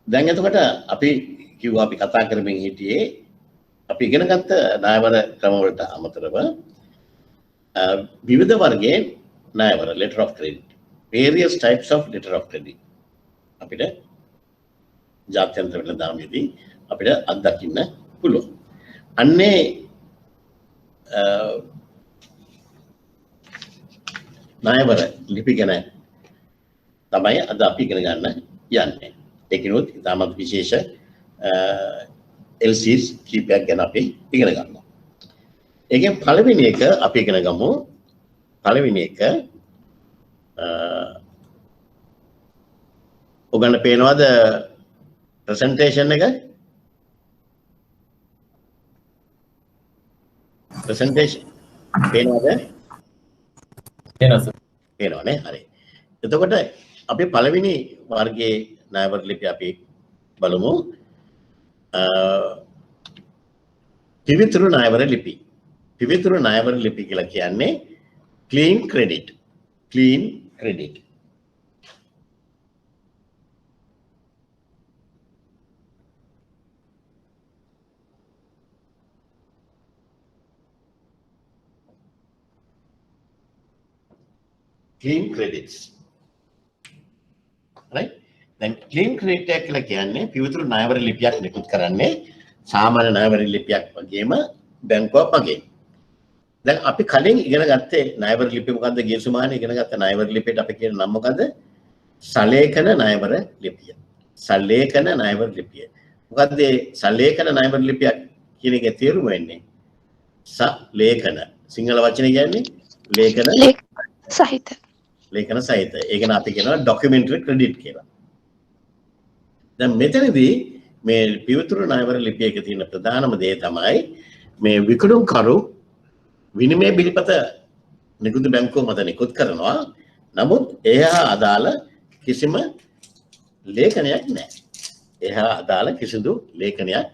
දැන් එතකොට අපි කිව්වා අපි කතා කරමින් හිටියේ අපි ඉගෙන ගත්ත ණයවර ක්‍රම වලට අමතරව විවිධ වර්ගයේ ණයවර letter of credit various types of letter of credit අපිට ජාත්‍යන්තර වෙළඳාමේදී අපිට අත්දකින්න පුළුවන්. අන්නේ ණයවර ලිපි ගැන තමයි අද අපි ඉගෙන ගන්න යන්නේ. ඒකිනුත් ඉතාමත් විශේෂ LCs කීපයක් ගැන අපි ඉගෙන ගන්නවා. ඒකෙන් පළවෙනි එක අපි ඉගෙන ගමු. පළවෙනි එක ඔයගොල්ලෝ පේනවද ප්‍රසන්ටේෂන් එක? ප්‍රසන්ටේෂන් පේනවද? පේනවනේ. හරි. එතකොට අපි පළවෙනි වර්ගයේ ණයවර ලිපි අපි බලමු. පිවිතුරු ණයවර ලිපි. පිවිතුරු ණයවර ලිපි කියලා කියන්නේ clean credit. clean credit. clean credits. Right? දැන් clean credit එක කියලා කියන්නේ පිවිතුරු ණයවර ලිපියක් නිකුත් කරන්නේ සාමාන්‍ය ණයවර ලිපියක් වගේම බැංකුවක් වගේ. දැන් අපි කලින් ඉගෙන ගත්තේ ණයවර ලිපිය මොකද්ද? ගිය සුමානේ ඉගෙන ගත්ත ණයවර ලිපියට අපි කියන නම මොකද්ද? සලේඛන ණයවර ලිපිය. සලේඛන ණයවර ලිපිය. මොකද්ද මේ සලේඛන ණයවර ලිපියක් කියන එකේ තේරුම වෙන්නේ? සලේඛන. සිංහල වචනේ කියන්නේ ලේඛන සහිත. ලේඛන සහිත. ඒක න අපි කියනවා documentary credit කියලා. දැන් මෙතනදී මේ පිවිතුරු ණයවර ලිපිය එකේ තියෙන ප්‍රධානම දේ තමයි මේ විකුණුම්කරු විනිමය බිල්පත නිකුත් බැංකුව මත නිකුත් කරනවා. නමුත් එහා අදාළ කිසිම ලේඛනයක් නැහැ. එහා අදාළ කිසිදු ලේඛනයක්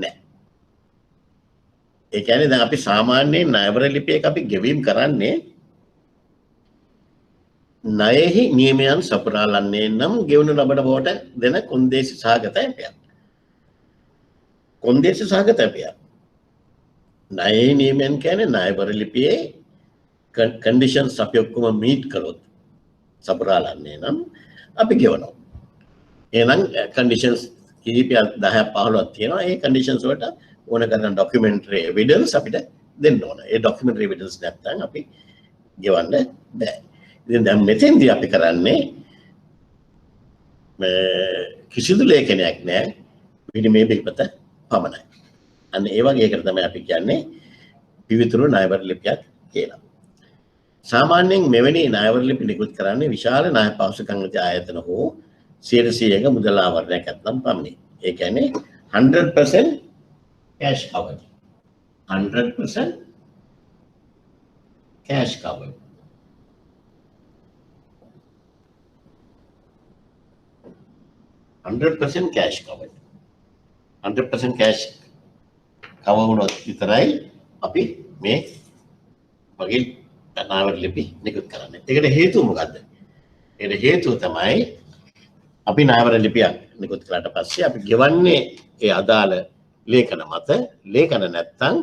නැහැ. ඒ කියන්නේ දැන් අපි සාමාන්‍යයෙන් ණයවර ලිපියක අපි ගෙවීම් කරන්නේ ණයෙහි නියමයන් සපුරාලන්නේ නම් ගෙවනු ලබන බවට දෙන කොන්දේසි සහගත ඇපයක්. කොන්දේසි සහගත ඇපයක්. ණයෙහි නියමයන් කියන්නේ ණයවර ලිපියේ කන්ඩිෂන්ස් අපි ඔක්කොම මීට් කළොත් සපුරාලන්නේ නම් අපි ගෙවනවා. එහෙනම් කන්ඩිෂන්ස් කීපයක් 10ක් 15ක් තියෙනවා. ඒ කන්ඩිෂන්ස් වලට ඕන කරන ડોකියුමන්ටරි එවිඩන්ස් අපිට දෙන්න ඕන. ඒ ડોකියුමන්ටරි එවිඩන්ස් නැත්නම් අපි ගෙවන්න බෑ. ඉතින් දැන් මෙතෙන්දී අපි කරන්නේ කිසිදු ලේඛනයක් නැහැ. විනිමය බිල්පත පමණයි. අන්න ඒ වගේ එකකට තමයි අපි කියන්නේ පිවිතුරු ණයවර ලිපියක් කියලා. සාමාන්‍යයෙන් මෙවැනි ණයවර ලිපි නිකුත් කරන්නේ විශාල ණය පහසුකම් ඇති ආයතන හෝ 100%ක මුදල් ආවරණයක් නැත්නම් පමණයි. ඒ කියන්නේ 100% cash covered. 100% cash covered. 100% cash covered. 100% cash cover වුණොත් විතරයි අපි මේ වගේ ණයවර ලිපි නිකුත් කරන්නේ. ඒකට හේතුව මොකද්ද? ඒකට හේතුව තමයි අපි ණයවර ලිපියක් නිකුත් කළාට පස්සේ අපි ගෙවන්නේ ඒ අදාළ ලේඛන මත. ලේඛන නැත්තම්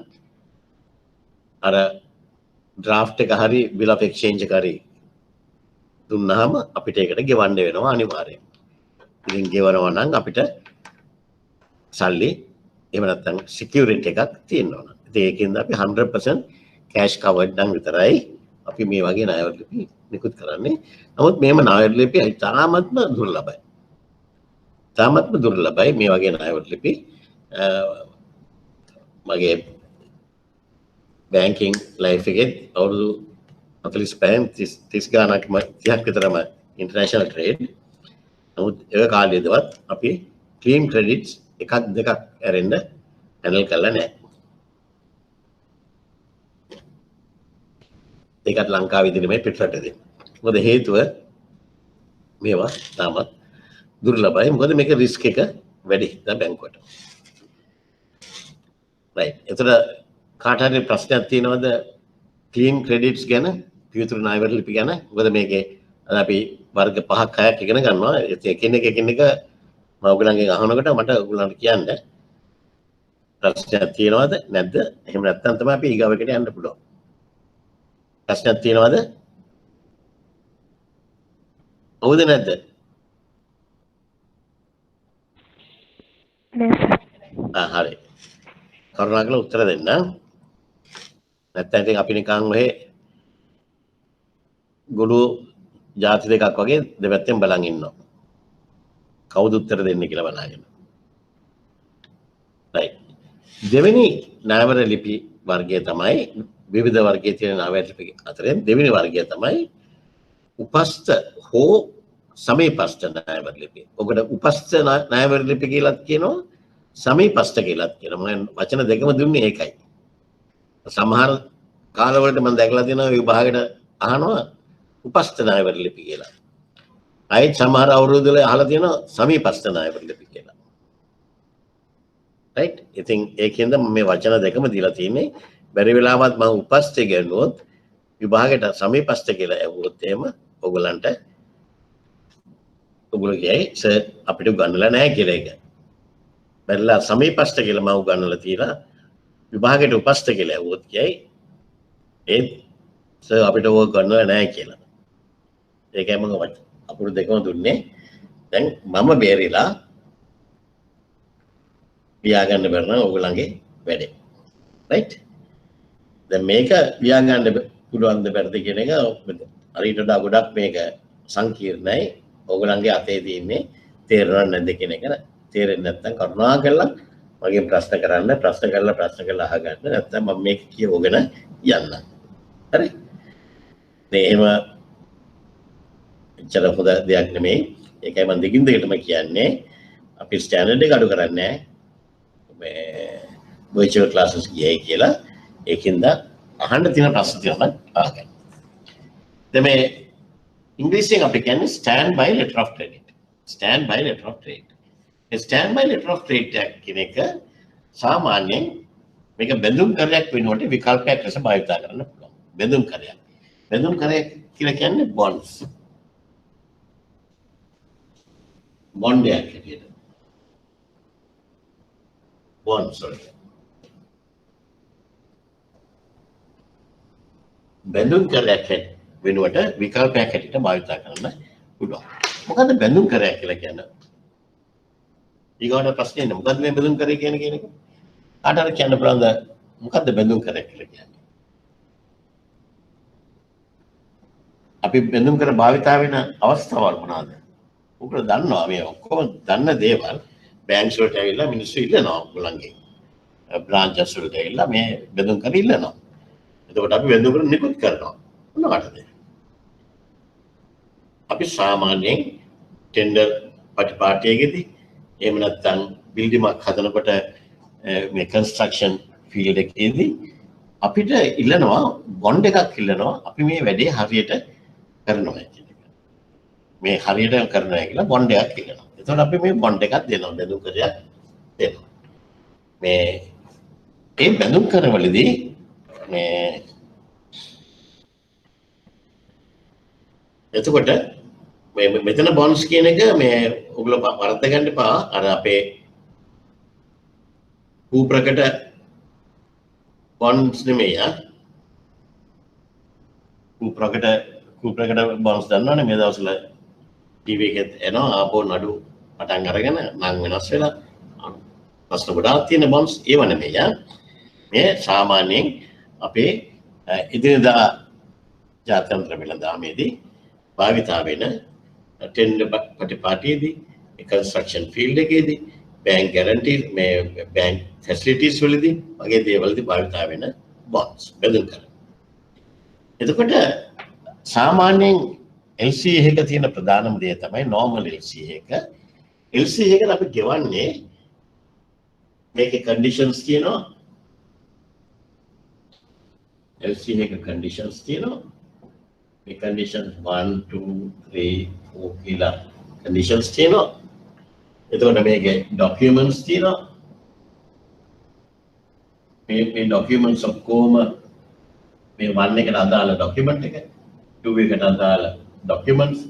අර ඩ්‍රාෆ්ට් එක හරි bill of exchange එක හරි දුන්නාම අපිට ඒකට ගෙවන්න වෙනවා අනිවාර්යයෙන්. ඉතින් ගෙවනවා නම් අපිට සල්ලි එහෙම නැත්නම් සිකියුරිටි එකක් තියෙන්න ඕන. ඉතින් ඒකෙන්ද අපි 100% cash covered නම් විතරයි අපි මේ වගේ ණයවර ලිපි නිකුත් කරන්නේ. නමුත් මේම ණයවර ලිපි ඉතාමත්ම දුර්ලභයි. ඉතාමත්ම දුර්ලභයි මේ වගේ ණයවර ලිපි. මගේ බැංකින් ලයිෆ් එකේ අවුරුදු 45 30 ගානක් 30ක් විතරම ඉන්ටර්නැෂනල් ට්‍රේඩ්. නමුත් ඒ කාලයේදවත් අපි ක්ලීන් ක්‍රෙඩිට්ස් එකක් දෙකක් ඇරෙන්න හැන්ඩල් කරලා නැහැ. ඒකත් ලංකාවේ ඉදිරියේ මේ පිටරටදී. මොකද හේතුව මේවා තාමත් දුර්ලභයි. මොකද මේක රිස්ක් එක වැඩි දැන් බැංකුවට. right. එතන කාට හරි ප්‍රශ්නයක් තියෙනවද ක්ලීන් ක්‍රෙඩිට්ස් ගැන? පිවිතුරු ණයවර ලිපි ගැන? මොකද මේකේ අපි වර්ග 5ක් 6ක් ඉගෙන ගන්නවා. එකින් එක මම ඔයගලන්ගෙන් අහනකොට මට ඔයගලන්ට කියන්න ප්‍රශ්නයක් තියෙනවද නැද්ද? එහෙම නැත්නම් තමයි අපි ඊගාවකට යන්න පුළුවන්. ප්‍රශ්නයක් තියෙනවද? හවුද නැද්ද? හරි. කරුණාකරලා උත්තර දෙන්න. නැත්නම් ඉතින් අපි නිකන් ඔහෙ ගොළු ಜಾති දෙකක් වගේ දෙපැත්තෙන් බලන් ඉන්නවා. කවුද උත්තර දෙන්නේ කියලා බලාගෙන. right. දෙවෙනි නාමර ලිපි වර්ගය තමයි විවිධ වර්ගයේ තියෙන නාමර ලිපි අතරින් දෙවෙනි වර්ගය තමයි උපස්ත හෝ සමීපස්ත නාමර ලිපි. ඔකට උපස්ත නාමර ලිපි කියලාත් කියනවා සමීපස්ත කියලාත් කියනවා. මම වචන දෙකම දුන්නේ ඒකයි. සමහර කාලවලට මම දැකලා තියෙනවා විභාගෙට අහනවා උපස්ත නාමර ලිපි කියලා. අයිත් සමහර අවුරුදු වල අහලා තියෙනවා සමීපස්ත නාමර ලිපි කියලා. right. ඉතින් ඒකෙන්ද මේ වචන දෙකම දීලා තියෙන්නේ. බැරි වෙලාවත් මම උපස්තේ ගන්නුවොත් විභාගයට සමීපස්ත කියලා ඇහුවොත් එහෙම ඔයගලන්ට ඔයගොල්ලෝ කියයි සර් අපිට උගන්වලා නැහැ කියලා එක. බැරිලා සමීපස්ත කියලා මම උගන්වලා තියලා විභාගයට උපස්ත කියලා ඇහුවොත් කියයි ඒ සර් අපිට ඕක උගන්වලා නැහැ කියලා. ඒකයි මම අපුරු දෙකම දුන්නේ. දැන් මම බේරිලා ලියාගන්න බැරි නම් ඔයගලන්ගේ වැඩේ. right. දැන් මේක ලියාගන්න පුළුවන් ද බැරිද කියන එක හරියට වඩා ගොඩක් මේක සංකීර්ණයි. ඔයගලන්ගේ අතේ තියෙන්නේ තේරෙනවද නැද්ද කියන එක. තේරෙන්නේ නැත්නම් කරුණාකරලා මගෙන් ප්‍රශ්න කරන්න. ප්‍රශ්න කරලා අහගන්න. නැත්නම් මම මේක කියවගෙන යන්න. හරි. මේ එහෙම එච්චර හොඳ දෙයක් නෙමෙයි. ඒකයි මම දිගින් දිගටම කියන්නේ අපි ස්ටෑන්ඩඩ් එක අඩු කරන්නේ මේ virtual classes ගියයි කියලා. ඒකින්ද අහන්න තියෙන ප්‍රශ්න තියෙනවා අහගන්න. දැන් මේ ඉංග්‍රීසියෙන් අපි කියන්නේ stand by letter of credit. stand by letter of credit. A stand by letter of credit කියන එක සාමාන්‍යයෙන් මේක බැඳුම් කරයක් වෙනකොට විකල්පයක් ලෙස භාවිත කරන්න පුළුවන්. බැඳුම් කරයක්. බැඳුම් කරයක් කියලා කියන්නේ bonds. bond එකක් හැටියට. bond sorry. බැඳුම් කරයක් වෙනුවට විකල්පයක් හැටියට භාවිත කරන්න පුළුවන්. මොකද්ද බැඳුම් කරයක් කියලා කියන්නේ? ඊගොඩ ප්‍රශ්නේ නේ මොකද්ද මේ බැඳුම් කරේ කියන එක? කාටද කියන්න පුළුවන්ද මොකද්ද බැඳුම් කරයක් කියලා කියන්නේ? අපි බැඳුම් කර භාවිතා වෙන අවස්ථාවල් මොනවාද? උගල දන්නවා මේ ඔක්කොම දන්න දේවල් බැංක්ස් වලට ඇවිල්ලා මිනිස්සු ඉල්ලනවා ඔයගොල්ලන්ගේ. බ්‍රාන්චස් වලට ඇවිල්ලා මේ බැඳුම් කර ඉල්ලනවා. එතකොට අපි බැඳුම් කර නිකුත් කරනවා. මොනවටද? අපි සාමාන්‍යයෙන් ටෙන්ඩර් පටිපාටියකදී එහෙම නැත්නම් බිල්ඩිමක් හදනකොට මේ කන්ස්ට්‍රක්ෂන් ෆීල්ඩ් එකේදී අපිට ඉල්ලනවා බොන්ඩ් එකක් ඉල්ලනවා අපි මේ වැඩේ හරියට කරනවා කියන එක. මේ හරියට කරනවා කියලා බොන්ඩ් එකක් ඉල්ලනවා. එතකොට අපි මේ බොන්ඩ් එකක් දෙනවා බැඳුම් කරයක් දෙනවා. මේ බැඳුම් කරවලදී මේ එතකොට මෙතන බොන්ඩ්ස් කියන එක මේ ඔයගොල්ලෝ වරද්ද ගන්න එපා. අර අපේ කූප්‍රකට බොන්ඩ්ස් නෙමෙයි ආ. කූප්‍රකට බොන්ඩ්ස් දන්නවනේ මේ දවස්වල ටීවී එකෙත් එනවා ආපෝ නඩු පටන් අරගෙන නම් වෙනස් වෙලා ප්‍රශ්න ගොඩාක් තියෙන බොන්ඩ්ස් ඒව නෙමෙයි ආ. මේ සාමාන්‍යයෙන් අපේ එදිනදා ජාත්‍යන්තර වෙළඳාමේදී භාවිතා වෙන ටෙන්ඩර් පටිපාටියේදී කන්ස්ට්‍රක්ෂන් ෆීල්ඩ් එකේදී බැංක් ගැරන්ටි මේ බැංක් ෆැසිලිටිස් වලදී වගේ දේවල්දී භාවිතා වෙන බොන්ඩ්ස් බැඳුම් කර. එතකොට සාමාන්‍යයෙන් LCA එක තියෙන ප්‍රධානම දේ තමයි normal LCA එක. LCA එකට අපි ගෙවන්නේ මේකේ conditions තියෙනවා. LCA එක conditions තියෙනවා. මේ conditions 1 2 3 4 කියලා conditions තියෙනවා. එතකොට මේකේ documents තියෙනවා. මේ documents ඔක්කොම මේ 1 එකට අදාළ document එක, 2 එකට අදාළ documents,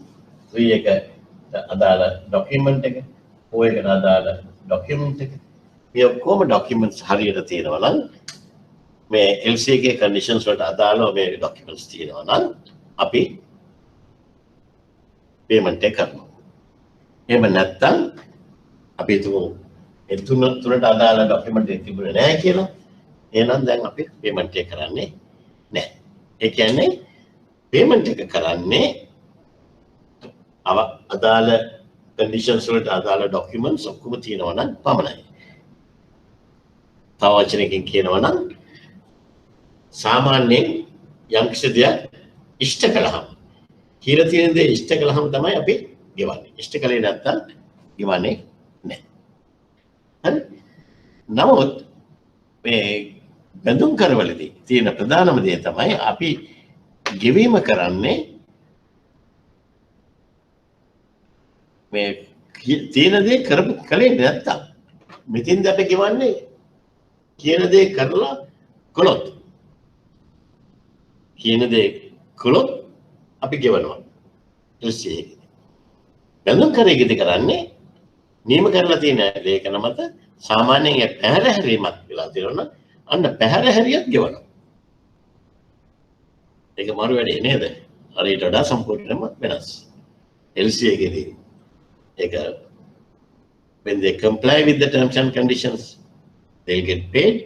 3 එකට අදාළ document එක, ඔය එකට අදාළ ડોකියුමන්ට් එක. මේ ඔක්කොම ડોකියුමන්ට්ස් හරියට තියෙනවා නම් මේ LC එකේ කන්ඩිෂන්ස් වලට අදාළව මේ ડોකියුමන්ට්ස් තියෙනවා නම් අපි පේමන්ට් එක කරනවා. එහෙම නැත්නම් අපි තුමු ඒ තුනට අදාළ ડોකියුමන්ට් එක තිබුණේ නැහැ කියලා. එහෙනම් දැන් අපි පේමන්ට් එක කරන්නේ නැහැ. ඒ කියන්නේ පේමන්ට් එක කරන්නේ අදාළ කන්ඩිෂන්ස් වලට අදාළ ડોකියුමන්ට්ස් ඔක්කොම තියෙනවා නම් පමණයි. තව වචනකින් කියනවා නම් සාමාන්‍යයෙන් යම් කිසි දෙයක් ඉෂ්ට කළාම කියලා තියෙන දේ ඉෂ්ට කළාම තමයි අපි ගෙවන්නේ. ඉෂ්ට කළේ නැත්නම් ගෙවන්නේ නැහැ. හරි? නමුත් මේ බඳුන් කරවලදී තියෙන ප්‍රධානම දේ තමයි අපි ගෙවීම කරන්නේ මේ තියෙන දේ කරපු කලේ නැත්තම් මෙතින්ද අපි ගෙවන්නේ කියන දේ කරලා කළොත් කියන දේ කළොත් අපි ගෙවනවා LCA එකේ. බඳුන් කරේකදී කරන්නේ නියම කරලා තියෙන ලේඛන මත සාමාන්‍යයෙන් පැහැරහැරීමක් වෙලා තියෙනවා. අන්න පැහැරහැරියත් ගෙවනවා. ඒක මාරු වැඩේ නේද? හරියට වඩා සම්පූර්ණයෙන්ම වෙනස්. LCA එකේදී ඒක when they comply with the terms and conditions they'll get paid.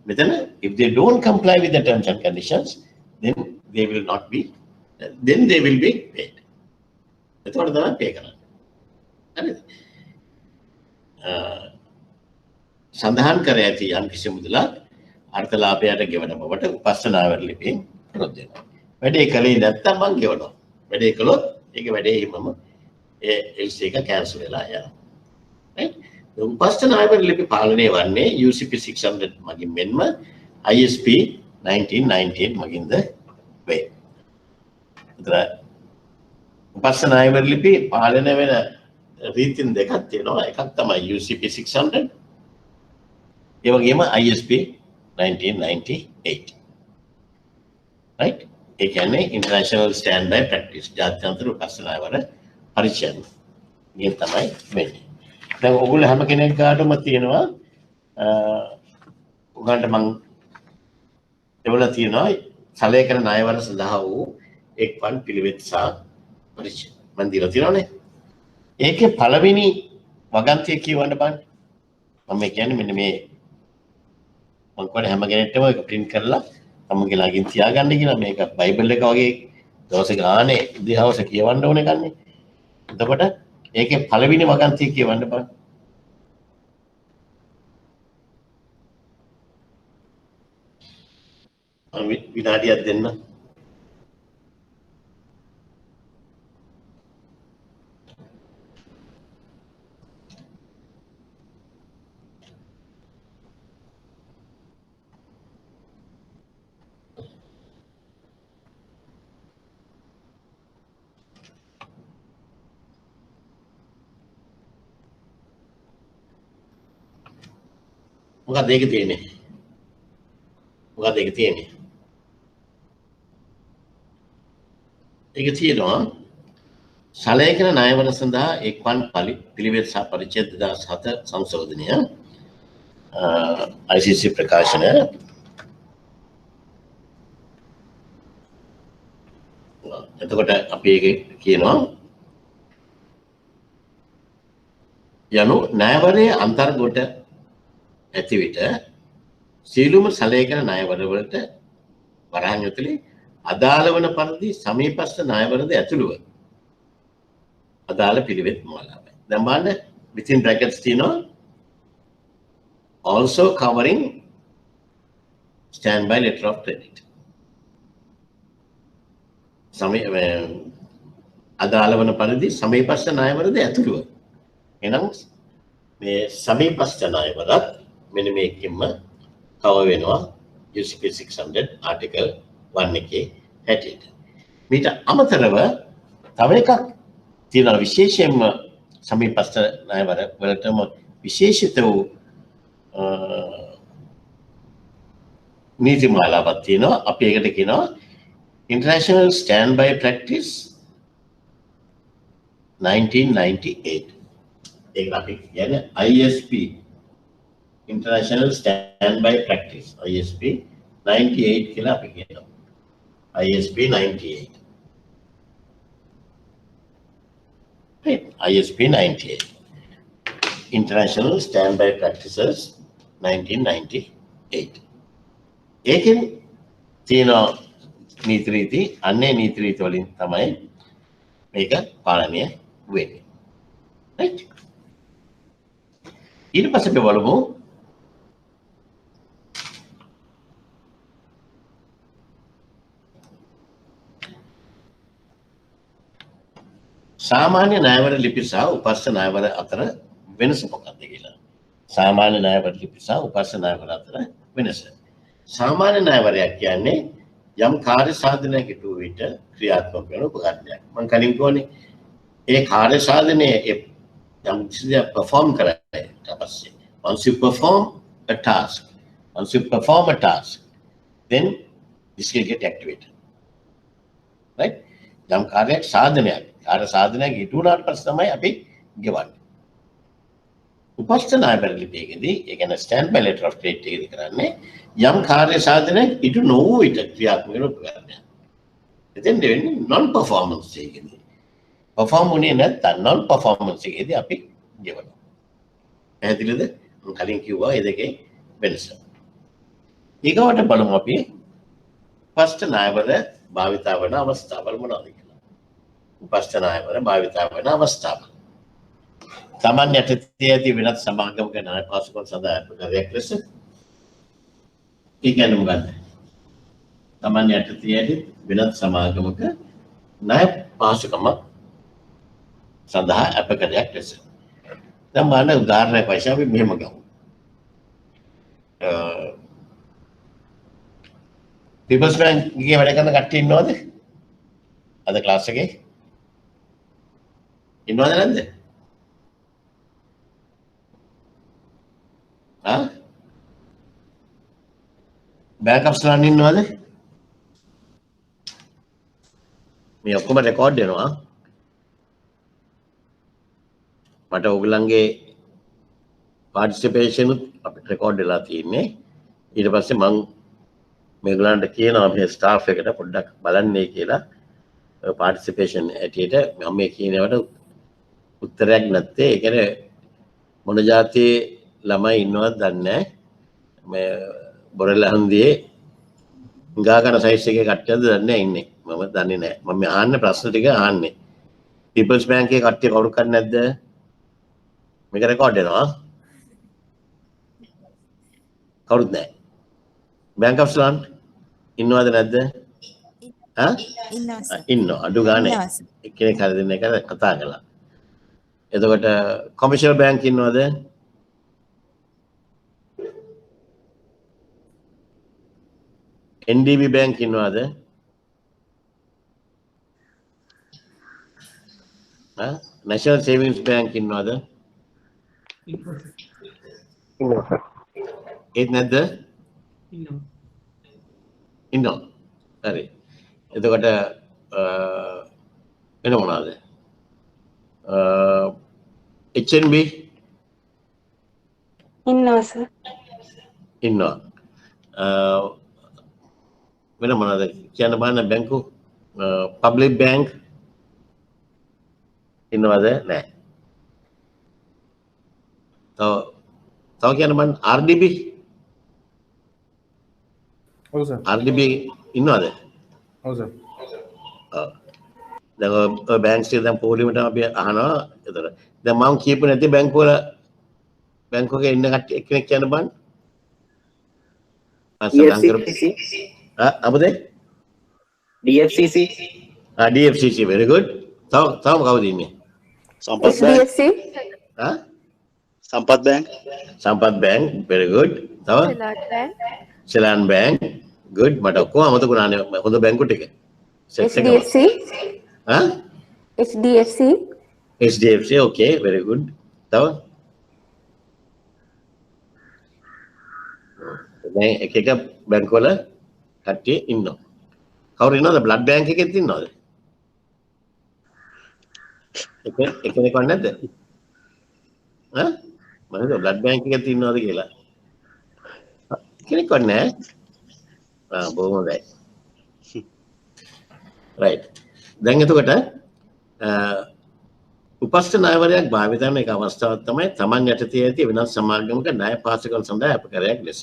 Metan if they don't comply with the terms and conditions then they will not be paid. එතකොට තමයි pay කරන්නේ. හරිද? සඳහන් කර ඇති යම් කිසි මුදලක් අර්ථලාභයට ගෙවන බවට උපස්සනාවර ලිපියෙන් පොරොත් දෙනවා. වැඩේ කලේ නැත්තම් මං ගෙවනවා. වැඩේ කළොත් ඒක වැඩේ හිමම ඒ LC එක කැන්සල් වෙලා යනවා. right? උපස්සනාවර ලිපි පාලනය වන්නේ UCP 600 මගින් මෙන්ම ISP 1919 මගින්ද වේ. ඒතර උපස්සනාවර ලිපි පාලනය වෙන රීතින් දෙකක් තියෙනවා. එකක් තමයි UCP 600 ඒ වගේම ISP 1998. right? ඒ කියන්නේ International Standby Practice ජාත්‍යන්තර උපස්සනාවර පරිචයන. මේ තමයි වෙන්නේ. දැන් ඔයගොල්ලෝ හැම කෙනෙක් ගාටම තියෙනවා උගන්ට මං එවලා තියෙනවා සලේකන ණයවර සඳහා වූ එක් වන් පිළිවෙත් සහ පරිචය. මන් දීලා තියෙනවනේ. ඒකේ පළවෙනි වගන්තිය කියවන්න බලන්න. මම කියන්නේ මෙන්න මේ මම කියන්නේ හැම කෙනෙක්ටම ඒක print කරලා තමන්ගේ ළඟින් තියාගන්න කියලා. මේක බයිබල් එක වගේ දවස් ගානේ ඉතිහාස කියවන්න ඕනේ කන්නේ. එතකොට ඒකේ පළවෙනි වගන්තිය කියවන්න බලන්න. විනාඩියක් දෙන්න. මොකක්ද ඒක තියෙන්නේ? මොකක්ද ඒක තියෙන්නේ? ඒක තියෙනවා සලේකන ණයවර සඳහා එක්වන් පිළිවෙත් සහ පරිච්ඡේද 2007 සංශෝධනය ICC ප්‍රකාශනය එතකොට අපි ඒක කියනවා යනු ණයවරයේ අන්තර්ගත ඇති විට සීලුම සලේකන ණයවර වලට වරහන් ඇතුලේ අදාළ වන පරිදි සමීපස්ථ ණයවරද ඇතුළුව අදාළ පිළිවෙත් මාලාවයි. දැන් බලන්න within brackets තියෙනවා also covering standby letter of credit. අදාළ වන පරිදි සමීපස්ථ ණයවරද ඇතුළුව. එහෙනම් මේ සමීපස්ථ ණයවරත් මෙන්න මේකෙන්ම කව වෙනවා UCP 600 article 1 එකේ හැටියට. මීට අමතරව තව එකක් තියෙනවා විශේෂයෙන්ම සමීපස්ථ ණයවර වලටම විශේෂිත වූ නීති මාලාවක් තියෙනවා. අපි ඒකට කියනවා International Standby Practice 1998. ඒක අපි කියන්නේ ISP International Standby Practice ISP 98 කියලා අපි කියනවා. ISP 98. Right. ISP 98. International Standby Practices 1998. ඒකෙන් තියෙන නීති රීති අන්නේ නීති රීති වලින් තමයි මේක පාලනය වෙන්නේ. Right. ඊට පස්සේ අපි බලමු सामान्य न्यायवर लिपि सह उपास्य न्यायवर अतर වෙනස මොකක්ද කියලා. සාමාන්‍ය न्यायवर लिपि සහ උපාस्य न्यायवर අතර වෙනස. සාමාන්‍ය न्यायවරයක් කියන්නේ යම් කාර්ය සාධනයක ඉටු විට ක්‍රියාත්මක වෙන උපකරණයක්. මම කලින් කිව්වනේ ඒ කාර්ය සාධනයේ යම් කිසි දෙයක් perform කරලා ඊට පස්සේ once you perform a task then this will get activated. Right? යම් කාර්යයක් සාධනයක් කාර්ය සාධනයක් ඉටු වුණාට පස්සේ තමයි අපි ගෙවන්නේ. උපස්ථ न्यायवर ලිපියකදී ඒ කියන්නේ stand by letter of credit එකේදී කරන්නේ යම් කාර්ය සාධනයක් ඉටු නොවූ විට ක්‍රියාත්මක වෙන උපකරණයක්. එතෙන් දෙන්නේ non performance එකේදී. perform වුණේ නැත්නම් non performance එකේදී අපි ගෙවනවා. පැහැදිලිද? මම කලින් කිව්වා මේ දෙකේ වෙනස. ඊගොඩ බලමු අපි උපස්ථ न्यायवर භාවිතා වන අවස්ථාවල මොනවද කියලා. උපස්ථ न्यायवर භාවිතා වන අවස්ථාවල सामान्य यटती यदि विनत समागम के न्याय पासुकम सदा कार्य लෙස කියන්නේ මොකද්ද? सामान्य यटती यदि विनत समागमක न्याय පාසුකම සඳහා අපකරයක් ලෙස. දැන් මම උදාහරණයක් වශයෙන් අපි මෙහෙම ගමු. පීපල්ස් බැංක් එකේ වැඩ කරන කට්ටිය ඉන්නවද? අද ක්ලාස් එකේ ඉන්නවද නැද්ද? बैक अफसरान ඉන්නවද? මේ ඔක්කොම රෙකෝඩ් වෙනවා. මට ඔයගලන්ගේ පාටිසිපේෂන් අපිට රෙකෝඩ් වෙලා තියෙන්නේ. ඊට පස්සේ මම මේගොල්ලන්ට කියනවා මේ ස්ටාෆ් එකට පොඩ්ඩක් බලන්නේ කියලා පාටිසිපේෂන් ඇටියට මම මේ කියනවට උත්තරයක් නැත්තේ. ඒ කියන්නේ මොන જાතියේ ළමයි ඉන්නවද දන්නේ නැහැ. මේ බොරෙල්ල හන්දියේ ගා ගන්න සයිස් එකේ කට්ටියද දන්නේ නැහැ ඉන්නේ. මම දන්නේ නැහැ. මම මේ ආන්නේ ප්‍රශ්න ටික ආන්නේ. පීපල්ස් බැංක් එකේ කට්ටිය කවුරු කරන්නේ නැද්ද? මේක රෙකෝඩ් වෙනවා. කවුරුත් නැහැ. බැංක් ඔෆ්ස්ලාන් ඉන්නවද නැද්ද? ඉන්නවා. අඩු ගානේ එක්කෙනෙක් හරි දෙන්නෙක් කතා කළා. එතකොට කොමර්ෂල් බැංක් ඉන්නවද? NDB bank ඉන්නවද? National Savings Bank ඉන්නවද? ඉන්නවා. ඒත් නැද්ද? ඉන්නවා. හරි. එතකොට වෙන මොනවාද? HNB ඉන්නවා සර්. ඉන්නවා. වෙන මොනවද කියන්න බලන්න බැංකු පබ්ලික් බැංක් ඉන්නවද? නැහැ. තව කියන්න බලන්න RDB. ඔව් සර්. RDB ඉන්නවද? ඔව් සර්. දැන් ඔය බැංක්ස් එක දැන් පොලිමට අපි අහනවා. ඒතර දැන් මම කියපු නැති බැංකු වල බැංකුවක ඉන්න කට්ටිය එක්කෙනෙක් කියන්න බලන්න. apa deh? DFCC. DFCC very good. Tahu kau ini? Sampat Bank. HDFC. Sampat Bank. Sampat Bank very good. Tahu? Silan Bank good. Mata aku amat tu kurang ni. Untuk bank tu tiga. HDFC. HDFC. HDFC okay very good. Tahu? Bank එක බැංක වල කට්ටිය ඉන්නවා. කවුරු ඉන්නවද? Blood bank එකෙත් ඉන්නවද? එකෙනෙක් වань නැද්ද? ඈ මම හිතුවා බ්ලඩ් බැංක් එකේ තියනවාද කියලා. කෙනෙක්වත් නැහැ. බොහොම හොඳයි. රයිට්. දැන් එතකොට උපස්ථ ණයවරයක් භාවිත කරන එක අවස්ථාවක් තමයි Taman යටතේ ඇති වෙනස් සමාගමක ණය පාසකම් සඳහා අපකරයක් ලෙස.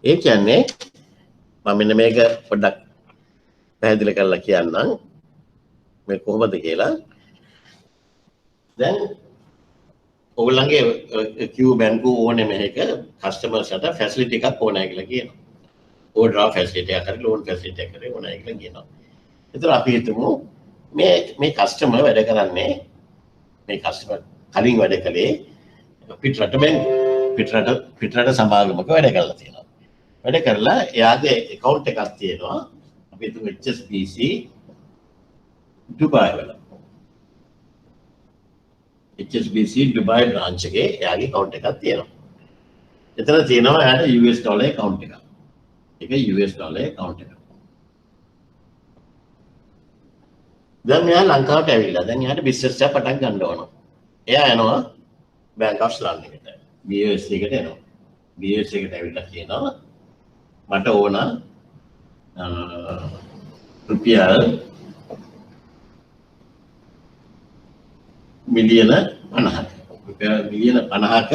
ඒ කියන්නේ මම මෙන්න මේක පොඩ්ඩක් පැහැදිලි කරලා කියන්නම් මේ කොහොමද කියලා. දැන් ඔයගොල්ලන්ගේ කිව් බැංකුව ඕනේ මේක කස්ටමර්ස්ට ෆැසිලිටි එකක් ඕනයි කියලා කියනවා. ඕවර්ඩ්‍රාෆ්ට් ෆැසිලිටි එකක් හරි ලෝන් ෆැසිලිටි එකක් හරි ඕනයි කියලා කියනවා. ඒතර අපි හිතමු මේ කස්ටමර් වැඩ කරන්නේ මේ කස්ටමර් කලින් වැඩ කළේ පිටරට සමාගමක වැඩ කරලා තියෙනවා. වැඩ කරලා එයාගේ account එකක් තියෙනවා. අපි හිතමු HSBC දුබායි වල. HSBC දුබායි branch එකේ එයාගේ account එකක් තියෙනවා. එතන තියෙනවා එයාට US dollar account එකක්. ඒක US dollar account එකක්. දැන් මෙයා ලංකාවට ඇවිල්ලා දැන් එයාට බිස්නස් එකක් පටන් ගන්න ඕන. එයා යනවා බැංක් ඔෆ් ලන්ඩන් එකට. BOS එකට එනවා. BOS එකට ඇවිල්ලා කියනවා මට ඕන රුපියල් මිලියන 50ක්. රුපියල් මිලියන 50ක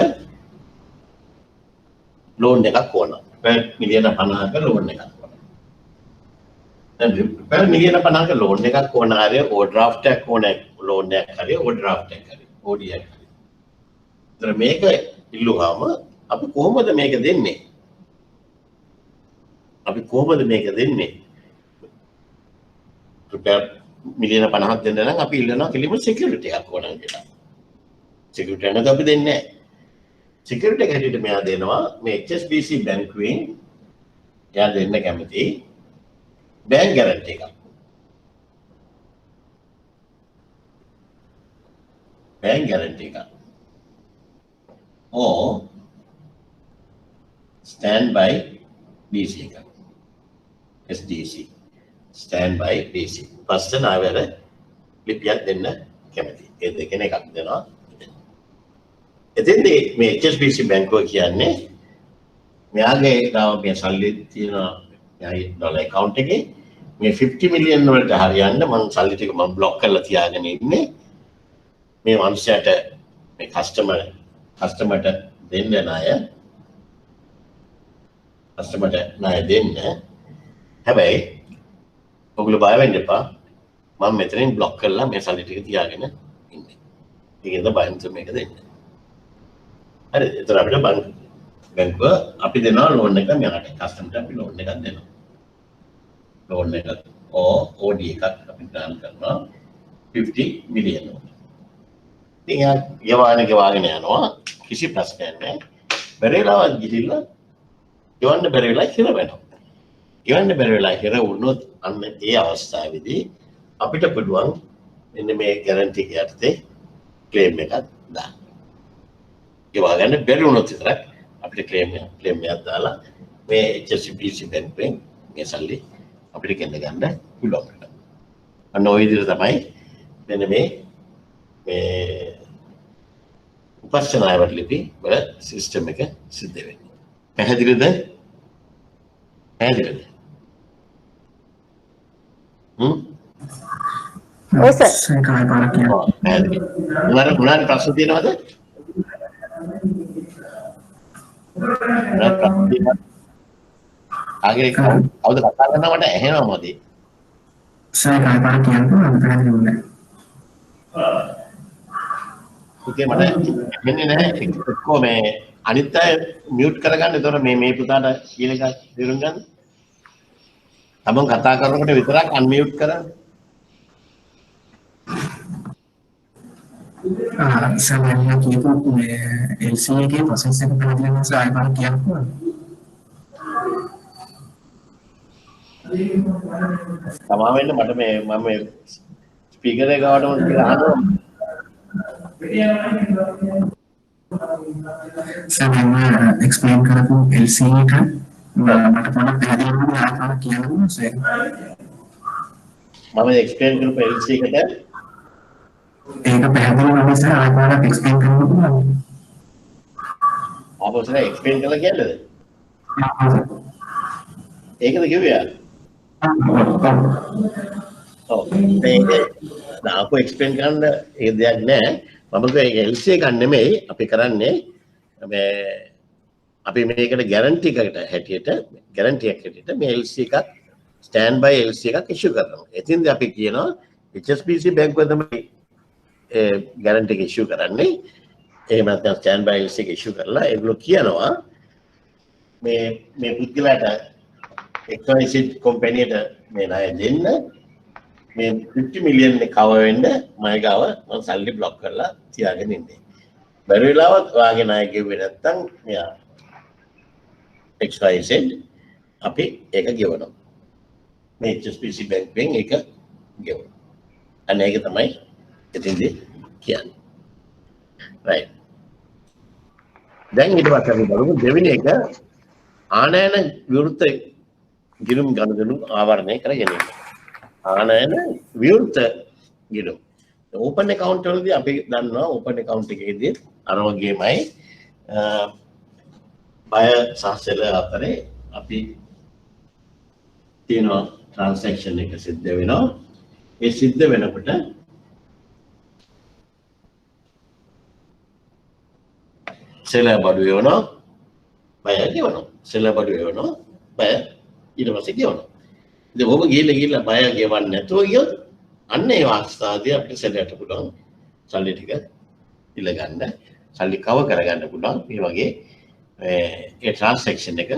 ලෝන් එකක් ඕන. රුපියල් මිලියන 50ක ලෝන් එකක්. රුපියල් මිලියන 50ක ලෝන් එකක් ඕන හරිය ඕවර්ඩ්‍රාෆ්ට් එකක් ඕන ලෝන් එකක් හරිය ඕවර්ඩ්‍රාෆ්ට් එකක් හරිය OD එකක් හරිය. ඒතර මේක ඉල්ලුවාම අපි කොහොමද මේක දෙන්නේ? අපි කොහොමද මේක දෙන්නේ? රුපියල් මිලියන 50ක් දෙන්න නම් අපි ඉල්ලනවා කෙලිම සිකියුරිටි එකක් ඕන කියලා. සිකියුරිටි එකක් අපි දෙන්නේ නැහැ. සිකියුරිටි එක හැටියට මෙයා දෙනවා මේ HSBC බැංකුවෙන් එයා දෙන්න කැමති bank guarantee එකක්. bank guarantee එකක්. or standby DC එකක්. SDC. standby DC. පස්සේ නාවර ලිපියක් දෙන්න කැමති. ඒ දෙකෙන් එකක් දෙනවා. එතෙන්දී මේ HSBC බැංකුව කියන්නේ මෙයාගේ ගාව මේ සල්ලි තියෙන ඩොලර් account එකේ මේ 50 මිලියන් වලට හරියන්න මම සල්ලි ටික මම බ්ලොක් කරලා තියාගෙන ඉන්නේ මේ මනුස්සයාට මේ කස්ටමර්ට දෙන්න ණය දෙන්න. හැබැයි ඔයගොල්ලෝ බය වෙන්න එපා. මම මෙතනින් බ්ලොක් කරලා මේ සල්ලි ටික තියාගෙන ඉන්නේ. ඒකෙන්ද බයින්ස් මේක දෙන්න. හරි. ඒතර අපිට බැංකුව අපි දෙනවා ලෝන් එක මෙයාට කස්ටමර්ට අපි ලෝන් එකක් දෙනවා. ලෝන් එක OD එකක් අපි ග්‍රාන්ට් කරනවා 50 මිලියන්. ඉතින් ගෙවාගෙන යනවා කිසි ප්‍රශ්නයක් නැහැ. බැරිලාවත් ගිහිල්ලා ගෙවන්න බැරි වෙලා හිර වෙනවා. ගෙවන්න බැරි වෙලා හිර වුණොත් අන්න ඒ අවස්ථාවේදී අපිට පුළුවන් මෙන්න මේ ගැරන්ටි යටතේ ක්ලේම් එකක් දාන්න. ගෙවා ගන්න බැරි වුණොත් විතරක් අපිට ක්ලේම් එකක් දාලා මේ HSBC බැංකුවෙන් මේ සල්ලි අපිට ගෙන්න ගන්න පුළුවන්. අන්න ওই විදිහට තමයි මෙන්න මේ උපස්ථ ණයවර ලිපි වල සිස්ටම් එක සිද්ධ වෙන්නේ. පැහැදිලිද? පැහැදිලිද? ඔව් සර්. සේකයි පාරක් කියනවා. පැහැදිලි. උනාට ප්‍රශ්න තියෙනවද? ආගේ කවුද කතා කරනවා මට ඇහෙනවා මොකද? සේකයි පාරක් කියනවා පැහැදිලි වුණා. පුතේ මට මෙන්නේ නැහැ එක්කෝ මේ අනිත් අය මියුට් කරගන්න. ඒතකොට මේ පුතාට කියන එක තේරුම් ගන්න. තමන් කතා කරනකොට විතරක් අන්මියුට් කරන්න. සමහරවිට කියපුවා මේ LC එකේ process එක පැහැදිලි වෙනස ආයෙ පාරක් කියන්න. තමා වෙන්න මට මම ස්පීකර් එක ගාවටම කියලා අහනවා. සමහරවිට explain කරපු LC එක මට පොඩ්ඩක් පැහැදිලි වුණා ආයෙ පාරක් කියන්න සර්. මම එක්ස්ප්ලেইন කරපු LC එකට ඒක පැහැදිලි වෙන්නේ සර් ආයෙත් එක්ස්ප්ලেইন කරන්න පුළුවන්ද? ආපස්සට එක්ස්ප්ලেইন කරලා කියන්නද? ඒකද කිව්වේ ආ? ඔව් මේක නාකෝ එක්ස්ප්ලেইন කරන්න ඒ දෙයක් නෑ. මම කිව්වේ LC එකක් නෙමෙයි අපි කරන්නේ මේ අපි මේකට ගැරන්ටි එකකට හැටියට ගැරන්ටි එකක් හැටියට මේ LC එකක් ස්ටෑන්ඩ් බයි LC එකක් ඉෂුව කරනවා. එතින්ද අපි කියනවා HSBC බැංකුව තමයි ගැරන්ටි එක ඉෂුව කරන්නේ. එහෙම නැත්නම් ස්ටෑන්ඩ් බයි LC එක ඉෂුව කරලා ඒගොල්ලෝ කියනවා මේ පුද්ගලයාට XYZ කම්පැනියට මේ ණය දෙන්න මේ 50 මිලියන් එක කවර් වෙන්න මම ගාව මම සල්ලි බ්ලොක් කරලා තියාගෙන ඉන්නේ. බැරි වෙලාවත් ඔයාගේ ණය ගෙව්වේ නැත්නම් මෙයා XYZ අපි ඒක ගෙවනවා. මේ HSBC බැංකුවෙන් ඒක ගෙවනවා. අනේ ඒක තමයි එතින්දී කියන්නේ. right. දැන් ඊට පස්සේ අපි බලමු දෙවෙනි එක ආනයන විවෘත ගිණුම් ගනුදෙනු ආවරණය කර ගැනීම. ආනයන විවෘත ගිණුම්. ඕපන් account වලදී අපි දන්නවා ඕපන් account එකේදී අර වගේමයි බය සහ සෙලර් අතරේ අපි තියෙනවා transaction එක සිද්ධ වෙනවා. ඒ සිද්ධ වෙනකොට සෙලර් බඩු වෙනවා බය ගෙවනවා. සෙලර් බඩු වෙනවා බය ඊට පස්සේ ගෙවනවා. ඉතින් ඔබ ගිහිල්ලා බය ගෙවන්නේ නැතුව ගියොත් අන්න ඒ අවස්ථාවේදී අපිට සෙලර්ට පුළුවන් සල්ලි ටික ඉල්ල ගන්න, සල්ලි කවර් කරගන්න පුළුවන්. මේ වගේ ඒ transaction එක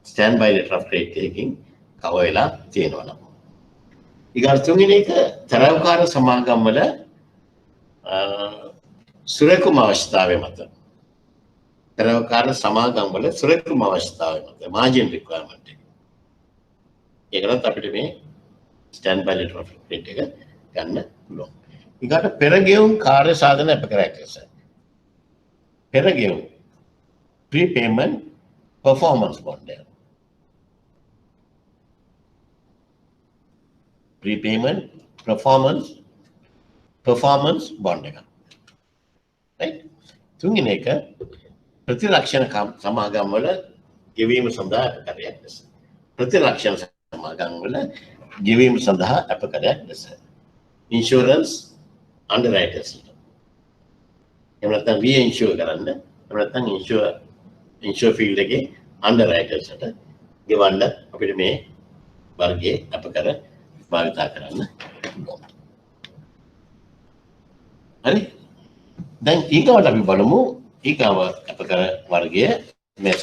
stand bye letter of credit එකකින් කවර් වෙලා තියෙනවා නම්. ඊගොල්ලෝ තුන්වෙනි එක තරවකාර සමාගම් වල සුරකුම අවශ්‍යතාවය මත තරවකාර සමාගම් වල සුරකුම අවශ්‍යතාවය මත margin requirement එක. ඒකලත් අපිට මේ stand bye letter of credit එක ගන්න පුළුවන්. ඊගොල්ලෝ පෙරගෙවුම් කාර්ය සාධන අප කරැක්කස. පෙරගෙවුම් prepayment performance bond එක. prepayment performance bond එක. right. තුන්වෙනි එක ප්‍රතිරක්ෂණ සමාගම් වල ගෙවීම සඳහා අපකරයක් ලෙස. ප්‍රතිරක්ෂණ සමාගම් වල ගෙවීම සඳහා අපකරයක් ලෙස. insurance underwriters. එහෙම නැත්නම් we insure කරන්න. එහෙම නැත්නම් insure field එකේ underwriters ට ගෙවන්න අපිට මේ වර්ගයේ අපකර භාවිතා කරන්න ඕන. හරි. දැන් ඊගවට අපි බලමු ඊගව අපකර වර්ගය මේ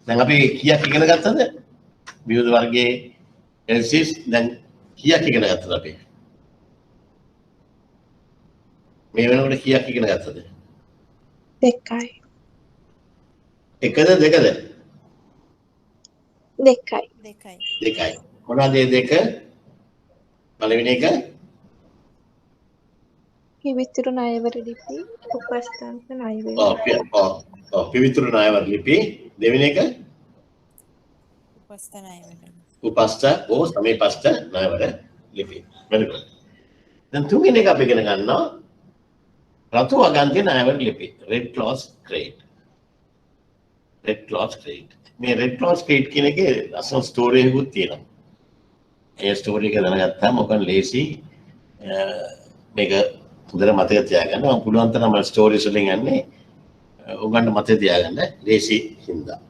දැන් අපි කීයක් ඉගෙන ගත්තද? විවිධ වර්ගයේ LCs දැන් කීයක් ඉගෙන ගත්තද අපි? මේ වෙනකොට කීයක් ඉගෙන ගත්තද? දෙකයි. එකද දෙකද? දෙකයි. දෙකයි. මොනවාද මේ දෙක? පළවෙනි එක පිවිතුරු ණයවර ලිපි උපස්ථාපන ණයවර. පිවිතුරු ණයවර ලිපි. දෙවෙනි එක උපස්ථ සමීපස්ථ ණයවර ලිපි. very good. දැන් තුන්වෙනි එක අපි ඉගෙන ගන්නවා රතු වගන්ති ණයවර ලිපි. red clause credit. red clause credit. මේ red clause credit කියන එකේ ලස්සන ස්ටෝරි එකකුත් තියෙනවා. ඒ ස්ටෝරි එක දැනගත්තාම මොකක්ද ලේසි මේක හොඳට මතක තියාගන්න. මම පුළුවන් තරම් ස්ටෝරිස් වලින් යන්නේ උගන්න මතක තියාගන්න ලේසි හින්දා.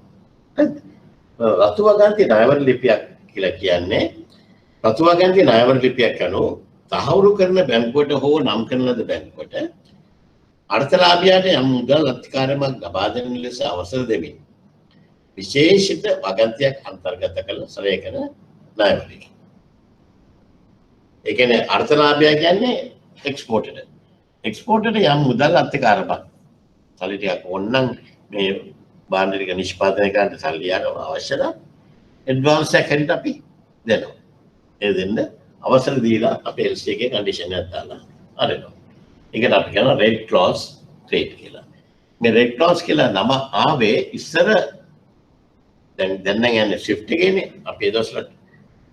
රතු වගන්ති ණයවර ලිපියක් කියලා කියන්නේ රතු වගන්ති ණයවර ලිපියක් අනුව තහවුරු කරන බැංකුවට හෝ නම් කරන ලද බැංකුවට අර්ථලාභියාට යම් මුදල් අත්කාරයක් ලබා දෙන ලෙස අවසර දෙමින් විශේෂිත වගන්තියක් අන්තර්ගත කළ සලකන ණයවරකි. ඒ කියන්නේ අර්ථලාභය කියන්නේ එක්ස්පෝර්ටර් යම් මුදල් අත්කාරයක් සල්ලි ටිකක් ඕනනම් මේ භාණ්ඩ ටික නිෂ්පාදනය කරන්න සල්ලි අවශ්‍ය නම් ඇඩ්වාන්ස් එකක් හරියට අපි දෙනවා. ඒ දෙන්න අවසර දීලා අපේ LC එකේ කන්ඩිෂන් එකක් දාලා අරනවා. ඒකට අපි කියනවා රෙඩ් ක්ලෝස් ට්‍රේඩ් කියලා. මේ රෙඩ් ක්ලෝස් කියලා නම ආවේ ඉස්සර දැන් නම් යන්නේ shift එකේනේ. අපි ඒ දවස්වල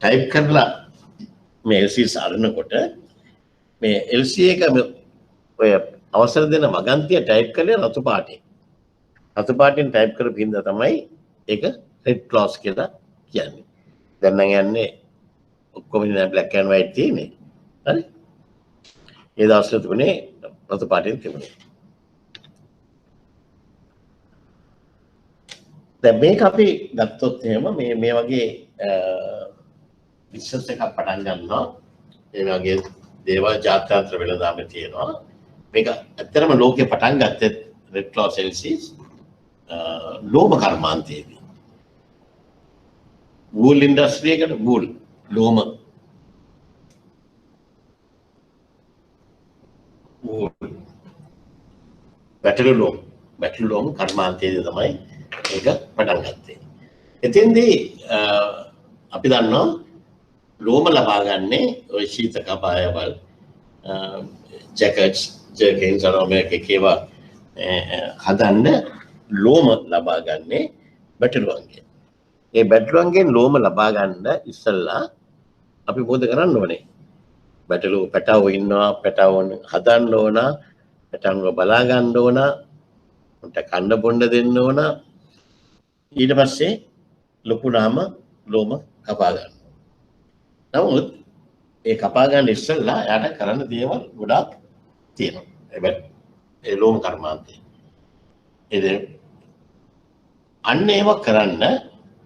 ටයිප් කරලා මේ LCs අරනකොට මේ LCA එක ඔය අවසර දෙන වගන්තිය ටයිප් කළේ රතු පාටේ. රතු පාටින් ටයිප් කරපු හින්දා තමයි ඒක රෙඩ් ක්ලොස් කියලා කියන්නේ. දැන් නම් යන්නේ ඔක්කොම නේ බ්ලැක් ඇන්ඩ් වයිට් තියෙන්නේ. හරි? ඒ දවස්වල තිබුණේ රතු පාටින් තිබුණේ. දැන් මේක අපි ගත්තොත් එහෙම මේ වගේ බිස්නස් එකක් පටන් ගන්නවා. ඒ වගේ දේවල් ජාත්‍යන්තර වෙළඳාමේ තියෙනවා. මේක ඇත්තටම ලෝකේ පටන් ගත්තේ red cross LCs ලෝම කර්මාන්තයේදී. Wool industry එකට වූල් ලෝම බැටළු ලෝම කර්මාන්තයේදී තමයි ඒක පටන් ගත්තේ. එතෙන්දී අපි දන්නවා ලෝම ලබා ගන්නේ ඔය ශීත කපායවල ජැකට්ස් ජර්කින්ස් අරමේකේවා හදන්න ලෝම ලබා ගන්නේ බැටළුවන්ගෙන්. ඒ බැටළුවන්ගෙන් ලෝම ලබා ගන්න ඉස්සෙල්ලා අපි මොකද කරන්න ඕනේ? බැටළු පැටව ඉන්නවා, පැටවුන් හදන්න ඕන, පැටවුන්ව බලා ගන්න ඕන, උන්ට කන්න බොන්න දෙන්න ඕන. ඊට පස්සේ ලොකුනාම ලෝම කපා ගන්න. නමුත් ඒ කපා ගන්න ඉස්සෙල්ලා යාට කරන්න දේවල් ගොඩාක් තියෙනවා. හැබැයි ඒ ලෝම කර්මාන්තේ. අන්න ඒව කරන්න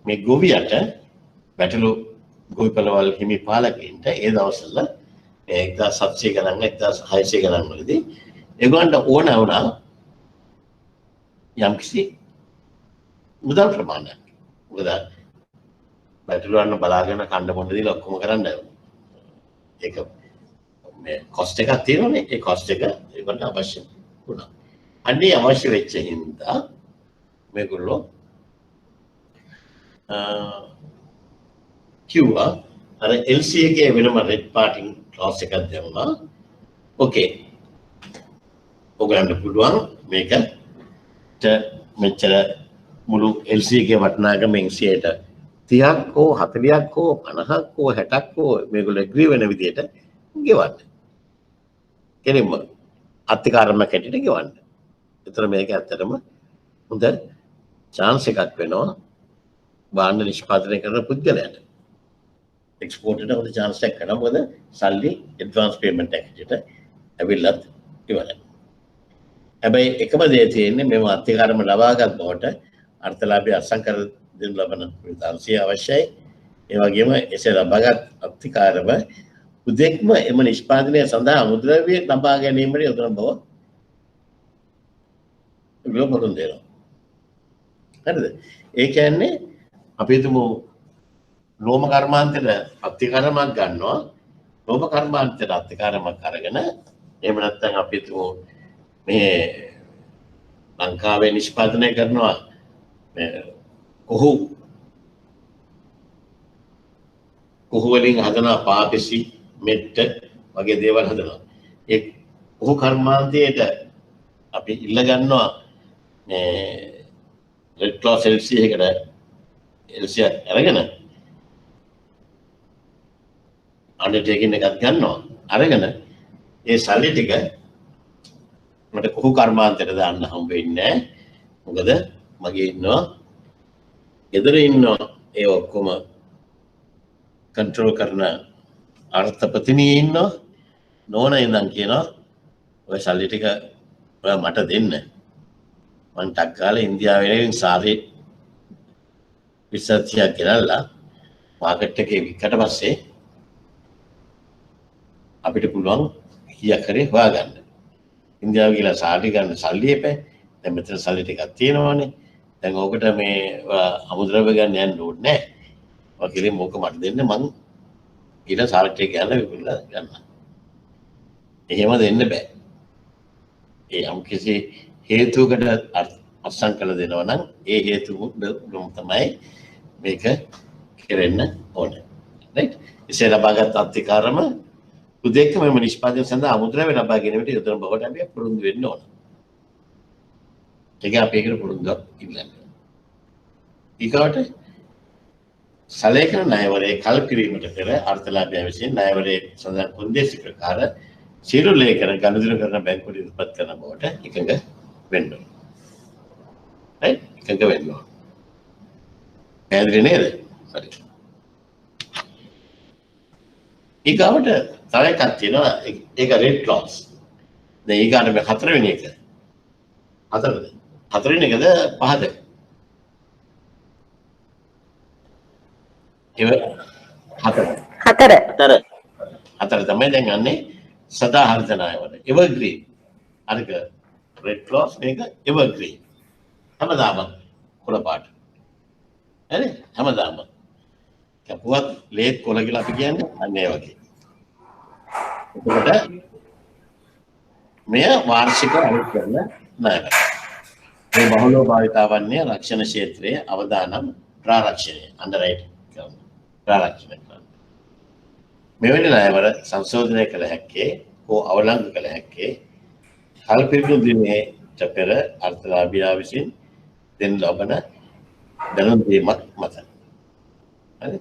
මේ ගොවියට බැටළු ගොවිපළවල් හිමි පාලකයින්ට ඒ දවස්වල 1700 ගණන් 1600 ගණන් වලදී ඒගොල්ලන්ට ඕන වුණා යම්කිසි මුදල් ප්‍රමාණයක්. මොකද බැටළුවන්ව බලාගෙන කන්න බොන්න දීලා ඔක්කොම කරන්න ඒක මේ කොස්ට් එකක් තියෙනනේ. ඒ කොස්ට් එක ඒකට අවශ්‍ය වුණා. අන්නේ අවශ්‍ය වෙච්ච හින්දා මේගොල්ලෝ කිව්වා අර LCA එකේ වෙනම රෙඩ් පාටින් ක්ලොස් එකක් දැම්මා. ඕකේ. ඔයගලන්ට පුළුවන් මේකට මෙච්චර මුළු LCA එකේ වටිනාකමෙන් 30ක් හෝ 40ක් හෝ 50ක් හෝ 60ක් හෝ මේගොල්ලෝ ඇග්‍රී වෙන විදිහට ගෙවන්න. කෙනෙක්ම අත්කාරම කැටිට ගෙවන්න. ඒතර මේක ඇත්තටම හොඳ chance එකක් වෙනවා භාණ්ඩ නිෂ්පාදනය කරන පුද්ගලයාට. එක්ස්පෝර්ට් එකට හොඳ chance එකක් කරනවා. මොකද සල්ලි ඇඩ්වාන්ස් පේමන්ට් එකකට ඇවිල්ලත් ඉවරයි. හැබැයි එකම දේ තියෙන්නේ මේව අත්කාරම ලබාගත් බවට අර්ථලාභී අසංකර දෙනු ලබන විධානසිය අවශ්‍යයි. ඒ වගේම එසේ ලබාගත් අත්කාරම උදෙක්ම එම නිෂ්පාදනය සඳහා අමුද්‍රව්‍ය ලබා ගැනීමට යොදන බව ග්ලෝබල් දෙනවා. හරිද? ඒ කියන්නේ අපි හිතමු ලෝම කර්මාන්තයට අත්කාරමක් ගන්නවා. ලෝම කර්මාන්තයට අත්කාරමක් අරගෙන එහෙම නැත්නම් අපි හිතමු මේ ලංකාවේ නිෂ්පාදනය කරනවා කොහු වලින් හදන පාපෙසි මෙට්ට වගේ දේවල් හදනවා. ඒ කොහු කර්මාන්තයට අපි ඉල්ල ගන්නවා මේ රෙඩ් ක්‍රොස් LCA එකට LCA අරගෙන අන්ඩර්ටේකින් එකක් ගන්නවා. අරගෙන ඒ සල්ලි ටික මට කොහු කර්මාන්තයට දාන්න හම්බ වෙන්නේ නැහැ. මොකද මගේ ඉන්නවා ගෙදර ඉන්නවා ඒ ඔක්කොම කන්ට්‍රෝල් කරන අර්ථපතිනිය ඉන්නවා. නෝන ඉඳන් කියනවා ඔය සල්ලි ටික ඔයා මට දෙන්න. මං ටක් ගාලා ඉන්දියාවේ සාරේ 20ක් ගෙනල්ලා මාකට් එකේ විකට පස්සේ අපිට පුළුවන් කීයක් හරි හොයාගන්න. ඉන්දියාව ගිහලා සාරි ගන්න සල්ලි එපේ. දැන් මෙතන සල්ලි ටිකක් තියෙනවානේ. දැන් ඕකට මේ අමුද්‍රව්‍ය ගන්න යන්න ඕනේ නැහැ. ඔය කිලි මොක මට දෙන්න මං ඊට සාරි ටික ගන්න විකුණලා ගන්න. එහෙම දෙන්න බෑ. ඒ යම්කිසි හේතුවකට අත්සන් කළ දෙනවා නම් ඒ හේතුව තමයි මේක කෙරෙන්න ඕනේ. රයිට්? එසේ ලබාගත් අත්කාරම උදේකම මෙම නිෂ්පාදනය සඳහා අමුද්‍රව්‍ය ලබා ගැනීමට යොදන බවට අපි පුරුදු වෙන්න ඕන. ඒක අපි ඒකට පුරුද්දක් ඉල්ලන්න. ඊකට සලේකන ණයවරේ කල්පිරීමට පෙර අර්ථලාභය විසින් ණයවරේ සඳහන් කොන්දේසි ප්‍රකාර සියලු ලේඛන ගනුදෙනු කරන බැංකුවට ඉදිරිපත් කරන බවට එකඟ වෙන්න ඕන. right? එකඟ වෙන්න ඕන. පැහැදිලි නේද? හරි. ඊගාවට තව එකක් තියෙනවා ඒක රෙඩ් ක්ලොස්. දැන් ඊගාට මේ හතරවෙනි එක. හතරවෙනි එකද පහද? හතර තමයි දැන් යන්නේ සදාහරිත ණයවල. එවර්ග්‍රීන්. අරක රෙඩ් ක්ලොස් මේක එවර්ග්‍රීන්. හැමදාම කොළ පාට. හරි? හැමදාම. කපුවත් ලේත් කොළ කියලා අපි කියන්නේ අන්න ඒ වගේ. එතකොට මෙය වාර්ෂික අලුත් කරන ණයවල. මේ බහුලව භාවිතා වන්නේ රක්ෂණ ක්ෂේත්‍රයේ අවදානම් ප්‍රාරක්ෂණය අන්ඩර්රයිට් කරන ප්‍රාරක්ෂණය කරන. මෙවැනි ණයවල සංශෝධනය කළ හැක්කේ හෝ අවලංගු කළ හැක්කේ කල්පිරිදු දිනයට පෙර අර්ථලාභියා විසින් දෙන ලබන දැනුම් දීමක් මත. හරි?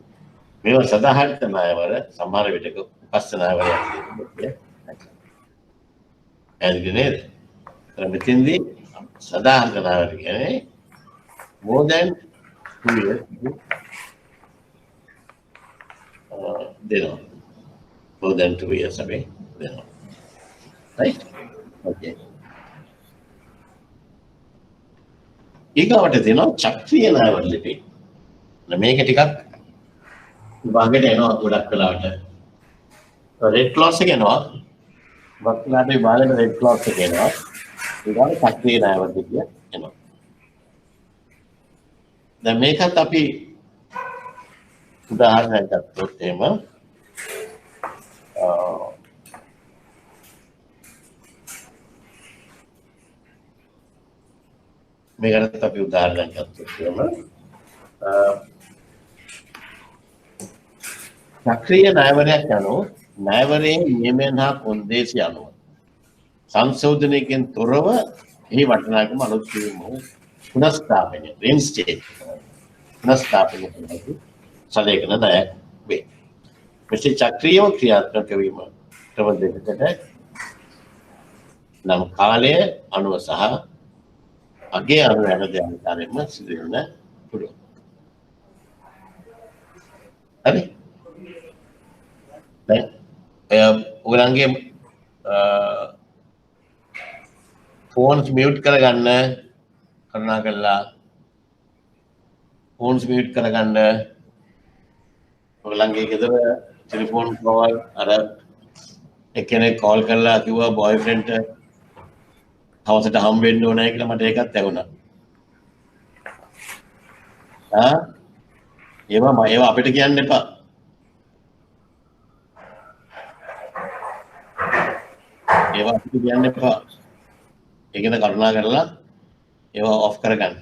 මේවා සදාහරිත ණයවල සමහර විටක උපස්ස ණයවල යන්නේ. ඇයි නේද? මෙතෙන්දී සදාහරිත ණයවල කියන්නේ more than 2 years දෙනවා. more than 2 years අපි දෙනවා. right? okay. ඊගාවට දෙනවා චක්‍රීය ණයවල ලිපි. මේක ටිකක් විභාගයට එනවා ගොඩක් වෙලාවට. රෙඩ් ක්ලොස් එක එනවා. වක්ලාට විභාගයට රෙඩ් ක්ලොස් එක එනවා. ඊගාවට චක්‍රීය ණයවල ලිපිය එනවා. දැන් මේකත් අපි උදාහරණයක් ගත්තොත් එහෙම මේකට අපි උදාහරණයක් ගත්තොත් එහෙම සක්‍රීය ණයවරයක් යනෝ ණයවරයේ නියමයන් හා කොන්දේසි අනුව සංශෝධනයකින් තොරව එහි වටිනාකම අලුත් කිරීම පුනස්ථාපනය රීන්ස්ටේට් පුනස්ථාපනය කරන සලේඛන ණයක් වේ. මෙසේ චක්‍රීයව ක්‍රියාත්මක වීම ක්‍රම දෙකකට නම් කාලය අනුව සහ අගේ අනුව යන දෙයන්තරෙම සිදු වෙන පුළුවන්. හරි? දැන් ඔයගලන්ගේ ෆෝන්ස් මියුට් කරගන්න කරුණාකරලා ෆෝන්ස් මියුට් කරගන්න. ඔයගලන්ගේ ගෙදර ටෙලිෆෝන් කෝල් අර එක්කෙනෙක් කෝල් කරලා කිව්වා බොයිෆ්‍රෙන්ඩ්ට හවසට හම්බ වෙන්න ඕනේ කියලා මට ඒකත් ඇහුණා. ඒවා අපිට කියන්න එපා. ඒවා අපිට කියන්න එපා. ඒකද කරුණා කරලා ඒවා ඔෆ් කරගන්න.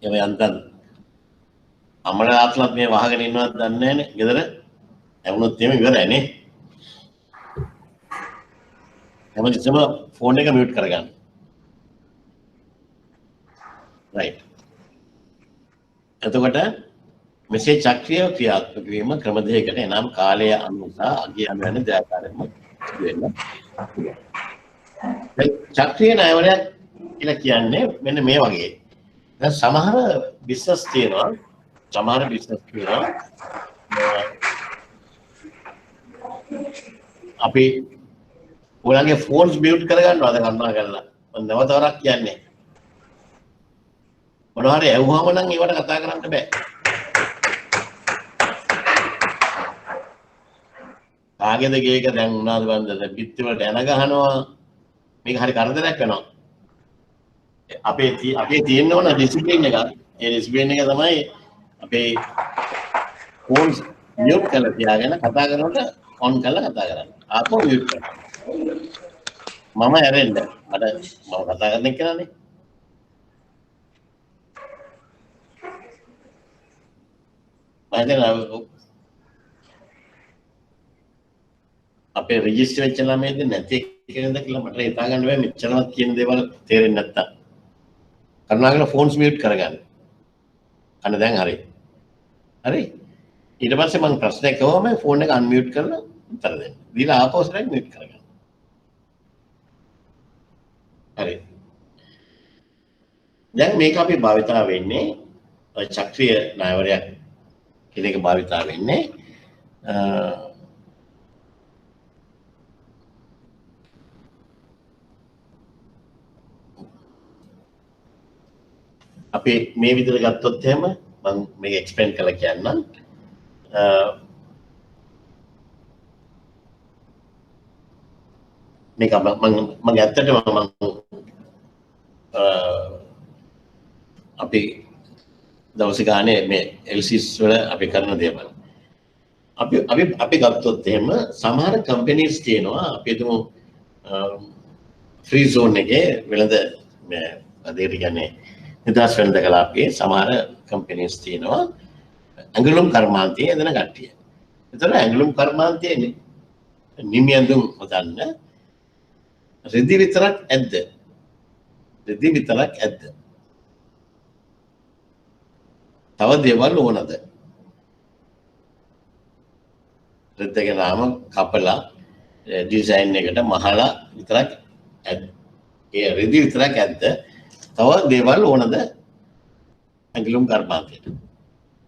ඒවා යන්තම් අම්මලා තාත්තලාත් මේ වහගෙන ඉන්නවද දන්නේ නැහනේ ගෙදර. ඇහුනොත් එහෙම ඉවරයි නේ. හැමතිස්සෙම ෆෝන් එක මියුට් කරගන්න. right. එතකොට මෙසේ චක්‍රීය ක්‍රියාත්මක වීම ක්‍රම දෙකකට එනම් කාලය අනුව සහ අගය අනුව යන දෙආකාරයෙන්ම සිදු වෙනවා. දැන් චක්‍රීය ණයවරයක් කියලා කියන්නේ මෙන්න මේ වගේ. දැන් සමහර බිස්නස් තියෙනවා අපි ඔයාලගේ ෆෝන්ස් මියුට් කරගන්නවද කරුණා කරලා මම නැවතවරක් කියන්නේ මොනවා හරි ඇහුවම නම් ඒවට කතා කරන්න බෑ. කාගේද ගේක දැන් උනාද බන්දද පිටි වලට එන ගහනවා මේක හරි කරදරයක් වෙනවා. අපේ තියෙන්න ඕන ඩිසිප්ලින් එකක්. ඒ ඩිසිප්ලින් එක තමයි අපේ ෆෝන්ස් මියුට් කරලා තියාගෙන කතා කරනකොට ඔන් කරලා කතා කරන්න. ආපහු මියුට් කරන්න. මම ඇරෙන්න. මම කතා කරන එක නනේ. අපේ රෙජිස්ටර් වෙච්ච ළමයිද නැති කෙනෙක්ද කියලා මට හිතා ගන්න බෑ මෙච්චරවත් කියන දේවල් තේරෙන්නේ නැත්තම්. කරුණාකරලා ෆෝන්ස් මියුට් කරගන්න. අන්න දැන් හරි. හරි. ඊට පස්සේ මම ප්‍රශ්නයක් අහුවම ෆෝන් එක අන්මියුට් කරලා උත්තර දෙන්න. දීලා ආපහු සරයි මියුට් කරගන්න. හරි. දැන් මේක අපි භාවිතා වෙන්නේ චක්‍රීය ණයවරයක් කියන එක භාවිතා වෙන්නේ අපි මේ විදිහට ගත්තොත් එහෙම මම මේක එක්ස්ප්ලেইন කරලා කියන්නම්. මේක මම ඇත්තටම අපි දවස් ගානේ මේ LCs වල අපි කරන දේවල් අපි ගත්තොත් එහෙම සමහර කම්පැනිස් තියෙනවා අපි හිතමු ෆ්‍රී zone එකේ වෙළඳ මේ අදේට කියන්නේ නිදහස් වෙළඳ කලාපයේ සමහර කම්පැනිස් තියෙනවා ඇඟලුම් කර්මාන්තයේ එදෙන කට්ටිය. ඒතර ඇඟලුම් කර්මාන්තයේ නිමියඳුම් හදන්න රෙදි විතරක් ඇද්ද? රෙදි විතරක් ඇද්ද? තව දේවල් ඕනද? රෙද්දගේ නාම කපලා ඩිසයින් එකට මහලා විතරක් ඇද්ද? ඒ රෙදි විතරක් ඇද්ද? තව දේවල් ඕනද? ඇඟලුම් කර්මාන්තයට.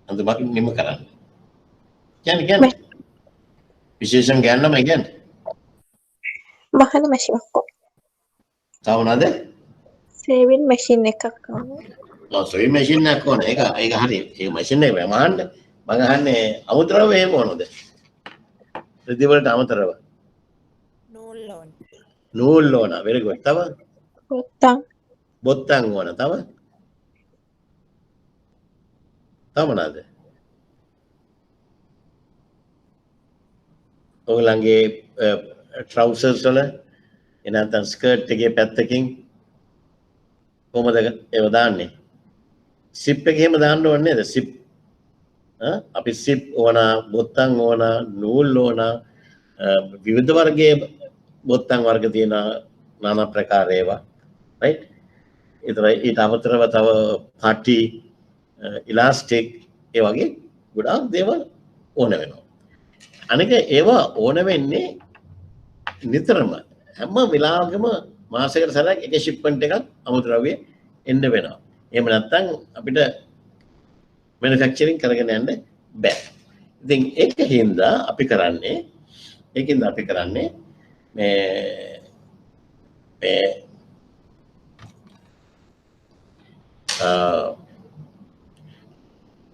අඳුමක් නිම කරන්න. කියන්නේ විශේෂයෙන් ගන්නම කියන්නේ. මහන මැෂින් ඔක්කොම. තව මොනවද? සේවින් මැෂින් එකක් ආවා. සොයි මැෂින් එකක් ඕන. ඒක හරි. ඒ මැෂින් එක මහන්න මම අහන්නේ අමුද්‍රව්‍ය එහෙම ඕනද? රෙදි වලට අමතරව. නූල් ඕන. very good. තව? බොත්තම් ඕන. තව? තව මොනවද? ඔයගලගේ trousers වල එනතන් ස්කර්ට් එකේ පැත්තකින් කොහමද ඒව දාන්නේ? සිප් එක එහෙම දාන්න ඕනේ නේද? සිප් අපි සිප් ඕන, බොත්තම් ඕන, නූල් ඕන, විවිධ වර්ගයේ බොත්තම් වර්ග තියෙන নানা ප්‍රකාර ඒවා right? ඊට අමතරව තව පාටි ඉලාස්ටික් ඒ වගේ ගොඩාක් දේවල් ඕන වෙනවා. අනික ඒවා ඕන වෙන්නේ නිතරම හැම වෙලාවකම මාසයකට සැරයක් එක ෂිප්මන්ට් එකක් අමුද්‍රව්‍ය එන්න වෙනවා. එහෙම නැත්නම් අපිට මැනුෆැක්චරින් කරගෙන යන්න බෑ. ඉතින් ඒකින්ද අපි කරන්නේ මේ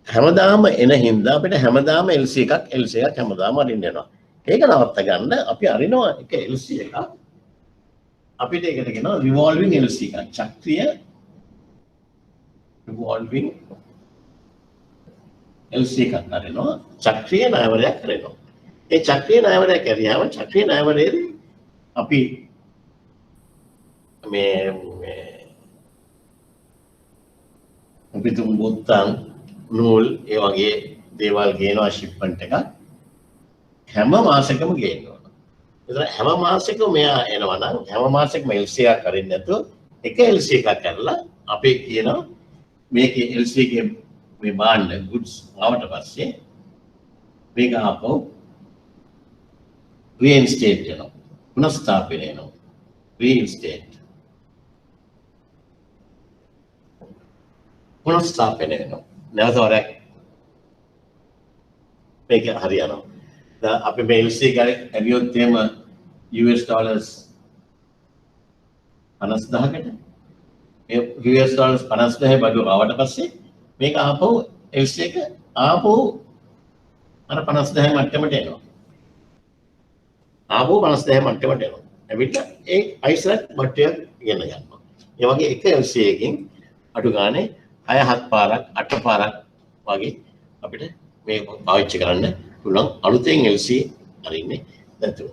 හැමදාම එන හින්දා අපිට හැමදාම LC එකක් හැමදාම අරින්න යනවා. ඒක නවත්ත ගන්න අපි අරිනවා එක LC එකක්. අපිට ඒකට කියනවා revolving LC එකක්. චක්‍රීය revolving LC එකක් අරිනවා. චක්‍රීය ණයවරයක් කරනවා. ඒ චක්‍රීය ණයවරයක් ඇරියාම චක්‍රීය ණයවරයේදී අපි අපි තුන් බොත්තම් නූල් ඒ වගේ දේවල් ගේනවා ෂිප්මන්ට් එකක් හැම මාසෙකම ගේන්න ඕන. ඒතර හැම මාසෙකම මෙයා එනවා නම් හැම මාසෙකම LC එකක් අරින්න නැතුව එක LC එකක් කරලා අපි කියනවා මේකේ LC එකේ මේ බාණ්ඩ goods ආවට පස්සේ මේක ආපහු reinstate වෙනවා. පුනස්ථාපනය වෙනවා. reinstate පුනස්ථාපනය වෙනවා. නැවත වරක් මේක හරියනවා. දැන් අපි මේ LC එක ඇවියොත් එහෙම US dollars 50000කට මේ US dollars 50000 බඩු ආවට පස්සේ මේක ආපහු LC එක ආපහු අර 50000 මට්ටමට එනවා. ආපහු 50000 මට්ටමට එනවා. එවිට ඒ අයිසරක් මට්ටයක් ගෙන ගන්නවා. ඒ වගේ එක LC එකකින් අඩු ගානේ 6-7 පාරක් 8 පාරක් වගේ අපිට මේක පාවිච්චි කරන්න පුළුවන් අලුතෙන් LC අරින්නේ නැතුව.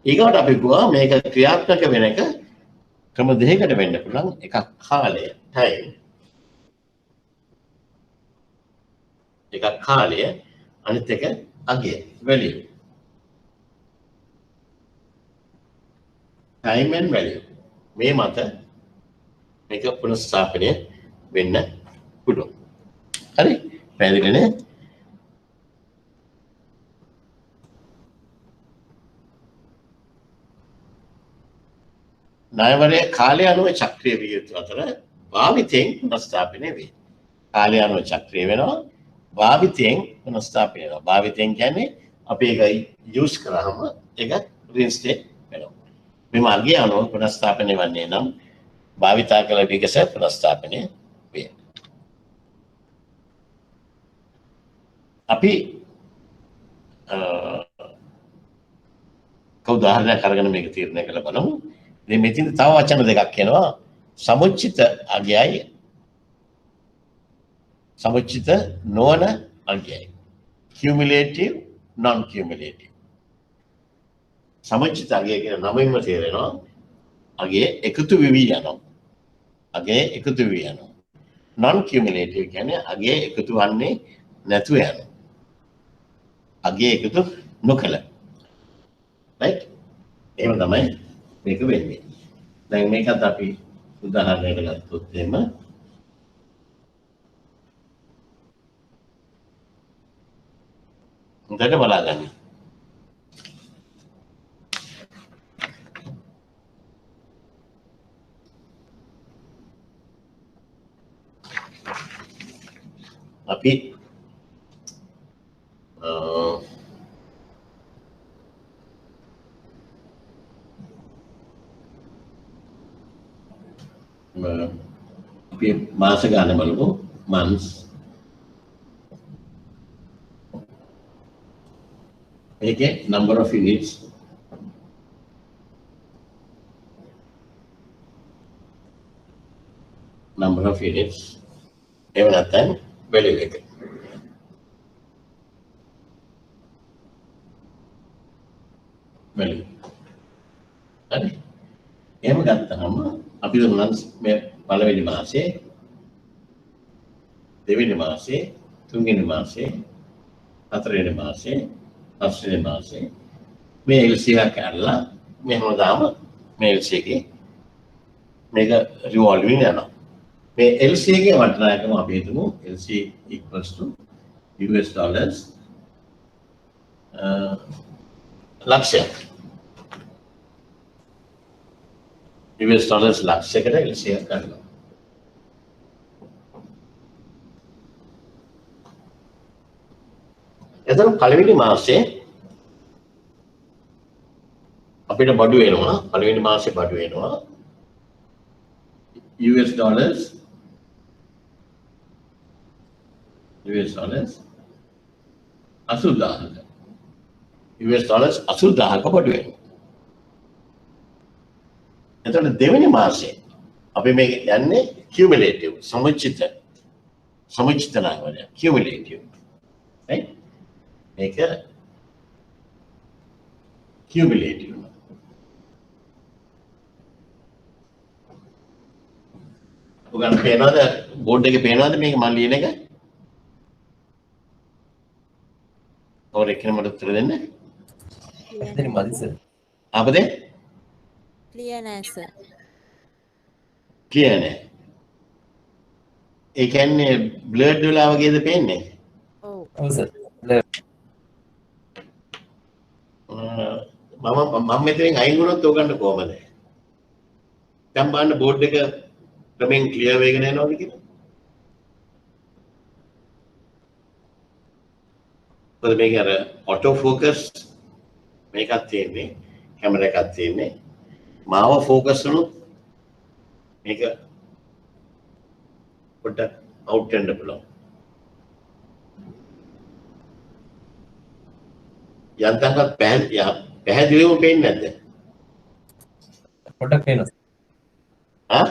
ඊගොට අපි ගියා මේක ක්‍රියාත්මක වෙන එක ක්‍රම දෙකකට වෙන්න පුළුවන්. එකක් කාලය time. එකක් කාලය අනිත් එක අගය value. time and value. මේ මත මේක පුනස්ථාපනය වෙන්න පුළුවන්. හරි පැහැදිලිනේ? ණයවරය කාලය අනුව චක්‍රීය විය යුතු අතර භාවිතයෙන් පුනස්ථාපනය වේ. කාලය අනුව චක්‍රීය වෙනවා, භාවිතයෙන් පුනස්ථාපනය වෙනවා. භාවිතයෙන් කියන්නේ අපි ඒක යූස් කරාම ඒක රීස්ටේට් වෙනවා. මේ මාර්ගය අනුව පුනස්ථාපනය වන්නේ නම් භාවිතා කළ විගස පුනස්ථාපනය වේ. අපි උදාහරණයක් අරගෙන මේක තීරණය කරලා බලමු. ඉතින් මෙතන තව වචන දෙකක් එනවා. සමුච්චිත අගයයි සමුච්චිත නොවන අගයයි. cumulative non cumulative. සමුච්චිත අගය කියන නමින්ම තේරෙනවා අගය එකතු වෙවි යනවා. අගය එකතු වෙවි යනවා. non cumulative කියන්නේ අගය එකතු වන්නේ නැතුව යනවා. අගය එකතු නොකළ. right? එහෙම තමයි මේක වෙන්නේ. දැන් මේකත් අපි උදාහරණයකට ගත්තොත් එහෙම හොඳට බලා ගන්න. අපි මාස ගාන බලමු. months මේකේ number of units එහෙම නැත්නම් value එක. value හරි. එහෙම ගත්තහම අපි දුන්නා මේ පළවෙනි මාසේ, දෙවෙනි මාසේ, තුන්වෙනි මාසේ, හතරවෙනි මාසේ, පස්වෙනි මාසේ මේ LC එක කරලා මේ හැමදාම මේ LC එකේ මේක රිවෝල්වින් යනවා. මේ LC එකේ වටිනාකම අපි හිතමු LC equals to US dollars ලක්ෂයක්. US dollars ලක්ෂයකට LC එක කරනවා. එතන පළවෙනි මාසේ අපිට බඩු වෙනවා. පළවෙනි මාසේ බඩු වෙනවා US dollars 80000ක. US dollars 80000ක බඩු වෙනවා. එතකොට දෙවෙනි මාසේ අපි මේක යන්නේ cumulative සමුච්චිත ණයවරය cumulative right මේක cumulative ඔයගොල්ලන් පේනවද බෝඩ් එකේ පේනවද මේක මම ලියන එක? ඔර එකනේ මට උත්තර දෙන්න. එතන මදි සර්. අපදේ ක්ලියර් නෑ සර්. කියන්නේ ඒ කියන්නේ බ්ලර්ඩ් වෙලා වගේද පේන්නේ? ඔව්. ඔව් සර්. මම මෙතෙන් අයින් වුණොත් ඔයගොල්ලන්ට කොහමද? දැන් බලන්න බෝඩ් එක ක්‍රමෙන් ක්ලියර් වෙගෙන යනවද කියලා? මොකද මේක අර ඔටෝ ෆෝකස් මේකක් තියෙන්නේ, කැමරා එකක් තියෙන්නේ. මාව ෆෝකස් වුණොත් මේක පොඩ්ඩක් අවුට් වෙන්න පුළුවන්. යන්තම්වත් පැහැදිලිවම පේන්නේ නැද්ද? පොඩ්ඩක් පේනවා.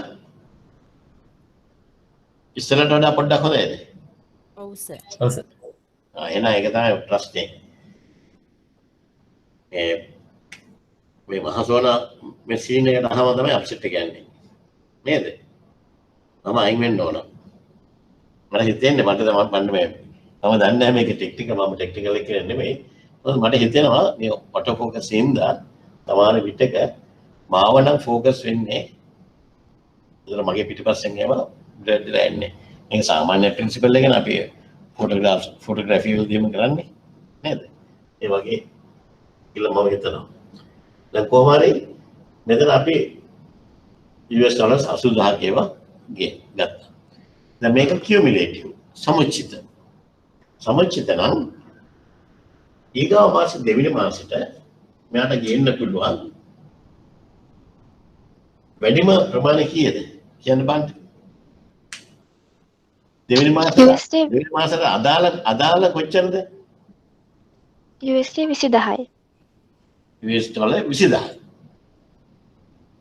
ඉස්සරහට වඩා පොඩ්ඩක් හොඳයිද? ඔව් සර්. ඔව් සර්. එහෙනම් ඒක තමයි ප්‍රශ්නේ. මේ මහසෝන මැෂින් එකට අහම තමයි අප්සෙට් එක යන්නේ. නේද? මම අයින් වෙන්න ඕන. මට හිතෙන්නේ මට තමයි මම දන්නේ නැහැ මේක මම ටෙක්නිකල් එක කියන්නේ නෙමෙයි. මොකද මට හිතෙනවා මේ ඔටෝ ෆෝකස් ඉඳලා තමාර විටක මාව නම් ෆෝකස් වෙන්නේ. ඒතර මගේ පිටිපස්සෙන් එම බ්ලඩ් වෙලා එන්නේ. මේක සාමාන්‍ය ප්‍රින්සිපල් එක නේ අපි ෆොටෝග්‍රැෆි වලදීම කරන්නේ නේද? ඒ වගේ කියලා මම හිතනවා. දැන් කොහොම හරි මෙතන අපි US dollars 80000ක ඒවා ගත්තා. දැන් මේක කියුමුලේටිව් සමුච්චිත. සමුච්චිත නම් ඊගාව මාස දෙවෙනි මාසෙට මෙයාට ගේන්න පුළුවන් වැඩිම ප්‍රමාණය කීයද කියන්න බලන්න. දෙවෙනි මාසෙට අදාළ කොච්චරද? USD 20000යි. US ඩොලර් 20000යි.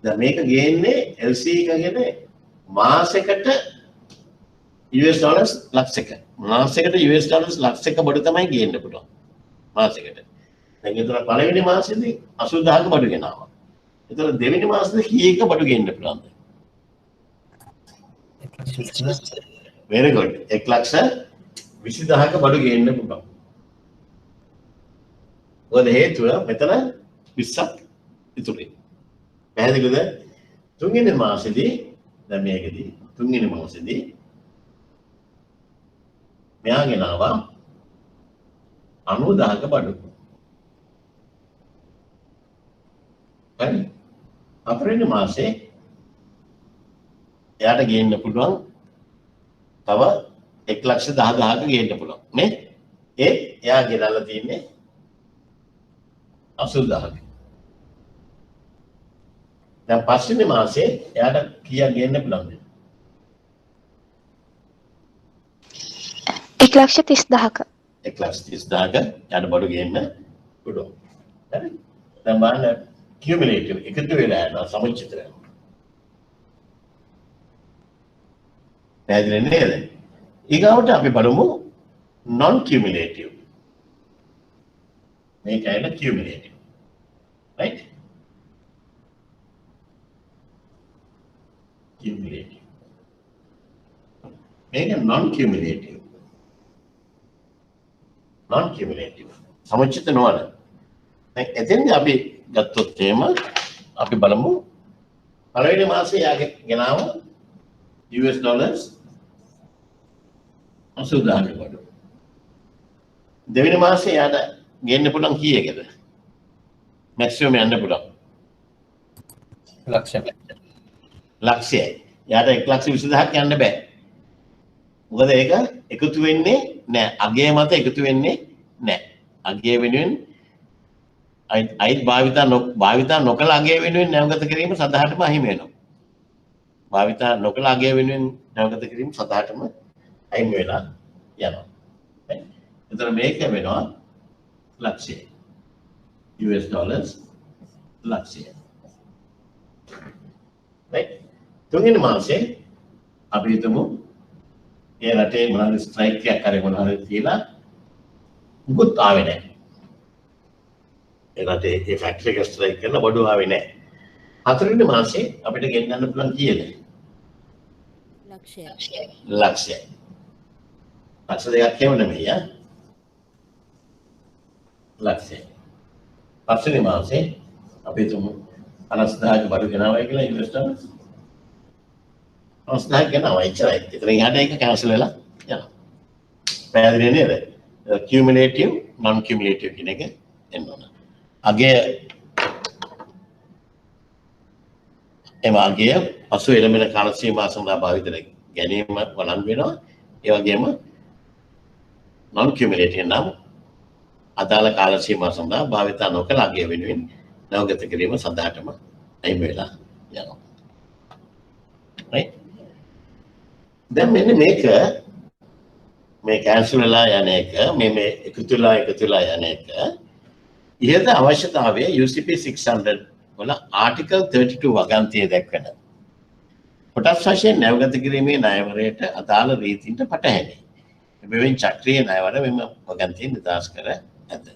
දැන් මේක ගේන්නේ LC එකගෙන මාසෙකට US ඩොලර්ස් ලක්ෂයක. මාසෙකට US ඩොලර්ස් ලක්ෂයක බඩු තමයි ගේන්න පුළුවන්. මාසෙකට. දැන් ඒතර පළවෙනි මාසෙදී 80000ක බඩු ගෙනාවා. ඒතර දෙවෙනි මාසෙදී කීයක බඩු ගේන්න පුළුවන්ද? very good. 1,20,000ක බඩු ගේන්න පුළුවන්. මොකද හේතුව මෙතන 20ක් ඉතුරුයි. පැහැදිලිද? තුන්වෙනි මාසෙදී දැන් මේකදී තුන්වෙනි මාසෙදී මෙයා ගෙනාවා 90,000ක බඩු. හරි. හතරවෙනි මාසේ එයාට ගේන්න පුළුවන් තව 1,10,000ක ගේන්න පුළුවන් නේ? එයා ගෙනල්ලා තින්නේ 80,000ක. දැන් පස්වෙනි මාසේ එයාට කීයක් ගේන්න පුළුවන්ද? 1,30,000ක. 1,30,000ක එයාට බඩු ගේන්න පුළුවන්. හරි. දැන් බලන්න කියුමුලේටිව් එකතු වෙලා යනවා සමුච්චිත වෙනවා. පැහැදිලි නේද? ඊගාවට අපි බලමු non cumulative. මේක ඇයිද cumulative. right? Cumulative. මේක non cumulative. non cumulative. සමුච්චිත නොවන. දැන් එතෙන්දී අපි ගත්තොත් එහෙම අපි බලමු පළවෙනි මාසේ යාගේ ගෙනාව US dollars 80,000ක බඩු. දෙවෙනි මාසේ යාට ගේන්න පුළුවන් කීයකද? මැක්සිමම් යන්න පුළුවන්. ලක්ෂයයි. යාට 1,20,000ක් යන්න බෑ. මොකද ඒක එකතු වෙන්නේ නැහැ. අගය මත එකතු වෙන්නේ නැහැ. අගය වෙනුවෙන් අයිත් භාවිතා නොකළ අගය වෙනුවෙන් නැවගත කිරීම සදාටම අහිමි වෙනවා. භාවිතා නොකළ අගය වෙනුවෙන් නැවගත කිරීම සදාටම අහිමි වෙලා යනවා. එතන මේක වෙනවා ලක්ෂය. US dollars ලක්ෂය. right? තුන්වෙනි මාසේ අපි හිතමු ඒ රටේ මොනවාරි ස්ට්‍රයික් එකක් හරි මොනවාරි තියලා මුකුත් ආවේ නැහැ. ඒ රටේ ඒ ෆැක්ටරි එක ස්ට්‍රයික් කරලා බඩු ආවේ නැහැ. හතරවෙනි මාසේ අපිට ගෙන්නන්න පුළුවන් කීයද? ලක්ෂයයි. ලක්ෂ දෙකක් කියව නෙමෙයි ආ. ලක්ෂය. පස්වෙනි මාසේ අපි තුමු 50,000ක බඩු ගෙනාවයි කියලා US dollars 50,000ක ගෙනාවා එච්චරයි. ඒතර එහාට ඒක කැන්සල් වෙලා යනවා. පැහැදිලි නේද? cumulative non cumulative කියන එක එන්න ඕන. අගය එම අගය පසු එළඹෙන කාල සීමා සඳහා භාවිත ගැනීම වළංගු වෙනවා. ඒ වගේම non cumulative නම් අදාළ කාල සීමා සඳහා භාවිතා නොකළ අගය වෙනුවෙන් නැවගත කිරීම සඳහාටම අයින් වෙලා යනවා. right? දැන් මෙන්න මේ කැන්සල් වෙලා යන එක මේ එකතුලා යන එක ඉහත අවශ්‍යතාවය UCP 600 වල ආටිකල් 32 වගන්තියේ දැක්වෙන කොටස් වශයෙන් නැවගත කිරීමේ ණයවරයට අදාළ රීතීන්ට පටහැනි. එබැවින් චක්‍රීය ණයවර මෙම වගන්තියෙන් නිදහස් කර ඇත.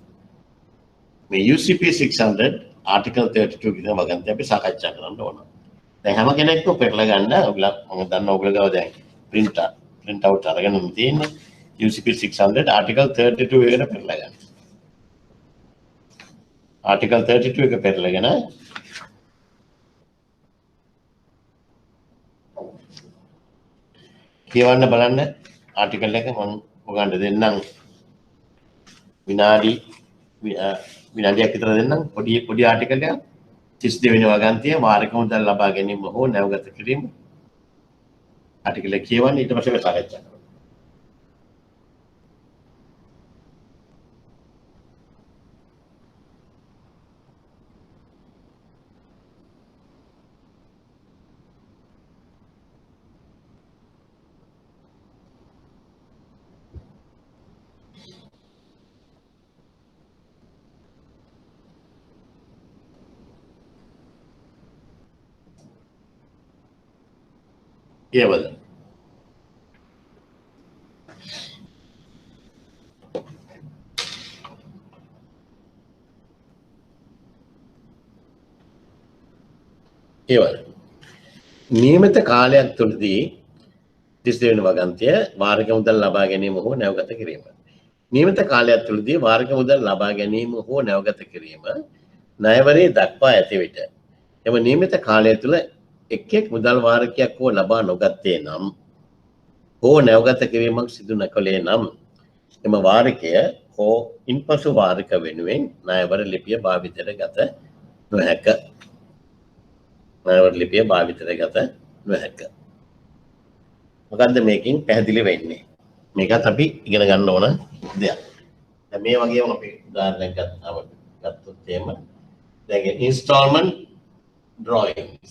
මේ UCP 600 ආටිකල් 32 කියන වගන්තිය අපි සාකච්ඡා කරන්න ඕන. දැන් හැම කෙනෙක්ම පෙරලා ගන්න ඔයගොල්ලෝ මම දන්නවා ඔයගොල්ලෝ ගාව දැන් print out අරගෙන තියෙන්නේ UCP 600 ආටිකල් 32 එකට පෙරලා ගන්න. ආටිකල් 32 එක පෙරලාගෙන කියවන්න බලන්න ආටිකල් එක මම ඔයගන්ට දෙන්නම් විනාඩියක් විතර දෙන්නම් පොඩි ආටිකල් එකක් 32 වෙනි වගන්තිය වාරික මුදල් ලබා ගැනීම හෝ නැවගත කිරීම. ආටිකල් එක කියවන්න ඊට පස්සේ අපි සාකච්ඡා කරමු. කියවද? කියවද? නියමිත කාලයක් තුළදී 32 වෙනි වගන්තිය වාරික මුදල් ලබා ගැනීම හෝ නැවගත කිරීම. නියමිත කාලයක් තුළදී වාරික මුදල් ලබා ගැනීම හෝ නැවගත කිරීම ණයවරේ දක්වා ඇති විට එම නියමිත කාලය තුළ එක් මුදල් වාරිකයක් හෝ ලබා නොගත්තේ නම් හෝ නැවගත කිරීමක් සිදු නොකළේ නම් එම වාරිකය හෝ ඉන්පසු වාරික වෙනුවෙන් ණයවර ලිපිය භාවිතයට ගත නොහැක. ණයවර ලිපිය භාවිතයට ගත නොහැක. මොකද්ද මේකෙන් පැහැදිලි වෙන්නේ? මේකත් අපි ඉගෙන ගන්න ඕන දෙයක්. දැන් මේ වගේම අපි උදාහරණයක් ගත්තොත් එහෙම දැන් ඉන්ස්ටෝල්මන්ට් drawings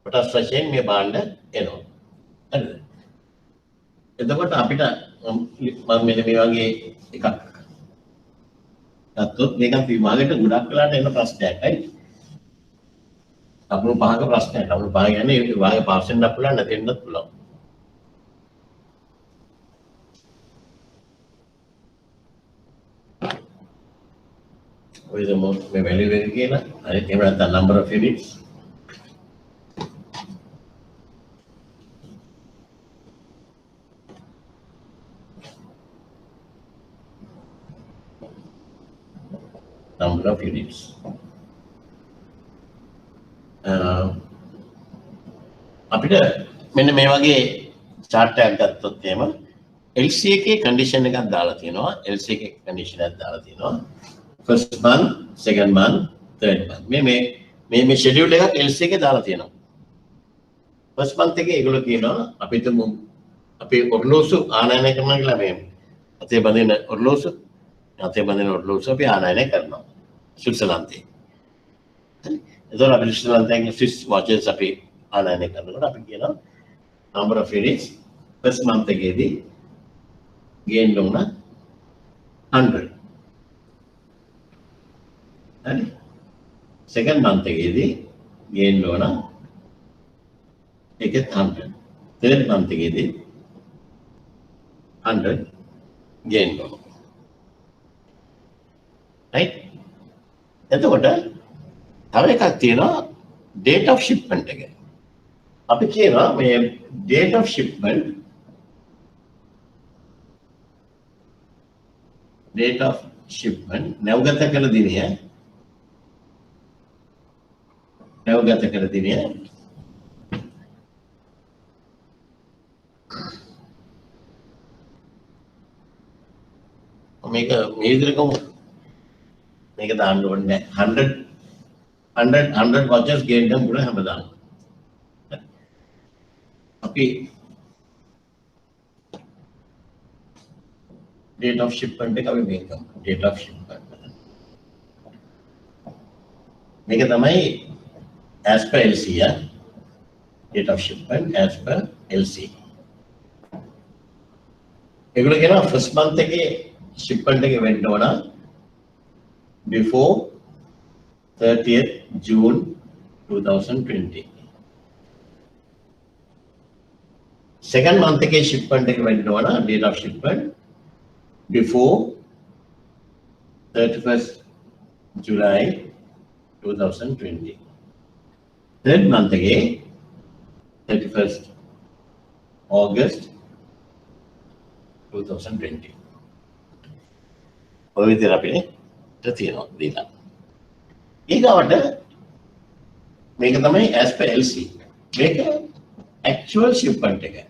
කොටස් වශයෙන් මේ භාණ්ඩ එනවා. හරිද? එතකොට අපිට මම මෙන්න මේ වගේ එකක් ගත්තොත් මේකත් විභාගයට ගොඩක් වෙලාට එන ප්‍රශ්නයක්යි. අපු 5ක ප්‍රශ්නයක්. අපු 5 කියන්නේ විභාගේ පාස් වෙන්නත් පුළුවන් නැතිවෙන්නත් පුළුවන්. What is the most value again? I came at the number of units. Number of units. අපිට මෙන්න මේ වගේ chart එකක් ගත්තොත් එහෙම LC එකේ condition එකක් දාලා තියෙනවා. LC එකේ condition එකක් දාලා තියෙනවා. First month, second month, third month. මේ schedule එකක් LC එකේ දාලා තියෙනවා. First month එකේ ඒගොල්ලෝ කියනවා අපි තුමු අපි ඔර්ලෝසු ආනයනය කරනවා කියලා මේ අතේ බඳින ඔර්ලෝසු අපි ආනයනය කරනවා. ස්විට්සර්ලන්තේ. එතකොට අපි ස්විට්සර්ලන්තයේ ස්විස් watches අපි ආනයනය කරනකොට අපි කියනවා number of units first month එකේදී gain වුණා 100. හරි. second month එකේදී gain වුණා ඒකත් 100. third month එකේදී 100 gain වුණා. right? එතකොට තව එකක් තියෙනවා date of shipment එක. අපි කියනවා මේ date of shipment නැවගත කළ දිනය මේක මේ විදිහට කොහොමද මේක දාන්න ඕනේ 100 watches gain them පුරා හැමදාම අපි date of shipment එක අපි මේක date of shipment මේක තමයි as per LC date of shipment as per LC ඒගොල්ලෝ කියනවා first month එකේ shipment එක වෙන්න ඕන before 30th June 2020. Second month के shipment के वेंट होना date of shipment before 31st July 2020. Third month के 31st August 2020. और इधर आप ये तीनों दिला ඊගාවට මේක තමයි as per LC මේක actual shipment එක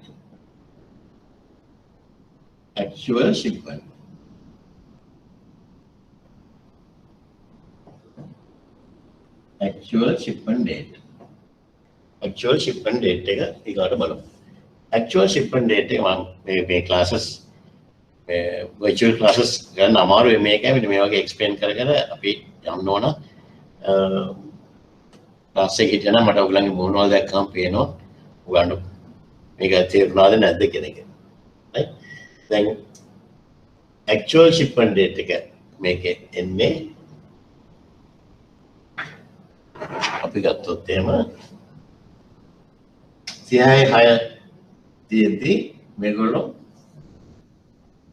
actual shipment date. Actual shipment date එක ඊගාට බලමු. Actual shipment date එක මම මේ classes virtual classes ගන්න අමාරුයි මේකයි මේ වගේ explain කර කර අපි යන්න ඕන. class එකේ හිටියනම් මට ඔයගලගේ මොනවද දැක්කම පේනවා. ඔයගලන්ට මේක තේරුණාද නැද්ද කියන එක. right? දැන් actual shipment date එක මේකේ එන්නේ අපි ගත්තොත් එහෙම 36 තියෙද්දි මේගොල්ලෝ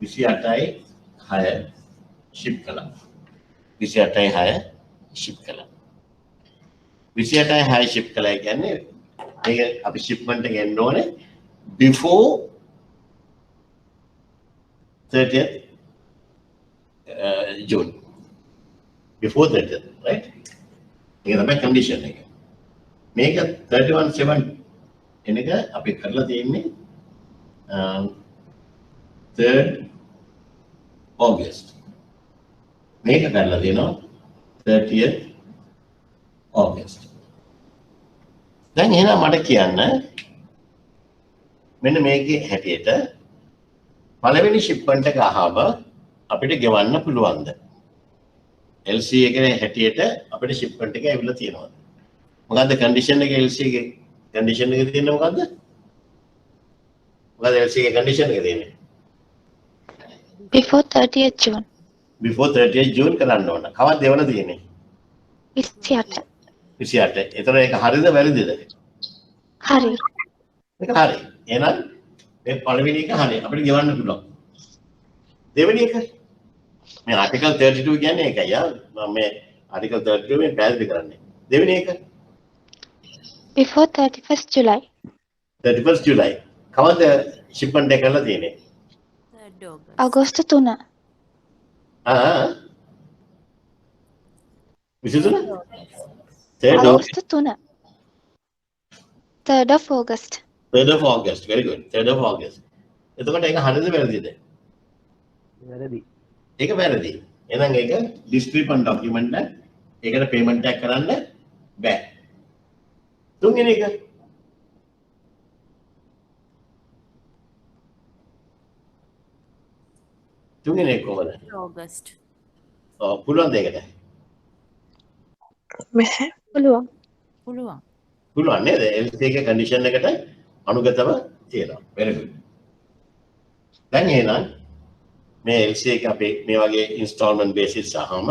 28.6 ship කළා. 28.6 ship කළා. 28.6 ship කළා කියන්නේ මේක අපි shipment එක එන්න ඕනේ before 30th June. Before 30th, right? ඒක තමයි condition එක. මේක 31/7 එනක අපි කරලා තියෙන්නේ 3rd August. මේක කරලා තියෙනවා 30th August. දැන් එහෙනම් මට කියන්න මෙන්න මේකේ හැටියට පළවෙනි shipment එක අහම අපිට ගෙවන්න පුළුවන්ද? LC එකේ හැටියට අපිට shipment එක ඇවිල්ලා තියෙනවා. මොකද්ද condition එක LC එකේ condition එක තියෙන්නේ මොකද්ද? මොකද්ද LC එකේ condition එක තියෙන්නේ? Before 30th June. Before 30th June කරන්න ඕන. කවද්ද එවලා තියෙන්නේ? 28. 28. ඒතර ඒක හරිද වැරදිද? හරි. ඒක හරි. එහෙනම් මේ පළවෙනි එක හරි. අපිට ගෙවන්න පුළුවන්. දෙවෙනි එක මේ ආටිකල් 32 කියන්නේ ඒකයි යා. මම මේ ආටිකල් 32 මේ පැහැදිලි කරන්නේ. දෙවෙනි එක Before 31st July. 31st July. කවද්ද shipment එක කරලා තියෙන්නේ? 3rd August. August 3. විසිතුන? 3rd August 3. 3rd of August. 3rd of August. Very good. 3rd of August. එතකොට ඒක හරිද වැරදිද? වැරදි. ඒක වැරදි. එහෙනම් ඒක discrepant document එක. ඒකට payment එකක් කරන්න බෑ. තුන්වෙනි එක තුන්වෙනි එක කොහොමද? August. ඔව් පුළුවන් දෙයකට. බැහැ. පුළුවන්. පුළුවන්. පුළුවන් නේද? LC එකේ condition එකට අනුගතව තියෙනවා. very good. දැන් එහෙනම් මේ LC එක අපේ මේ වගේ installment basis සහම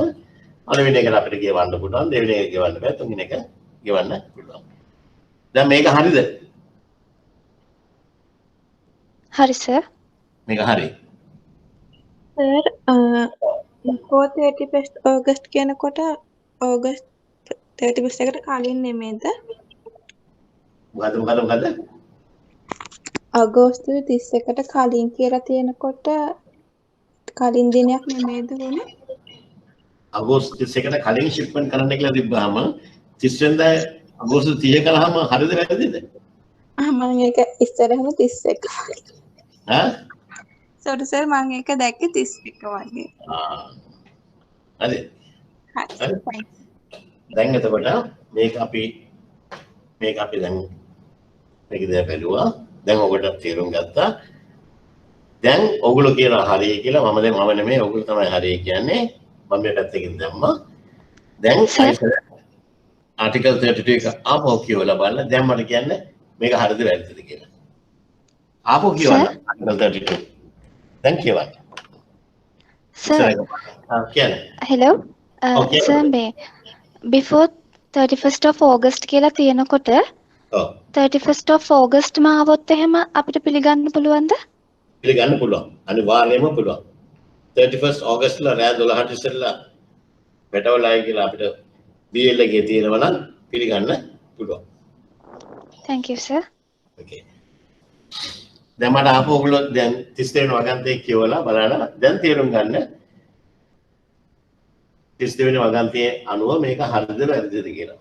පළවෙනි එකට අපිට ගෙවන්න පුළුවන්, දෙවෙනි එක ගෙවන්න බෑ, තුන්වෙනි එක ගෙවන්න පුළුවන්. දැන් මේක හරිද? හරි සර්. මේක හරි. සර් before 31st August කියනකොට August 31st එකට කලින් නෙමෙයිද? මොකද? අගෝස්තු 31ට කලින් කියලා තියෙනකොට කලින් දිනයක් නෙමෙයිද වුනේ? අගෝස්තු 31ට කලින් shipment කරන්න කියලා තිබ්බාම 30 වෙනිදා අගෝස්තු 30 කරාම හරිද වැරදිද? මම ඒක ඉස්සරහම 31 වගේ. ඈ? සෝරි සර් මම ඒක දැක්කේ 31 වගේ. හරි. හරි. දැන් එතකොට මේක අපි දැන් මේක දිහා බැලුවා. දැන් ඔකට තේරුම් ගත්තා. දැන් ඔගොල්ලෝ කියනවා හරිය කියලා මම නෙමෙයි ඔගොල්ලෝ තමයි හරිය කියන්නේ. මම මේ පැත්තකින් දැම්මා. දැන් ආටිකල් 32 එක ආපහු කියවලා බලන්න. දැන් මට කියන්න මේක හරිද වැරදිද කියලා. ආපහු කියවන්න ආටිකල් 32. දැන් කියවන්න. සර් කියන්නේ. hello Okay. සර් මේ before 31st of August කියලා තියෙනකොට ඔව්. 31st of August මාවොත් එහෙම අපිට පිළිගන්න පුළුවන්ද? පිළිගන්න පුළුවන්. අනිවාර්යයෙන්ම පුළුවන්. 31st August ලා රෑ 12ට ඉස්සෙල්ලා පැටවලයි කියලා අපිට BL එකේ තියෙනවා නම් පිළිගන්න පුළුවන්. thank you sir. Okay. දැන් මට ආපහු ඔයගොල්ලෝ දැන් 30 වෙනි වගන්තිය කියවලා බලන්න. දැන් තේරුම් ගන්න 32 වෙනි වගන්තියේ අනුව මේක හරිද වැරදිද කියලා.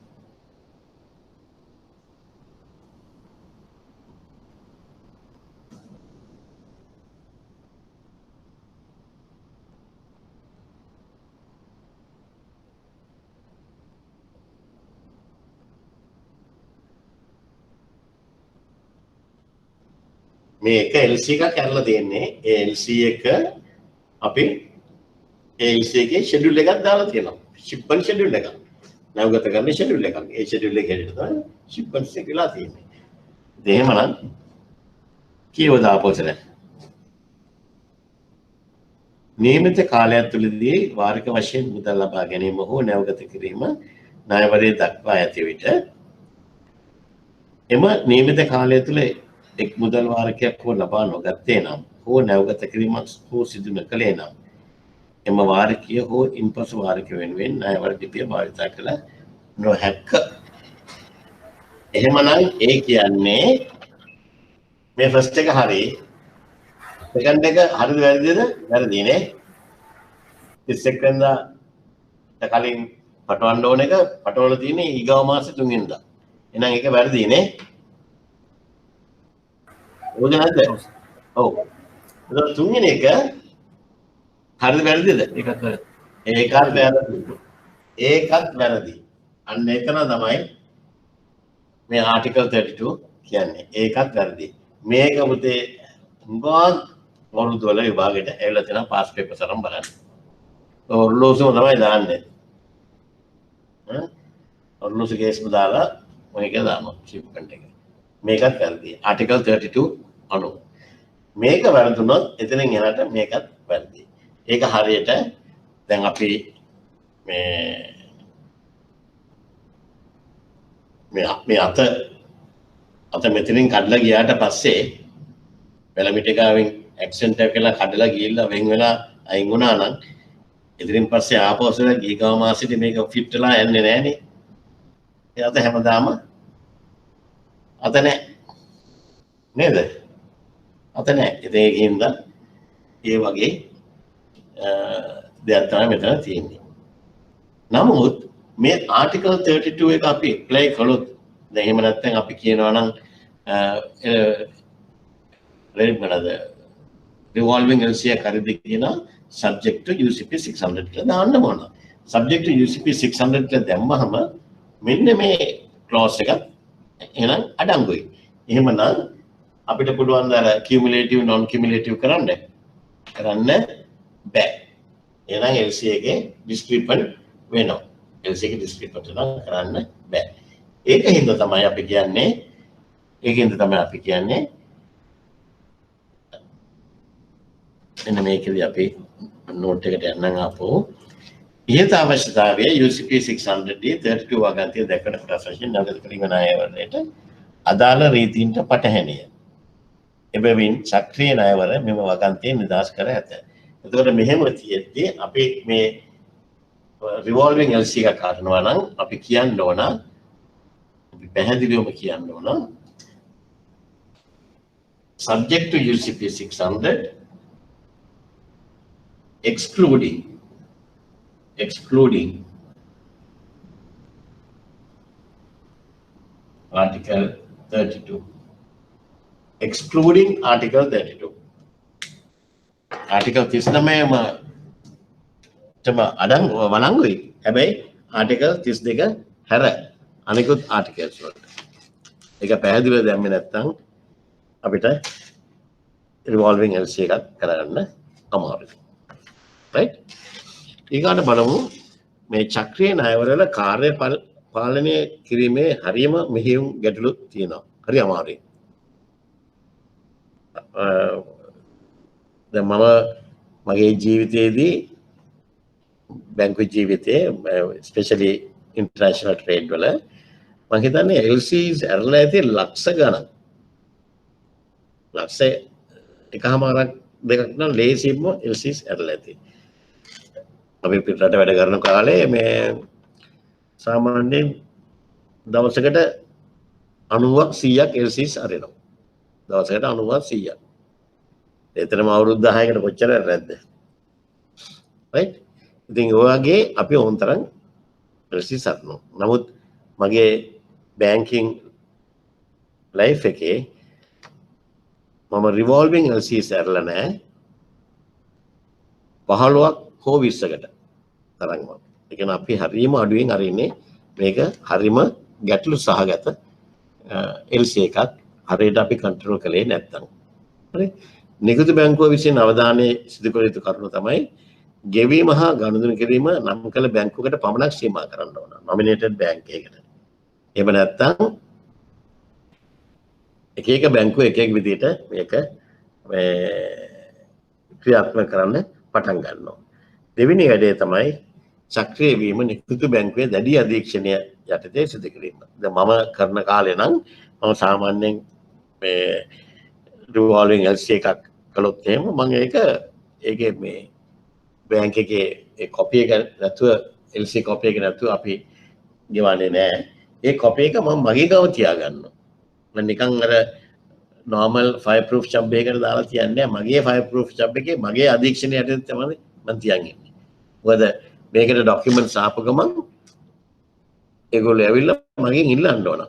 මේක LC එකක් කරලා තියෙන්නේ. ඒ LC එක අපි LC එකේ ෂෙඩියුල් එකක් දාලා තියෙනවා. shipment schedule එකක්. නැවගත කරන ෂෙඩියුල් එකක්. ඒ ෂෙඩියුල් එක හැටියට තමයි shipment එක වෙලා තියෙන්නේ. ඉතින් එහෙමනම් කීවද ආපෝසල? නියමිත කාලයක් තුළදී වාරික වශයෙන් මුදල් ලබා ගැනීම හෝ නැවගත කිරීම ණයවරේ දක්වා ඇති විට එම නියමිත කාලය තුළ එක් මුදල් වාරිකයක් හෝ ලබා නොගත්තේ නම් හෝ නැවගත කිරීමක් හෝ සිදු නොකළේ නම් එම වාරිකය හෝ ඉන්පසු වාරිකය වෙනුවෙන් ණයවර ලිපිය භාවිත කළ නොහැක. එහෙමනම් ඒ කියන්නේ මේ ෆස්ට් එක හරි සෙකන්ඩ් එක හරිද වැරදිද? වැරදි නේ. 31 වෙනිදා කලින් පටවන්න ඕන එක පටවල තියෙන්නේ ඊගව මාසේ 3 වෙනිදා. එහෙනම් ඒක වැරදි නේ. ඕක නැද්ද? ඔව්. ඒක 3 වෙනි එක හරිද වැරදිද? ඒකත් වැරදි. ඒකත් වැරදි. ඒකත් වැරදි. අන්න එතන තමයි මේ ආටිකල් 32 කියන්නේ. ඒකත් වැරදි. මේක පුතේ උගාක් වරුදු වල විභාගෙට ඇවිල්ලා තියෙනවා පාස් පේපර් සරම් බලන්න. ඔර්ලෝසුම තමයි දාන්නේ. ඔර්ලෝසු කේස්ම දාලා මේක දානවා ෂිප්මන්ට් එක. මේකත් වැරදි. ආටිකල් 32 අනුව. මේක වැරදුනොත් එතනින් එහාට මේකත් වැරදි. ඒක හරියට දැන් අපි මේ අත මෙතනින් කඩලා ගියාට පස්සේ පෙළමිටිකාවෙන් ඇක්සෙන්ට් එක කියලා කඩලා ගිහිල්ලා වෙන් වෙලා අයින් වුණා නම් ඉතින් පස්සේ ආපස්සට ගීගව මාසෙදි මේක ෆිට වෙලා යන්නේ නැහනේ. ඒ අත හැමදාම අත නැහැ. නේද? අත නැහැ. ඉතින් ඒකින්ද ඒ වගේ දෙයක් තමයි මෙතන තියෙන්නේ. නමුත් මේ ආටිකල් 32 එක අපි ඇප්ලයි කළොත් දැන් එහෙම නැත්නම් අපි කියනවා නම් revolving LC එක හරිද කියනවා subject to UCP 600 කියලා දාන්න ඕන. subject to UCP 600 කියලා දැම්මහම මෙන්න මේ clause එක එහෙනම් අඩංගුයි. එහෙමනම් අපිට පුළුවන් දාර cumulative non cumulative කරන්න බෑ. එහෙනම් LC එකේ discrepant වෙනවා. LC එකේ discrepant කරන්න බෑ. ඒකින්ද තමයි අපි කියන්නේ එන්න මේකදී අපි නෝට් එකට යන්නම් ආපහු. ඉහත අවශ්‍යතාවය UCP 600 32 වගන්තිය දැක්කට ප්‍රශ්න නගර කිරීම ණයවරයට අදාළ රීතීන්ට පටහැනිය. එබැවින් සක්‍රීය ණයවර මෙම වගන්තිය නිදහස් කර ඇත. එතකොට මෙහෙම තියෙද්දි අපි මේ revolving LC එක කරනවා නම් අපි කියන්න ඕන අපි පැහැදිලිවම කියන්න ඕන subject to UCP 600 excluding article 32 excluding article 32 article 39ම තම අඩං වළංගුයි. හැබැයි article 32 හැර අනිකුත් articles වලට ඒක පැහැදිලිව දැම්මේ නැත්නම් අපිට revolving LC එකක් කරගන්න අමාරුයි. right? ඊගාට බලමු මේ චක්‍රීය ණයවරවල කාර්ය පාලනය කිරීමේ හරියම මෙහෙයුම් ගැටලු තියෙනවා. හරි අමාරුයි. දැන් මගේ ජීවිතයේදී බැංකු ජීවිතයේ ස්පෙෂලි ඉන්ටර්නැෂනල් ට්‍රේඩ් වල මම හිතන්නේ LCs ඇරලා ඇති ලක්ෂ ගණන්. ලක්ෂ එකමාරක් දෙකක් නම් ලේසියෙන්ම LCs ඇරලා ඇති. අපි පිටරට වැඩ කරන කාලේ මේ සාමාන්‍යයෙන් දවසකට 90ක් 100ක් LCs අරිනවා. දවසකට 90ක් 100ක්. එතරම් අවුරුදු 10කට කොච්චර නැද්ද? right? ඉතින් ඔය වගේ අපි ඕනතරම් LCs අරිනවා. නමුත් මගේ බැංකින් ලයිෆ් එකේ මම රිවෝල්විං LCs ඇරලා නැහැ. 15ක් හෝ 20කට තරම්ම. ඒ කියන්නේ අපි හරියම අඩුවෙන් අරින්නේ මේක හරියම ගැටලු සහගත LC එකක් හරියට අපි කන්ට්‍රෝල් කළේ නැත්නම්. හරි නිකුත් බැංකුව විසින් අවධානය සිදු කළ යුතු කරුණු තමයි ගෙවීම හා ගනුදෙනු කිරීම නම් කළ බැංකුවකට පමණක් සීමා කරන්න ඕන නොමිනේටඩ් බැංක් එකකට. එහෙම නැත්නම් එක එක බැංකුව එක එක විදිහට මේක ක්‍රියාත්මක කරන්න පටන් ගන්නවා. දෙවෙනි වැඩේ තමයි සක්‍රිය වීම නිකුත් බැංකුවේ දැඩි අධීක්ෂණය යටතේ සිදු කිරීම. දැන් මම කරන කාලේ නම් මම සාමාන්‍යයෙන් මේ රිවෝල්විං LC එකක් කළොත් එහෙම මම ඒකේ මේ බැංක් එකේ ඒ කොපි එක නැතුව LC කොපි එක නැතුව අපි ගෙවන්නේ නැහැ. ඒ කොපි එක මම මගේ ගාව තියාගන්නවා. මම නිකන් අර normal fire proof job එකකට දාලා තියන්නේ මගේ fire proof job එකේ මගේ අධීක්ෂණය යටතේ තමයි මම තියන්නේ. මොකද මේකට ડોකියුමන්ට්ස් ආපු ගමන් ඒගොල්ලෝ ඇවිල්ලා මගෙන් ඉල්ලන්න ඕන.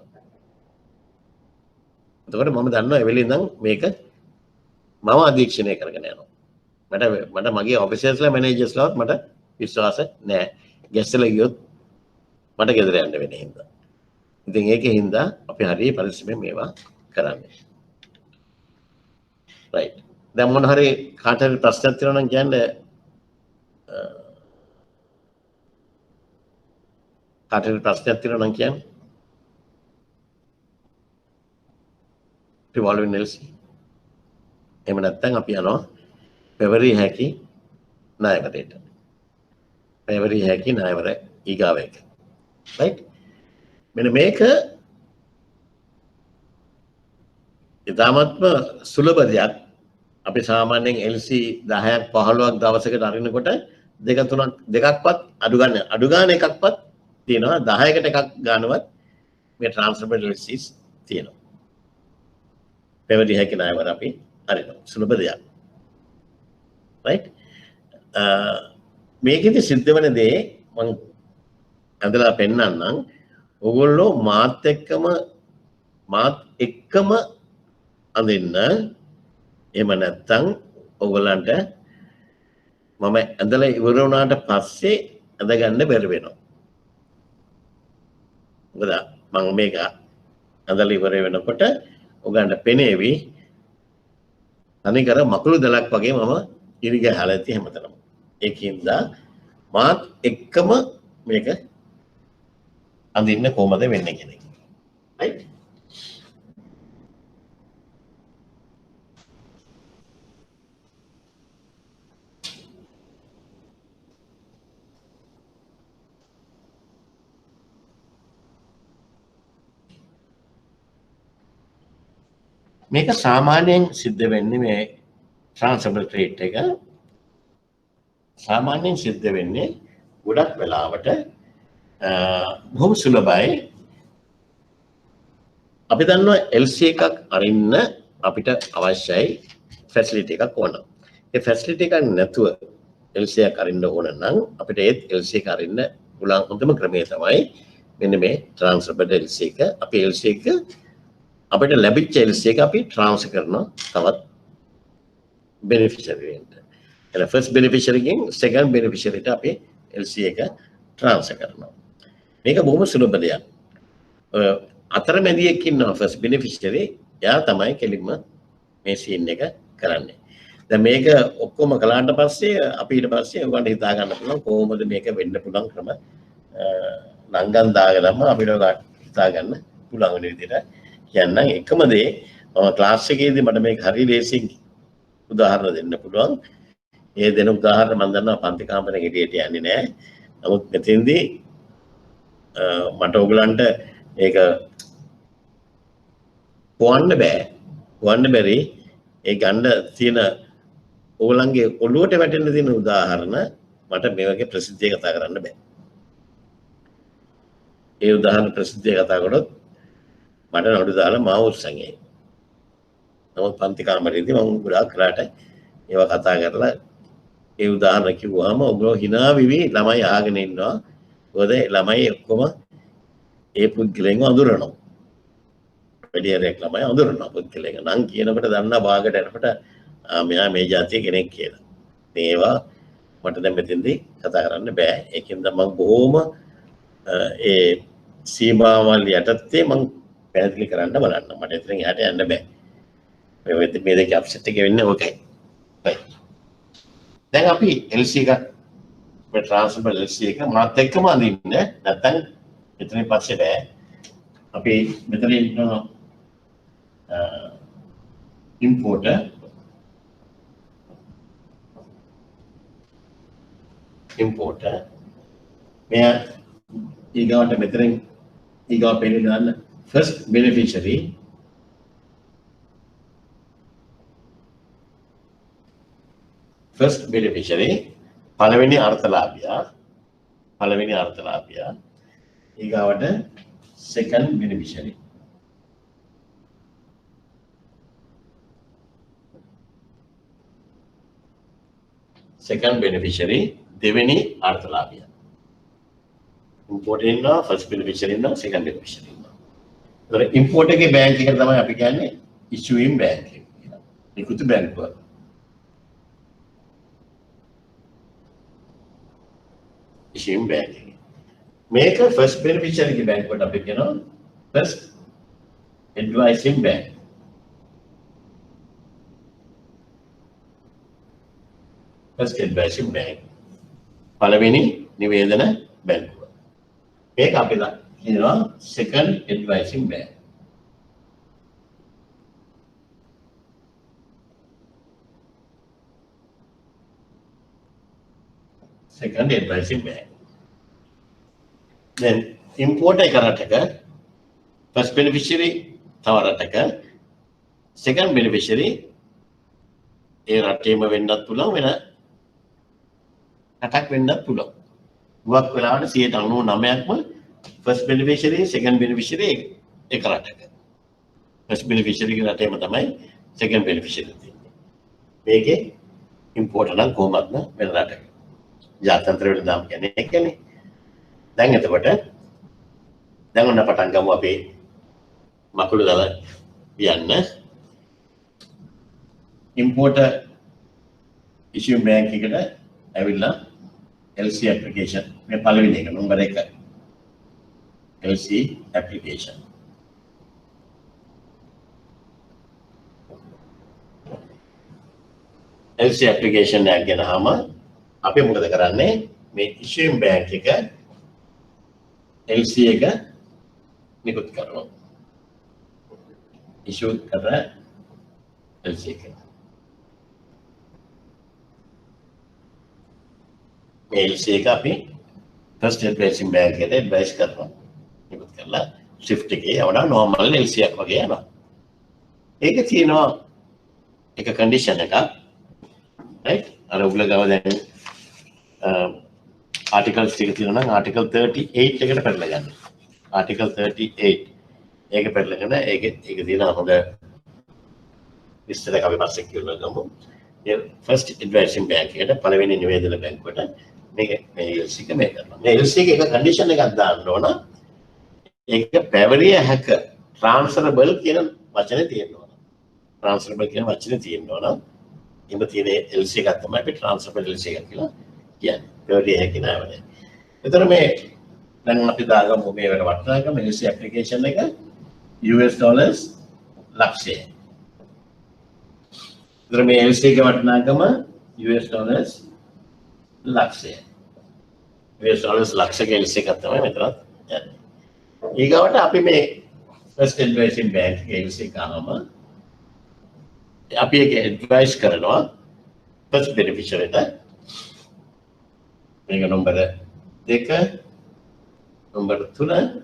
එතකොට මම දන්නවා ඒ වෙලේ ඉඳන් මේක මම අධීක්ෂණය කරගෙන යනවා. මට මගේ ඔෆිසර්ස්ලා මැනේජර්ස්ලාවත් මට විශ්වාස නැහැ. ගැස්සලා ගියොත් මට ගෙදර යන්න වෙන හින්දා. ඉතින් ඒකේ හින්දා අපි හරිය පරිස්සමෙන් මේවා කරන්නේ. right. දැන් මොන හරි කාට හරි ප්‍රශ්නයක් තියෙනවා නම් කියන්නේ කාට හරි ප්‍රශ්නයක් තියෙනවා නම් කියන්නේ රිවෝල්විං LC. එහෙම නැත්නම් අපි යනවා පෙවරිය හැකි ණයවරයට. පෙවරිය හැකි ණයවර ඊගාව එක. right. මෙන්න මේක ඉතාමත්ම සුලභ දෙයක්. අපි සාමාන්‍යයෙන් LC 10ක් 15ක් දවසකට අරිනකොට දෙකක්වත් අඩු ගන්න එකක්වත් තියෙනවා. 10කට එකක් ගන්නවත් මේ ට්‍රාන්ස්ෆරබල් LCs තියෙනවා. පෙවරිය හැකි ණයවර අපි අරිනවා. සුලභ දෙයක්. right. මේකෙදි සිද්ධ වෙන දේ මම අඳලා පෙන්නන්නම්. ඔයගොල්ලෝ මාත් එක්කම අඳින්න. එහෙම නැත්නම් ඔයගොල්ලන්ට මම ඇඳලා ඉවර වුණාට පස්සේ ඇඳගන්න බැරි වෙනවා. මොකද මම මේක ඇඳලා ඉවර වෙනකොට ඔයගන්ට පෙනේවි අනිකර මකුළු දලක් වගේ මම ඉරිගහලා ඇති හැමතැනම. ඒකින්ද මාත් එක්කම මේක අඳින්න කොහමද වෙන්නේ කියන එක. right. මේක සාමාන්‍යයෙන් සිද්ධ වෙන්නේ මේ ට්‍රාන්ස්ෆරබල් රේට් එක සාමාන්‍යයෙන් සිද්ධ වෙන්නේ ගොඩක් වෙලාවට බොහොම සුලභයි. අපි දන්නවා LC එකක් අරින්න අපිට අවශ්‍යයි ෆැසිලිටි එකක් ඕන. ඒ ෆැසිලිටි එකක් නැතුව LC එකක් අරින්න ඕන නම් අපිට ඒත් LC එක අරින්න පුළුවන් හොඳම ක්‍රමය තමයි මෙන්න මේ ට්‍රාන්ස්ෆරබල් LC එක. අපි LC එක අපිට ලැබිච්ච LC එක අපි ට්‍රාන්ස්ෆර් කරනවා තවත් බෙනිෆිෂරි එකට. එන ෆස්ට් බෙනිෆිෂරි එකෙන් සෙකන්ඩ් බෙනිෆිෂරිට අපි LC එක ට්‍රාන්ස්ෆර් කරනවා. මේක බොහොම සුලභ දෙයක්. අතරමැදියෙක් ඉන්නවා ෆස්ට් බෙනිෆිෂරි. එයා තමයි කෙලින්ම මේ සීන් එක කරන්නේ. දැන් මේක ඔක්කොම කළාට පස්සේ අපි ඊට පස්සේ ඔයගොල්ලන්ට හිතා ගන්න පුළුවන් කොහොමද මේක වෙන්න පුළුවන් ක්‍රම නංගන් දාගෙනම අපිට හිතා ගන්න පුළුවන් වෙන විදිහට කියන්නම්. එකම දේ මම ක්ලාස් එකේදී මට මේක හරි ලේසියෙන් උදාහරණ දෙන්න පුළුවන්. ඒ දෙන උදාහරණ මම දන්නවා පන්ති කාමරේ එළියට යන්නේ නැහැ. නමුත් මෙතෙන්දී මට ඔයගලන්ට ඒක කොවන්න බැරි ඒ ගන්න තියෙන ඕගලන්ගේ ඔළුවට වැටෙන්න තියෙන උදාහරණ මට මේ වගේ ප්‍රසිද්ධිය කතා කරන්න බෑ. ඒ උදාහරණ ප්‍රසිද්ධිය කතා කරොත් මට නඩු දාලා මාව උස්සන්නේ. නමුත් පන්ති කාමරේදී මම ගොඩාක් කරාට ඒවා කතා කරලා ඒ උදාහරණ කිව්වම ඔයගොල්ලෝ hina විවි ළමයි ආගෙන ඉන්නවා. මොකද ළමයි ඔක්කොම ඒ පුද්ගලයන්ව අඳුරනවා. වැඩිහිටියෙක් ළමයි අඳුරනවා පුද්ගලයන්. නම් කියනකොට දන්නා භාගයට යනකොට මෙයා මේ જાතිය කෙනෙක් කියලා. මේවා මට දැන් මෙතෙන්දී කතා කරන්න බෑ. ඒකෙන්ද මම බොහොම ඒ සීමාවල් යටතේ මම පැහැදිලි කරන්න බලන්න. මට එතනින් එහාට යන්න බෑ. මේ දෙකේ අප්සෙට් එක වෙන්නේ ඕකයි. right. දැන් අපි LC එකක් මේ ට්‍රාන්ස්ෆර් LC එක මාත් එක්කම අඳින්න නැත්නම් මෙතනින් පස්සේ බෑ. අපි මෙතන ඉන්නවා importer මෙයා ඊගාවට මෙතනින් ඊගාව පෙන්නන දාන්න first beneficiary පළවෙනි අර්ථලාභියා ඊගාවට second beneficiary දෙවෙනි අර්ථලාභියා import ඉන්නවා first beneficiary ඉන්නවා second beneficiary ඉන්නවා. ඒතර import එකේ බැංක් එක තමයි අපි කියන්නේ issuing bank එක කියලා. නිකුත් බැංකුව. issuing bank එක. මේක first beneficiary ගේ බැංකුවට අපි කියනවා first advising bank. first advising bank. පළවෙනි නිවේදන බැංකුව. මේක අපි කියනවා second advising bank. second advising bank. Then importer එක රටක first beneficiary තව රටක second beneficiary ඒ රටේම වෙන්නත් පුළුවන් වෙන රටක් වෙන්නත් පුළුවන්. ගොඩක් වෙලාවට 99%ක්ම first beneficiary second beneficiary එක රටක. first beneficiary ගේ රටේම තමයි second beneficiary තියෙන්නේ. මේකේ importer නම් කොහොමද වෙන රටක. ජාත්‍යන්තර වෙළඳාම් කියන්නේ ඒකනේ. දැන් එතකොට දැන් ඔන්න පටන් ගමු අපේ මකුළු දල කියන්න. importer issue bank එකට ඇවිල්ලා LC application මේ පළවෙනි එක number 1 LC application. LC application එක ගෙනහම අපි මොකද කරන්නේ මේ issuing bank එක LC එක නිකුත් කරනවා. issue කරන LC එක. LC එක අපි first advising bank එකට advise කරනවා. නිකුත් කරලා shift එකේ යවනවා normal LC එකක් වගේ යනවා. ඒක තියෙනවා එක condition එකක්. right? අර උගල ගාව දැන් articles ටික තියෙනවා නම් article 38 එකට පැටලලා ගන්න. article 38 ඒක පැටලගෙන ඒක තියෙන හොඳ විස්තරයක් අපි පස්සේ කියවලා ගමු. ඒ first advising bank එකට පළවෙනි නිවේදන බැංකුවට මේක මේ LC එක මේ කරනවා. මේ LC එක condition එකක් දාන්න ඕන. ඒක පැවරිය හැක transferable කියන වචනේ තියෙනවා. transferable කියන වචනේ තියෙනවා. ඉන්න තියෙන LC එකක් තමයි අපි transferable LC එක කියලා කියන්නේ. පැවරිය හැකි නෑවනේ. ඒතර මේ දැන් අපි දාගමු මේ වල වටිනාකම LC application එක US dollars ලක්ෂය. ඒතර මේ LC එක වටිනාකම US dollars ලක්ෂය. US dollars ලක්ෂයක LC එකක් තමයි මෙතනත් යන්නේ. ඊගාවට අපි මේ first advising bank එකේ LC එකම අපි ඒක advise කරනවා first beneficiary ට. මේක number 2 number 3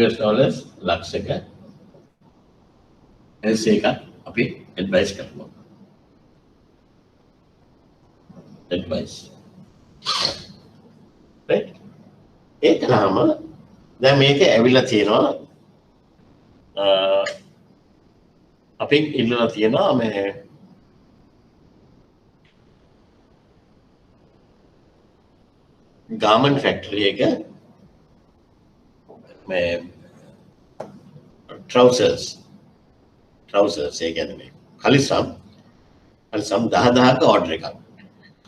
US dollars ලක්ෂයක LC එක අපි advise කරනවා. advice. right? ඒකම දැන් මේක ඇවිල්ලා තියෙනවා අපි ඉල්ලලා තියෙනවා මේ garment factory එක මේ trousers ඒ කියන්නේ මේ කලිසම් 10000ක order එකක්.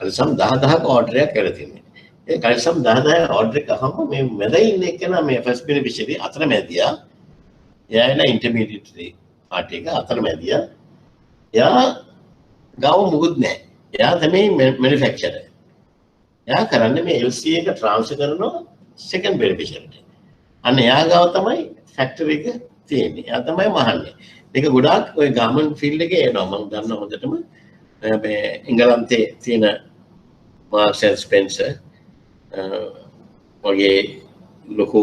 කලිසම් 10000ක order එකක් කරලා තින්නේ. ඒ කලිසම් 10 order එක අහම මේ මැද ඉන්න එක්කෙනා මේ first beneficiary අතරමැදියා එයා එන intermediary party එක අතරමැදියා එයා ගාව මුකුත් නැහැ. එයා තමයි manufacturer. එයා කරන්නේ මේ LC එක transfer කරනවා second beneficiary. අන්න එයා ගාව තමයි factory එක තියෙන්නේ. එයා තමයි මහන්නේ. මේක ගොඩාක් ඔය garment field එකේ එනවා. මම දන්නවා හොඳටම මේ එංගලන්තේ තියෙන Marks and Spencer වගේ ලොකු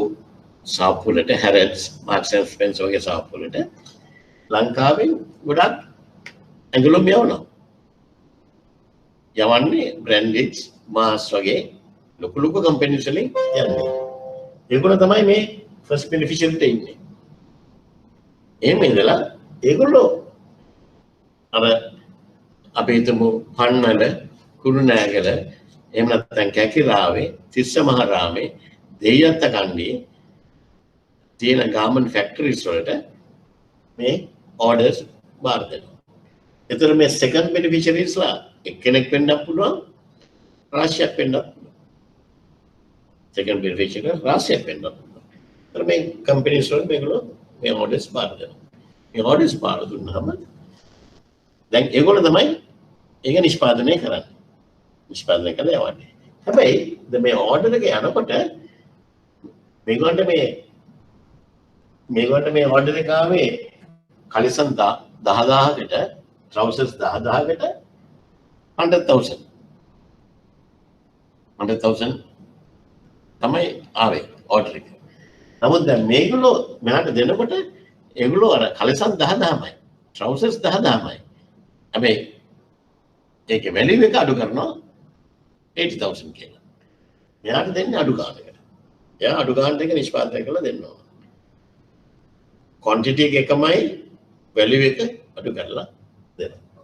ශාප් වලට Harrods Marks and Spencer වගේ ශාප් වලට ලංකාවෙන් ගොඩක් ඇඟලුම් යවනවා. යවන්නේ branded mass වගේ ලොකු companies වලින් යන්නේ. ඒගොල්ලෝ තමයි මේ first beneficiary ට ඉන්නේ. එහෙම ඉඳලා ඒගොල්ලෝ අර අපි හිතමු පන්නල කුරුණෑගල එහෙම නැත්නම් කැකිරාවේ තිස්ස මහරාමේ දෙයයන්ත කණ්ඩියේ තියෙන garment factories වලට මේ orders බාර දෙනවා. එතකොට මේ second beneficiaries ලා එක්කෙනෙක් වෙන්නත් පුළුවන් රාශියක් වෙන්නත් පුළුවන්. second beneficiary රාශියක් වෙන්නත් පුළුවන්. එතකොට මේ companies වල මේගොල්ලෝ මේ orders බාර දෙනවා. මේ orders බාර දුන්නාම දැන් ඒගොල්ලෝ තමයි ඒක නිෂ්පාදනය කරන්නේ. නිෂ්පාදනය කරලා යවන්නේ. හැබැයි මේ order එක යනකොට මේගොල්ලන්ට මේ order එක ආවේ කලිසම් 10000කට trousers 10000කට 100,000 තමයි ආවේ order එක. නමුත් දැන් මේගොල්ලෝ මෙහාට දෙනකොට ඒගොල්ලෝ අර කලිසම් 10000යි trousers 10000යි. හැබැයි ඒකේ value එක අඩු කරනවා 80,000 කියලා. මෙයාට දෙන්නේ අඩු ගානකට. එයා අඩු ගානට එක නිෂ්පාදනය කරලා දෙන්න ඕන. quantity එක එකමයි value එක අඩු කරලා දෙනවා.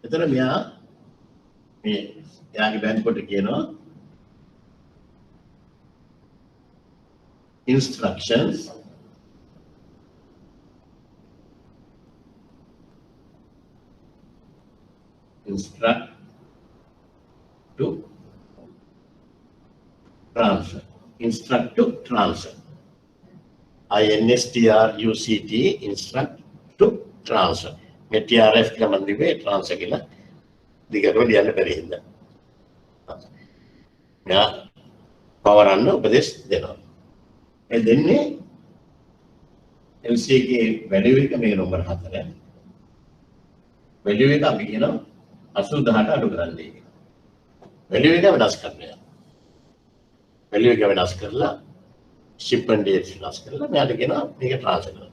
එතන මෙයා මේ එයාගේ බෑන්ඩ් කොට කියනවා instructions instruct to transfer. Instruct to transfer. INSTRUCT instruct to transfer. මේ TRF කියලා මම දිවේ transfer කියලා දිගටම ලියන්න බැරි හින්දා. මෙයා පවරන්න උපදෙස් දෙනවා. ඒ දෙන්නේ LC එකේ value එක මේ නම්බර 4. value එක අපි කියනවා 80000ට අඩු කරන්නයි. value එක වෙනස් කරනවා. value එක වෙනස් කරලා shipment date වෙනස් කරලා මෙයාට කියනවා මේක transfer කරන්න.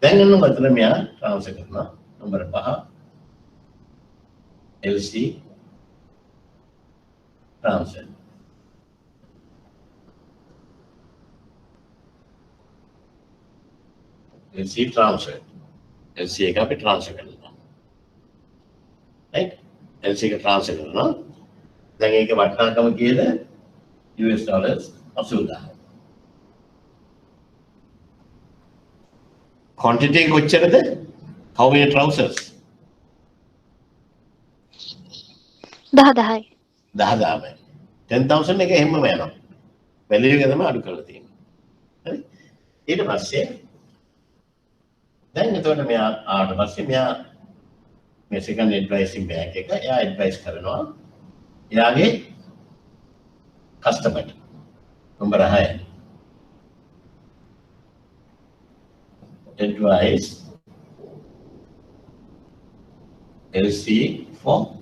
දැන් අන්න මතන මෙයා transfer කරනවා number 5 LC transfer. LC transfer. LC එක අපි transfer කරනවා. right? LC එක transfer කරනවා. දැන් ඒක වටිනාකම කීයද? US dollars 80000. quantity කොච්චරද? how many trousers? 10,000යි. 10,000යි. 10,000 එක එහෙමම යනවා. value එක තමයි අඩු කරලා තියෙන්නේ. හරි? ඊට පස්සේ දැන් එතකොට මෙයා ආවට පස්සේ මෙයා මේ second advising bank එක එයා advice කරනවා එයාගේ customer number 6 advice LC for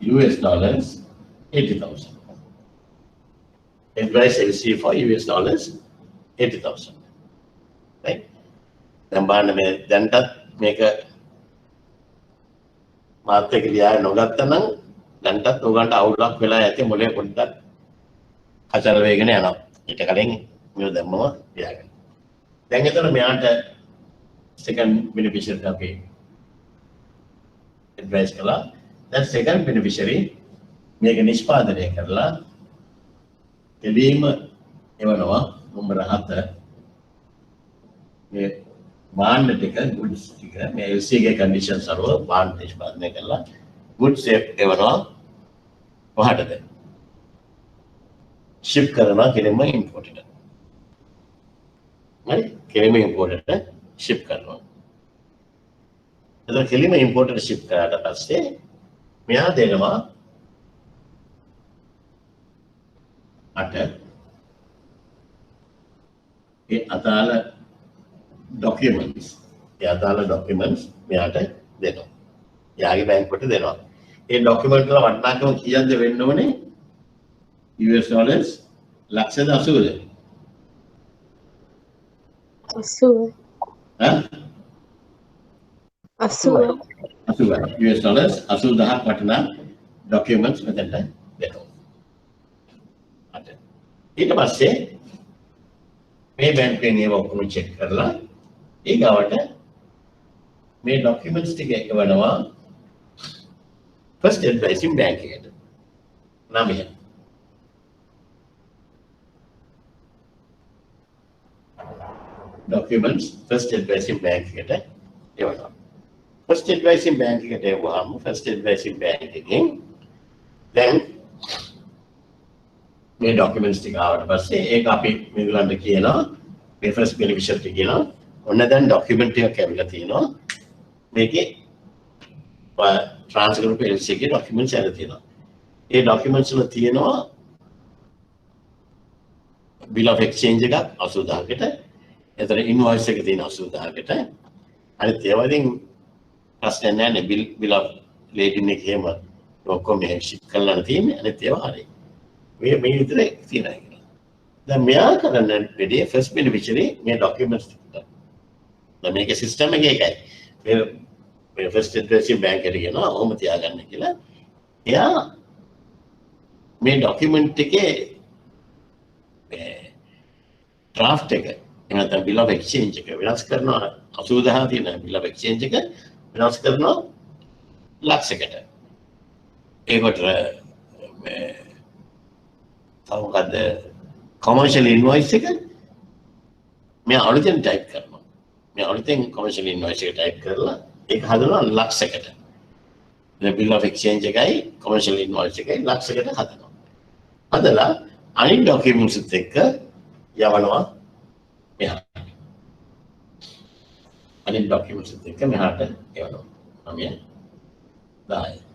US dollars 80,000. Advice LC for US dollars 80,000. right? දැන් බලන්න මේ දැන්ටත් මේක මාත් එක්ක ලියා නොගත්තා නම් දැන්ටත් උගන්ට අවුලක් වෙලා ඇති මොලේ පොඩ්ඩක් කචර වේගෙන යනවා. ඊට කලින් මේ දැම්මම ලියාගන්න. දැන් එතන මෙයාට second beneficiary අපි advice කළා. දැන් second beneficiary මේක නිෂ්පාදනය කරලා එළියම එවනවා නම්බර 7 මේ බාණ්ඩ ටික goods ටික මේ LC ගේ conditions අනුව බාණ්ඩ නිෂ්පාදනය කරලා goods එවනවා කොහටද ෂිප් කරනවා කෙලින්ම ඉම්පෝට් එකට. හරි? කෙලින්ම ඉම්පෝට් එකට ෂිප් කරනවා. එතකොට කෙලින්ම ඉම්පෝට් එකට ෂිප් කරාට පස්සේ මෙයා දෙනවා අට ඒ අදාළ ඩොකියුමන්ට්ස් මෙයාට දෙනවා. එයාගේ බැංකුවට දෙනවා. ඒ ඩොකියුමන්ට් වල වටිනාකම කීයක්ද වෙන්න ඕනේ? US dollars ලක්ෂද 80ද? 80 US dollars 80000ක් වටිනා ඩොකියුමන්ට්ස් මෙතනට දෙනවා. ඊට පස්සේ මේ බැංකුවෙන් ඒව ඔක්කොම චෙක් කරලා ඊගාවට මේ ඩොකියුමන්ට්ස් ටික එවනවා ෆස්ට් ඇඩ්වයිසින් බැංක් එකට. නමය. ඩොකියුමන්ට්ස් ෆස්ට් ඇඩ්වයිසින් බැංක් එකට එවනවා. ෆස්ට් ඇඩ්වයිසින් බැංක් එකට එවුවාම ෆස්ට් ඇඩ්වයිසින් බැංක් එකෙන් දැන් මේ ඩොකියුමන්ට්ස් ටික ආවට පස්සේ ඒක අපි මේගොල්ලන්ට කියනවා මේ ෆස්ට් බෙනිෆිෂරි කියනවා ඔන්න දැන් ඩොකියුමන්ට් එකක් ඇවිල්ලා තියෙනවා මේකේ ට්‍රාන්ස්ෆර් ගෲප් LC එකේ ඩොකියුමන්ට්ස් ඇවිල්ලා තියෙනවා ඒ ඩොකියුමන්ට්ස් වල තියෙනවා bill of exchange එකක් 80000කට එතන ඉන්වොයිස් එක තියෙන 80000කට අනිත් ඒවා ඉතින් ප්‍රශ්න නැහැ bill of lading එකේම ඔක්කොම මේ ෂිප් කරලා තියෙන්නේ අනිත් ඒවා හරියි මේ විතරේ තියෙනවා කියලා. දැන් මෙයා කරන්න වැඩි ෆස්ට් බෙනිෆිෂරි මේ ඩොකියුමන්ට්ස් ටික. දැන් මේකේ සිස්ටම් එක එකයි. මේ ෆස්ට් ඇඩ්වයිසින් බැංක් එකට කියනවා ඔහොම තියාගන්න කියලා. එයා මේ ඩොකියුමන්ට් එකේ ඩ්‍රාෆ්ට් එක එනතන bill of exchange එක වෙනස් කරනවා 80000 තියෙන bill of exchange එක වෙනස් කරනවා ලක්ෂයකට. ඒකට මොකද කොමර්ෂල් ඉන්වොයිස් එක මේ අලුතෙන් ටයිප් කරනවා. මේ අලුතෙන් කොමර්ෂල් ඉන්වොයිස් එක ටයිප් කරලා ඒක හදනවා ලක්ෂයකට. මේ bill of exchange එකයි කොමර්ෂල් ඉන්වොයිස් එකයි ලක්ෂයකට හදනවා. හදලා අනිත් ඩොකියුමන්ට්ස් එක්ක යවනවා මෙහාට. අනිත් ඩොකියුමන්ට්ස් එක්ක මෙහාට යවනවා. 9 10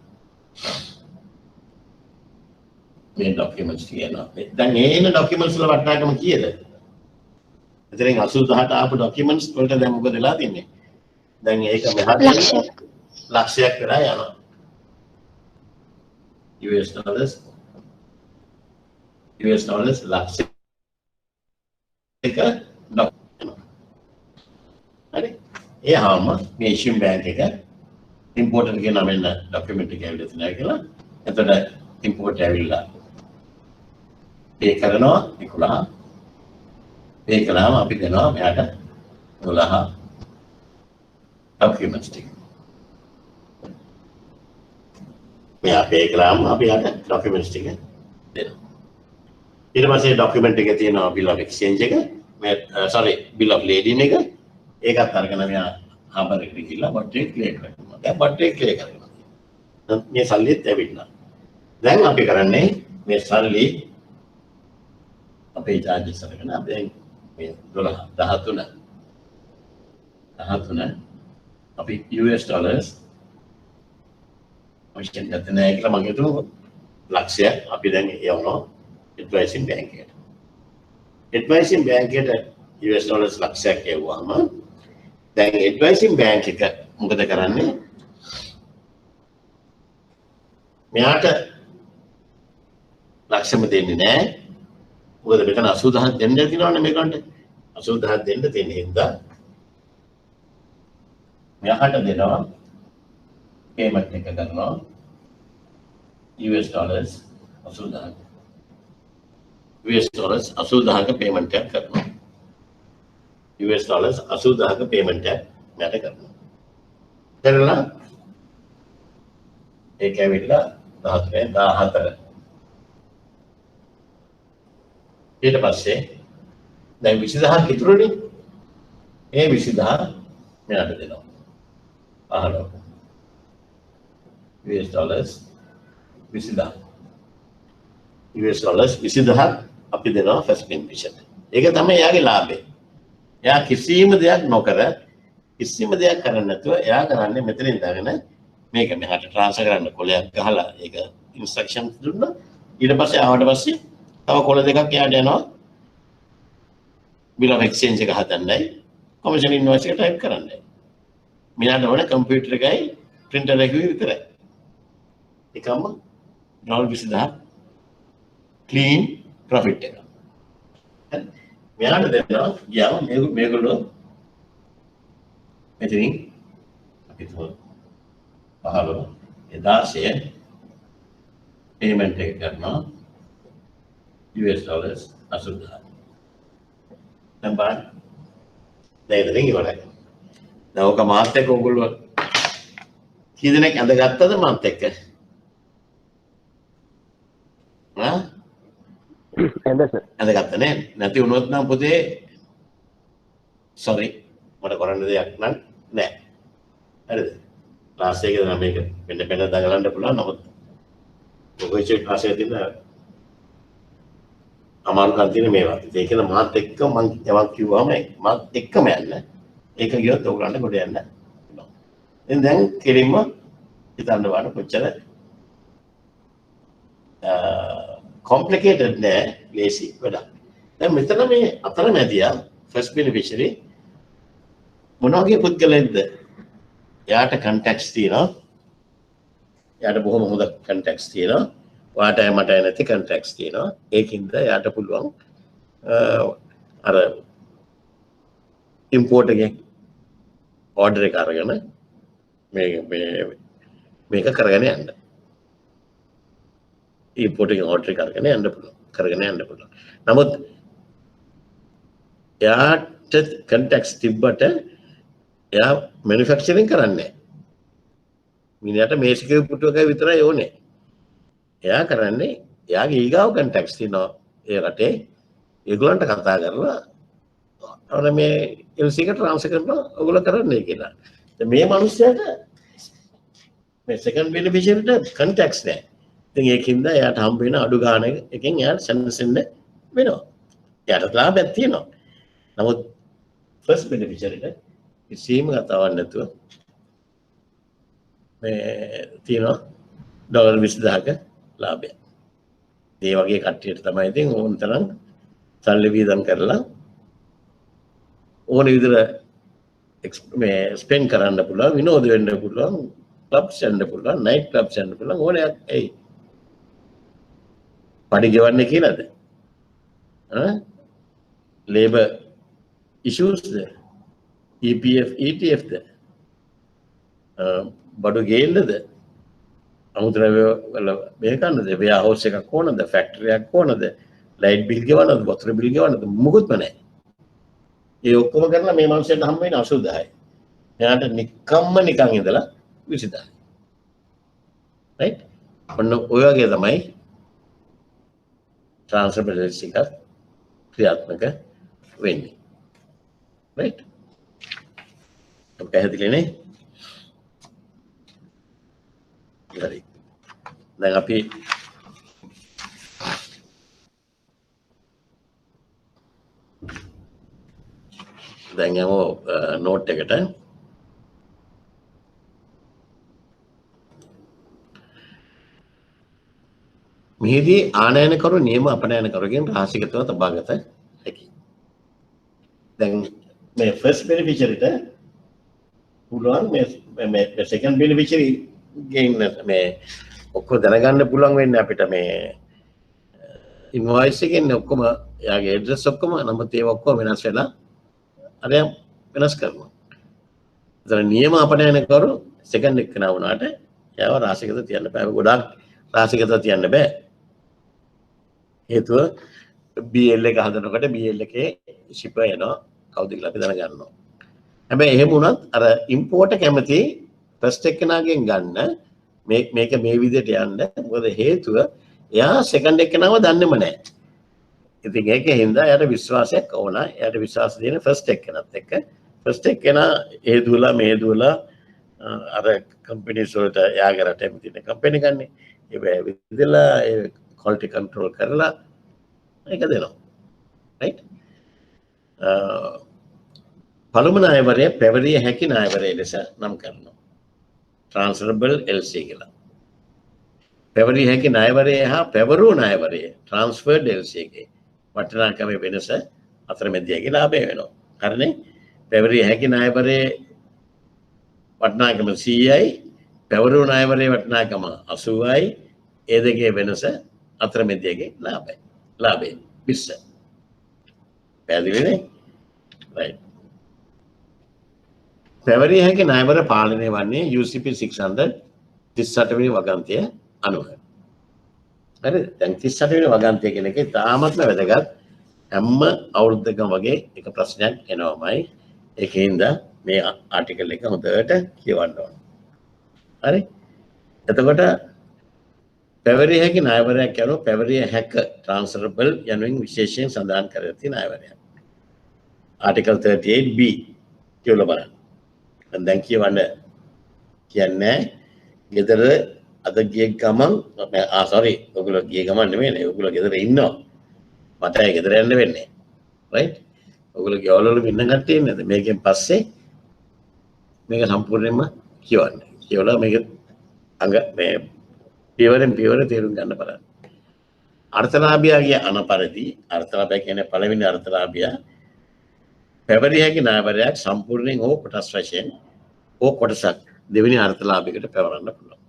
මේ ඩොකියුමන්ට්ස් කියනවා. දැන් එන ඩොකියුමන්ට්ස් වල වටිනාකම කීයද? එතනින් 80000ට ආපු ඩොකියුමන්ට්ස් වලට දැන් මොකද වෙලා තින්නේ? දැන් ඒක මෙහාට ලක්ෂයක් කරා යනවා. US dollars ලක්ෂයක ඩොකියුමන්ට්. හරි. එයාම මේ ඉෂුම් බැංක් එක ඉම්පෝර්ටර් කියන නමෙන් ඩොකියුමන්ට් එක ඇවිල්ලා තියෙනවා කියලා. එතකොට ඉම්පෝර්ට් ඇවිල්ලා පේ කරනවා 11. පේ කළාම අපි දෙනවා මෙයාට 12 ඩොකියුමන්ට්ස් ටික. මෙයා පේ කළාම අපි යට ඩොකියුමන්ට්ස් ටික දෙනවා. ඊට පස්සේ ඩොකියුමන්ට් එකේ තියෙනවා bill of exchange එක මේ bill of lading එක ඒකත් අරගෙන මෙයා හාබර් එකට ගිහිල්ලා බට්ටේ ක්ලියර් කරනවා. දැන් බට්ටේ ක්ලියර් කරනවා. මේ සල්ලිත් ඇවිල්ලා. දැන් අපි කරන්නේ මේ සල්ලි අපේ charges අරගෙන අපි මේ 13 අපි US dollars ඔයිස්ටන් ගත්ත නැහැ කියලා මම හිතුවා ලක්ෂයක් අපි දැන් යවනවා ඇඩ්වයිසින් බැංක් එකට. ඇඩ්වයිසින් බැංක් එකට US dollars ලක්ෂයක් යවුවාම දැන් ඇඩ්වයිසින් බැංක් එක මොකද කරන්නේ? මෙයාට ලක්ෂම දෙන්නේ නැහැ. මොකද මෙතන 80000 දෙන්න තියෙනවනේ මේකට. 80000 දෙන්න තියෙන හින්දා මෙයාට දෙනවා payment එක කරනවා US dollars 80000. US dollars 80000ක payment එකක් කරනවා. US dollars 80000ක payment එකක් මෙයාට කරනවා. කරලා ඒක ඇවිල්ලා 14 ඊට පස්සේ දැන් 20000ක් ඉතුරුනේ. ඒ 20000 මෙයාට දෙනවා. අහනවා. US dollars 20000. US dollars 20000 අපි දෙනවා ෆස්ට් බෙනිෆිෂරි. ඒක තමයි එයාගේ ලාභය. එයා කිසිම දෙයක් නොකර කිසිම දෙයක් කරන්නේ නැතුව එයා කරන්නේ මෙතන ඉඳගෙන මේක මෙහාට ට්‍රාන්ස්ෆර් කරන්න කොලයක් ගහලා ඒක ඉන්ස්ට්‍රක්ෂන් දුන්නා. ඊට පස්සේ ආවට පස්සේ තව කොල දෙකක් එයාට යනවා bill of exchange එක හදන්නයි commission invoice එක type කරන්නයි. මෙයාට ඕන කම්පියුටර් එකයි printer එකයි විතරයි. එකම $20,000 clean profit එක. මෙයාට දෙනවා ගියාම මේගොල්ලෝ මෙතනින් අපි තුමු 15 16 payment එක කරනවා US dollars 80,000. දැන් බලන්න. දැන් ඉතින් ඉවරයි. දැන් ඔක මාත් එක්ක ඔයගොල්ලෝ කී දෙනෙක් ඇඳගත්තද මාත් එක්ක? ඇඳගත්ත නේ? නැති වුණොත් නම් පුතේ sorry මට කරන්න දෙයක් නම් නෑ. හරිද? ක්ලාස් එකේ නම් මේක වෙන දඟලන්න පුළුවන්. නමුත් ඔයගොල්ලෝ ක්ලාස් එකේ තියෙන අමාරුකම් තියෙන මේවා. ඒක න මාත් එක්ක මම යමක් කිව්වම මාත් එක්කම යන්න. ඒක ගියොත් ඔයගොල්ලන්ට ගොඩ යන්න පුළුවන්. දැන් කෙලින්ම හිතන්න බලන්න කොච්චර complicated නෑ ලේසි වැඩක්. දැන් මෙතන මේ අතරමැදියා first beneficiary මොන වගේ පුද්ගලයෙක්ද? එයාට contacts තියෙනවා. එයාට බොහොම හොඳ contacts තියෙනවා. ඔයාට මට නැති contacts තියෙනවා. ඒකින්ද එයාට පුළුවන් අර import එකෙන් order එක අරගෙන මේක කරගෙන යන්න. import එකෙන් order එක කරගෙන යන්න පුළුවන්. නමුත් එයාට contacts තිබ්බට එයා manufacturing කරන්නේ නැහැ. මිනිහට මේසික පුටුවක විතරයි ඕනේ. එයා කරන්නේ එයාගේ ඊගාව contacts තියෙනවා ඒ රටේ. ඒගොල්ලන්ට කතා කරලා අර මේ LC එක ට්‍රාන්ස්ෆර් කරනවා ඔයගොල්ලෝ කරන්නේ කියලා. මේ මිනිස්සයාට මේ second beneficiaryට contacts නැහැ. ඉතින් ඒකින්ද එයාට හම්බ වෙන අඩු ගාණ එකෙන් එයාට සැනසෙන්න වෙනවා. එයාට ලාභයක් තියෙනවා. නමුත් first beneficiaryට කිසිම කතාවක් නැතුව මේ තියෙනවා $20,000ක ලාභය. ඒ වගේ කට්ටියට තමයි ඉතින් ඕන තරම් සල්ලි වීදම් කරලා ඕන විදිහට මේ ස්පෙන්ඩ් කරන්න පුළුවන්, විනෝද වෙන්න පුළුවන්, ක්ලබ්ස් යන්න පුළුවන්, නයිට් ක්ලබ්ස් යන්න පුළුවන් ඕනයක්. එයි පඩි ගෙවන්නේ කියලාද? ලේබර් ඉෂුස්ද? EPF ETFද? බඩු ගේන්නද? අමුද්‍රව්‍ය වල මේකන්නද? වෙයා හවුස් එකක් ඕනද? ෆැක්ටරි එකක් ඕනද? ලයිට් බිල් ගෙවන්නද? වතුර බිල් ගෙවන්නද? මොකුත්ම නැහැ. ඒ ඔක්කොම කරලා මේ මනුස්සයට හම්බ වෙන 80000යි. එයාට නිකම්ම නිකන් ඉඳලා 20000යි. රයිට්? ඔන්න ඔය වගේ තමයි ට්‍රාන්ස්ෆර් බෙනිෆිට් එක ක්‍රියාත්මක වෙන්නේ. රයිට්? ඔක පැහැදිලි නේ? හරි. දැන් අපි දැන් යමු නෝට් එකට. මෙහිදී ආනයනකරු නියම අපනයනකරුගෙන් රහසිගතව තබාගත හැකියි. දැන් මේ ෆස්ට් බෙනිෆිෂරිට පුළුවන් මේ සෙකන්ඩ් බෙනිෆිෂරි ගෙන් මේ ඔක්කොම දැනගන්න පුළුවන් වෙන්නේ අපිට මේ ඉන්වොයිස් එකෙන් ඔක්කොම යාගේ ඇඩ්‍රස් ඔක්කොම නමුත් ඒක ඔක්කොම වෙනස් වෙලා අර වෙනස් කරනවා. ඒතර නියම අපනයනකරු සෙකන්ඩ් එක නා වුණාට යාව රහසිගත තියන්න බෑ. ගොඩාක් රහසිගත තියන්න බෑ. හේතුව BL එක හදනකොට BL එකේ shipper එනවා කවුද කියලා අපි දැනගන්නවා. හැබැයි එහෙම වුණත් අර import කැමති first එකනාගෙන් ගන්න මේක මේ විදිහට යන්න මොකද හේතුව එයා second එකනව දන්නේම නැහැ. ඉතින් ඒකෙන් හින්දා එයාට විශ්වාසයක් ඕන. එයාට විශ්වාස දෙන first එකනත් එක්ක first එකනා ඒ දුවලා මේ දුවලා අර කම්පැනිස් වලට එයාගේ රටේ තියෙන කම්පැනි ගන්නේ. ඒ විදිහලා ඒ quality control කරලා ඒක දෙනවා. right? පළමු ණයවරය පැවරිය හැකි ණයවරය ලෙස නම් කරනවා. transferable LC කියලා. පැවරිය හැකි ණයවරය හා පැවරූ ණයවරය transferred LC එකේ වටිනාකමේ වෙනස අතරමැදියගේ ලාභය වෙනවා. හරිනේ? පැවරිය හැකි ණයවරයේ වටිනාකම 100යි පැවරූ ණයවරයේ වටිනාකම 80යි ඒ දෙකේ වෙනස අතරමැදියගේ ලාභය 20. පැහැදිලිනේ? right. පැවරිය හැකි ණයවර පාලනය වන්නේ UCP 600 38 වෙනි වගන්තිය අනුව. හරිද? දැන් 38 වෙනි වගන්තිය කියන එකේ තාමත්ම වැදගත් හැම අවුරුද්දකම වගේ එක ප්‍රශ්නයක් එනවාමයි. ඒකින්ද මේ ආටිකල් එක හොඳට කියවන්න ඕන. හරි? එතකොට පැවරිය හැකි ණයවරයක් කියනවා පැවරිය හැක transferable යනුවෙන් විශේෂයෙන් සඳහන් කර ඇති ණයවරයක්. ආටිකල් 38B කියලා බලන්න. දැන් කියවන්න කියන්නේ ගෙදර අද ගිය ගමන් sorry ඔයගොල්ලෝ ගිය ගමන් නෙමෙයි ඔයගොල්ලෝ ගෙදර ඉන්නවා මට ගෙදර යන්න වෙන්නේ right ඔයගොල්ලෝ ගෙවල් වල ඉන්න කට්ටිය නේද මේකෙන් පස්සේ මේක සම්පූර්ණයෙන්ම කියවලා මේක අඟ මේ පියවරෙන් පියවර තේරුම් ගන්න බලන්න අර්ථලාභියාගේ අනපරිදි අර්ථලාභය කියන්නේ පළවෙනි අර්ථලාභියා පැවරිය හැකි ණයවරයක් සම්පූර්ණයෙන් හෝ කොටස් වශයෙන් හෝ කොටසක් දෙවෙනි අර්ථලාභයකට පැවරන්න පුළුවන්.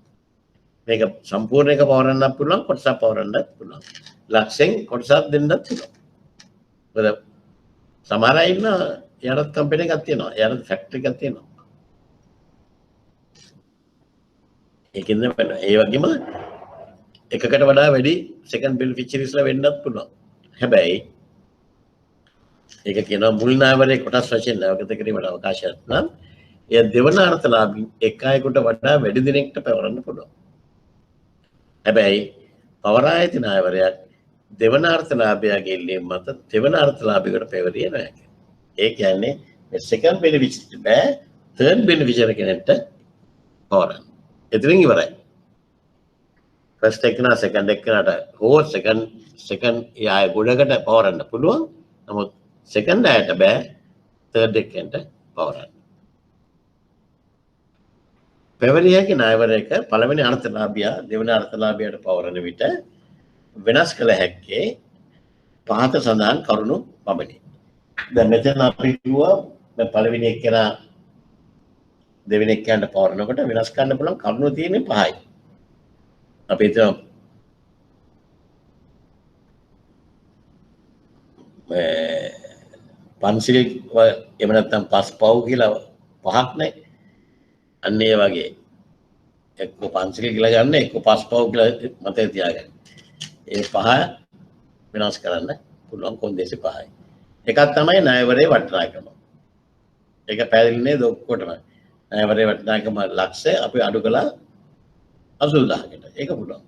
මේක සම්පූර්ණ එක පවරන්නත් පුළුවන් කොටසක් පවරන්නත් පුළුවන්. ලක්ෂෙන් කොටසක් දෙන්නත් පුළුවන්. මොකද සමහර අය ඉන්න එයාට කම්පැනි එකක් තියෙනවා. එයාට ෆැක්ටරි එකක් තියෙනවා. ඒකින්ද ඒ වගේම එකකට වඩා වැඩි සෙකන්ඩ් බෙනිෆිෂරිස්ලා වෙන්නත් පුළුවන්. හැබැයි ඒක කියනවා මුල් ණයවරේ කොටස් වශයෙන් නැවත කිරීමට අවකාශයක් නම් එය දෙවන අර්ථලාභී එක අයෙකුට වඩා වැඩි දිනකට පැවරන්න පුළුවන්. හැබැයි පවරා ඇති ණයවරයක් දෙවන අර්ථලාභියාගේ ඉල්ලීම මත දෙවන අර්ථලාභියකට පැවරිය නැහැ. ඒ කියන්නේ මේ සෙකන්ඩ් බෙනිෆිෂරි බෑ තර්ඩ් බෙනිෆිෂරි කෙනෙක්ට පවරන්න. එතනින් ඉවරයි. ෆස්ට් එකනා සෙකන්ඩ් එකනට හෝ සෙකන්ඩ් යාය ගොඩකට පවරන්න පුළුවන්. නමුත් සෙකන්ඩ් අයට බෑ තර්ඩ් එකකට පවරන්න. පැවරිය හැකි ණයවරයක පළවෙනි අර්ථලාභියා දෙවෙනි අර්ථලාභියාට පවරන විට වෙනස් කළ හැක්කේ පහත සඳහන් කරුණු පමණි. දැන් මෙතන අපි කිව්වා දැන් පළවෙනි එක්කෙනා දෙවෙනි එක්කෙනාට පවරනකොට වෙනස් කරන්න පුළුවන් කරුණු තියෙන්නේ 5යි. අපි හිතමු පන්සිල් එහෙම නැත්නම් පස් පව් කියලා පහක් නැහැ. අන්න ඒ වගේ එක්ක පන්සිල් කියලා ගන්න එක්ක පස් පව් කියලා මතක තියාගන්න. ඒ පහ වෙනස් කරන්න පුළුවන් කොන්දේසි 5යි. එකක් තමයි ණයවරේ වටිනාකම. ඒක පැහැදිලි නේද ඔක්කොටම? ණයවරේ වටිනාකම ලක්ෂය අපි අඩු කළා 80000කට. ඒක පුළුවන්.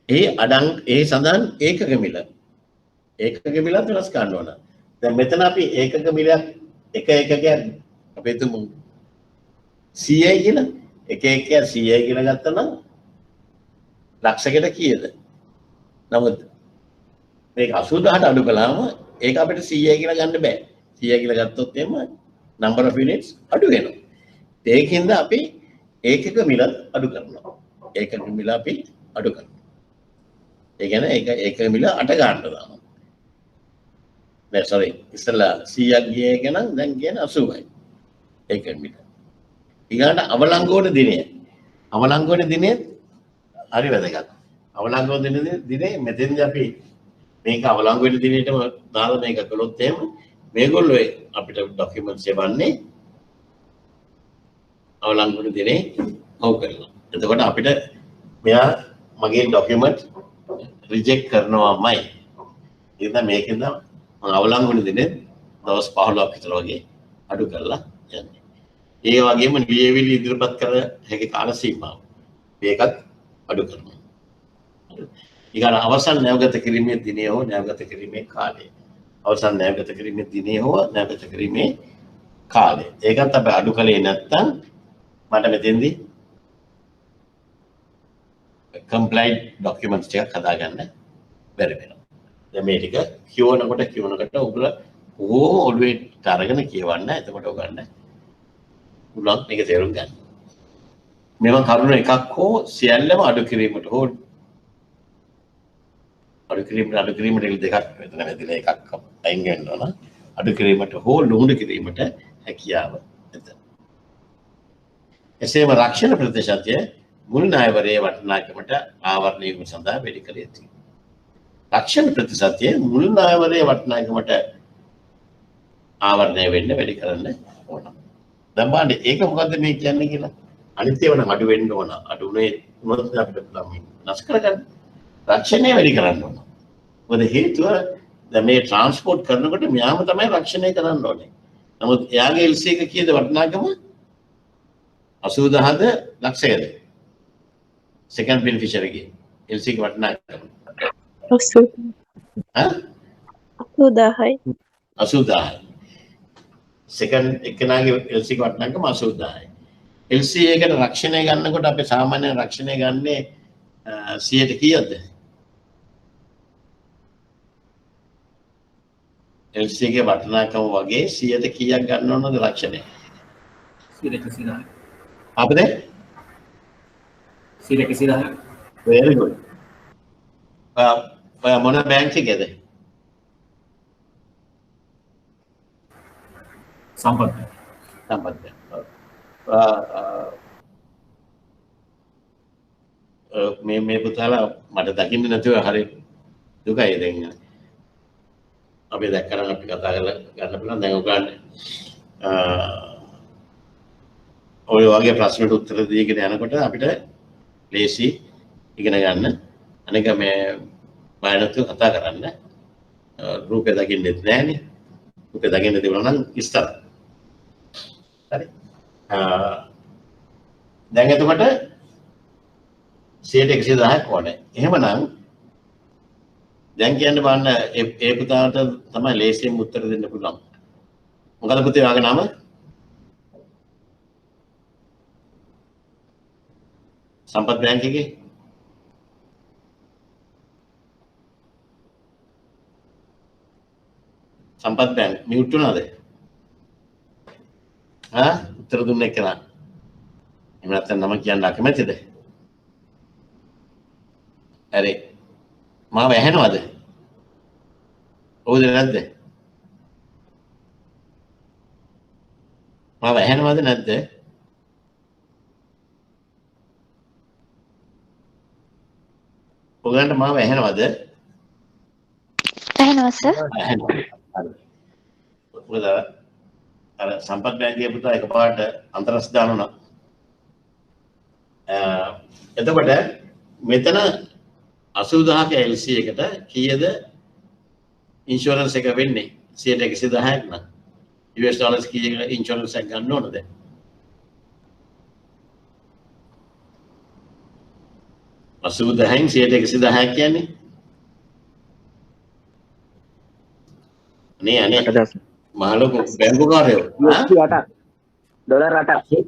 ඒ සඳහන් ඒකක මිල. ඒකක මිලත් වෙනස් කරන්න ඕන. දැන් මෙතන අපි ඒකක මිලයක් එක එකකයක් අපි හිතමු 100යි කියලා. එක එකක 100යි කියලා ගත්තා නම් ලක්ෂයකට කීයද? නමුත් මේක 80000ට අඩු කළාම ඒක අපිට 100යි කියලා ගන්න බෑ. 100යි කියලා ගත්තොත් එහෙම number of units අඩු වෙනවා. ඒකින්ද අපි ඒකක මිලත් අඩු කරනවා. ඒකක මිල අපි අඩු කරනවා. ඒ කියන්නේ ඒකක මිල 8 ගන්න දානවා. නෑ sorry ඉස්සලා 100ක් ගියේ එක නම් දැන් කියන්නේ 80යි. ඒකක මිල. ඊගාට අවලංගු වන දිනය. අවලංගු වන දිනේ හරි වැදගත්. අවලංගු වන දිනේ මෙතෙන්දී අපි මේක අවලංගු වෙන දිනේටම දාලා මේක කළොත් එහෙම මේගොල්ලෝ අපිට ડોකියුමන්ට්ස් එවන්නේ අවලංගු වෙන දිනේ අවු කරලා. එතකොට අපිට මෙයා මගේ ડોකියුමන්ට් රිජෙක්ට් කරනවාමයි. ඉතින් මේකෙන්ද මම අවලංගු වෙන දිනේ දවස් 15ක් විතර වගේ අඩු කරලා යන්නේ. ඒ වගේම ලියවිලි ඉදිරිපත් කර හැකි කාල සීමාව මේකත් අඩු කරනවා. ඊගාට අවසන් නැවගත කිරීමේ දිනය හෝ නැවගත කිරීමේ කාලය. අවසන් නැවගත කිරීමේ දිනය හෝ නැවගත කිරීමේ කාලය. ඒකත් අපි අඩු කළේ නැත්නම් මට මෙතෙන්දී කම්ප්ලයින්ට් ડોකියුමන්ට්ස් ටිකක් හදාගන්න බැරි වෙනවා. දැන් මේ ටික කියවනකොට ඔයගොල්ලෝ ඕම ඔළුවේ අරගෙන කියවන්න. එතකොට ඔයගන්න පුළුවන් මේක තේරුම් ගන්න. මේවා කරුණු එකක් හෝ සියල්ලම අඩු කිරීමට හෝ අඩු කිරීමට දෙකක් මෙතන වැදිලා එකක් අයින් වෙනවා. අඩු කිරීමට හෝ ලුහුණු කිරීමට හැකියාව ඇත. එසේම රක්ෂණ ප්‍රතිශතය මුල් ණයවරයේ වටිනාකමට ආවරණය වීම සඳහා වැඩි කළ යුතුයි. රක්ෂණ ප්‍රතිශතය මුල් ණයවරයේ වටිනාකමට ආවරණය වෙන්න වැඩි කරන්න ඕන. දැන් බලන්න ඒක මොකද්ද මේ කියන්නේ කියලා. අනිත් ඒවා නම් අඩු වෙන්න ඕන. අඩුනේ මොනවද අපිට නැස් කරගන්න. රක්ෂණය වැඩි කරන්න ඕන. මොකද හේතුව දැන් මේ ට්‍රාන්ස්පෝර්ට් කරනකොට මෙයාම තමයි රක්ෂණය කරන්න ඕනේ. නමුත් එයාගේ LC එක කීයද වටිනාකම? 80000ද ලක්ෂයද? සෙකන්ඩ් බෙනිෆිෂරිගේ LC එක වටිනාකම 80,000යි. 80000. සෙකන්ඩ් එකනාගේ LC එක වටිනාකම 80000යි. LC එකට රක්ෂණය ගන්නකොට අපි සාමාන්‍ය රක්ෂණය ගන්නේ 100ට කීයද? LC එකේ වටිනාකම වගේ 100ට කීයක් ගන්න ඕනද රක්ෂණය? 100. අපද 100. very good. ඔය මොන බැංක් එකේද? සම්පත්. මේ පුතාලා මට දකින්න නැතුව හරි දුකයි දැන්. අපි දැක්කම අපි කතා කරලා ගන්න පුළුවන් දැන් ඔයගොල්ලන් ඔය වගේ ප්‍රශ්නට උත්තර දීගෙන යනකොට අපිට ලේසි ඉගෙන ගන්න. අනික මේ බය නැතුව කතා කරන්න. රූපය දකින්නෙත් නැහැනේ. රූපය දකින්න තිබුණා නම් ඉස්තර. හරි. දැන් එතකොට 110ක් ඕනේ. එහෙමනම් දැන් කියන්න බලන්න ඒ පුතාට තමයි ලේසියෙන් උත්තර දෙන්න පුළුවන්. මොකද පුතේ වාගේ නම? සම්පත් බැංක් එකේ සම්පත් බැංක් මියුට් වුණාද? උත්තර දුන්නේ කියලා. එහෙම නැත්නම් නම කියන්න අකමැතිද? හරි. මාව ඇහෙනවද? ඔව්ද නැද්ද? මාව ඇහෙනවද නැද්ද? ඔයගන්ට මාව ඇහෙනවද? ඇහෙනවා සර්. මොකද අර සම්පත් බැංකුවේ පුතා එකපාරට අන්තරස් දානවා. එතකොට මෙතන 80000ක LC එකට කීයද ඉන්ෂුරන්ස් එක වෙන්නේ? 110ක් නම් US ඩොලර්ස් කීයක ඉන්ෂුරන්ස් එක ගන්න ඕනද? $80,000න් 110ක් කියන්නේ අනේ මහලොකු බැංකුකාරයෝ $8 $88,000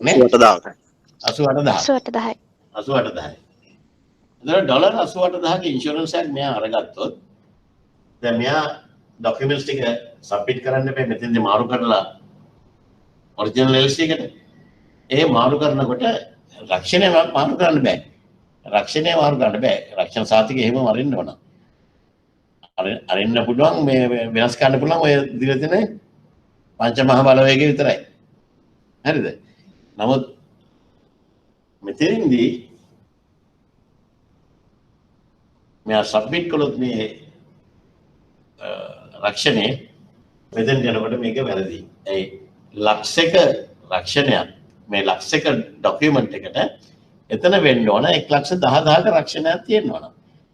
නේ 88,000 88,000යි. එතකොට $88,000ක ඉන්ෂුරන්ස් එකක් මෙයා අරගත්තොත් දැන් මෙයා ડોකියුමන්ට්ස් ටික සබ්මිට් කරන්න බෑ මෙතෙන්දී මාරු කරලා ඔරිජිනල් LC එකට ඒ මාරු කරනකොට රක්ෂණය මාරු කරන්න බෑ. රක්ෂණ සාතිකය එහෙම අරින්න ඕන. අරින්න පුළුවන් මේ වෙනස් කරන්න පුළුවන් ඔය දිලා තියෙන පංච මහ බලවේගය විතරයි. හරිද? නමුත් මෙතෙන්දී මෙයා සබ්මිට් කළොත් මේ රක්ෂණය මෙතෙන් යනකොට මේක වැරදි. ඒ ලක්ෂයක රක්ෂණයක් මේ ලක්ෂයක ડોකියුමන්ට් එකට එතන වෙන්න ඕන 1,10,000ක රක්ෂණයක් තියෙන්න ඕන.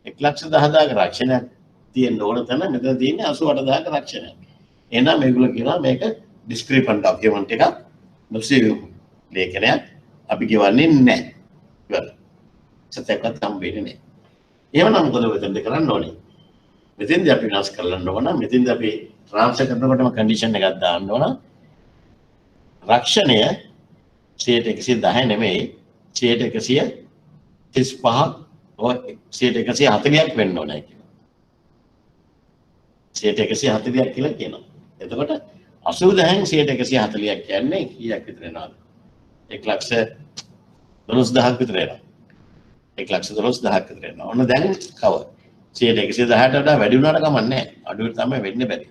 1,10,000ක රක්ෂණයක් තියෙන්න ඕන තැන මෙතන තියෙන්නේ 88,000ක රක්ෂණයක්. එහෙනම් මේගොල්ලෝ කියනවා මේක ඩිස්ක්‍රිපන්ට් ડોකියුමන්ට් එකක් නොසියු ලේඛනයක් අපි කියවන්නේ නැහැ. ඉවරයි. සත්‍යවත් හම්බෙන්නේ නැහැ. එහෙමනම් මොකද වෙතෙන්ද කරන්න ඕනේ? මෙතෙන්දී අපි විනාශ කරන්න ඕන. මෙතෙන්දී අපි ට්‍රාන්ස්ෆර් කරනකොටම කන්ඩිෂන් එකක් දාන්න ඕන. රක්ෂණය 110 නෙමෙයි 135ක් ඔය 140ක් වෙන්න ඕනේ කියලා. 140ක් කියලා කියනවා. එතකොට 80,000න් 140ක් කියන්නේ කීයක් විතර වෙනවද? 1,12,000ක් විතර වෙනවා. 1,12,000ක් විතර වෙනවා. ඔන්න දැන් කව 118ට වඩා වැඩි වුණාට කමක් නැහැ. අඩුවට තමයි වෙන්න බැරි.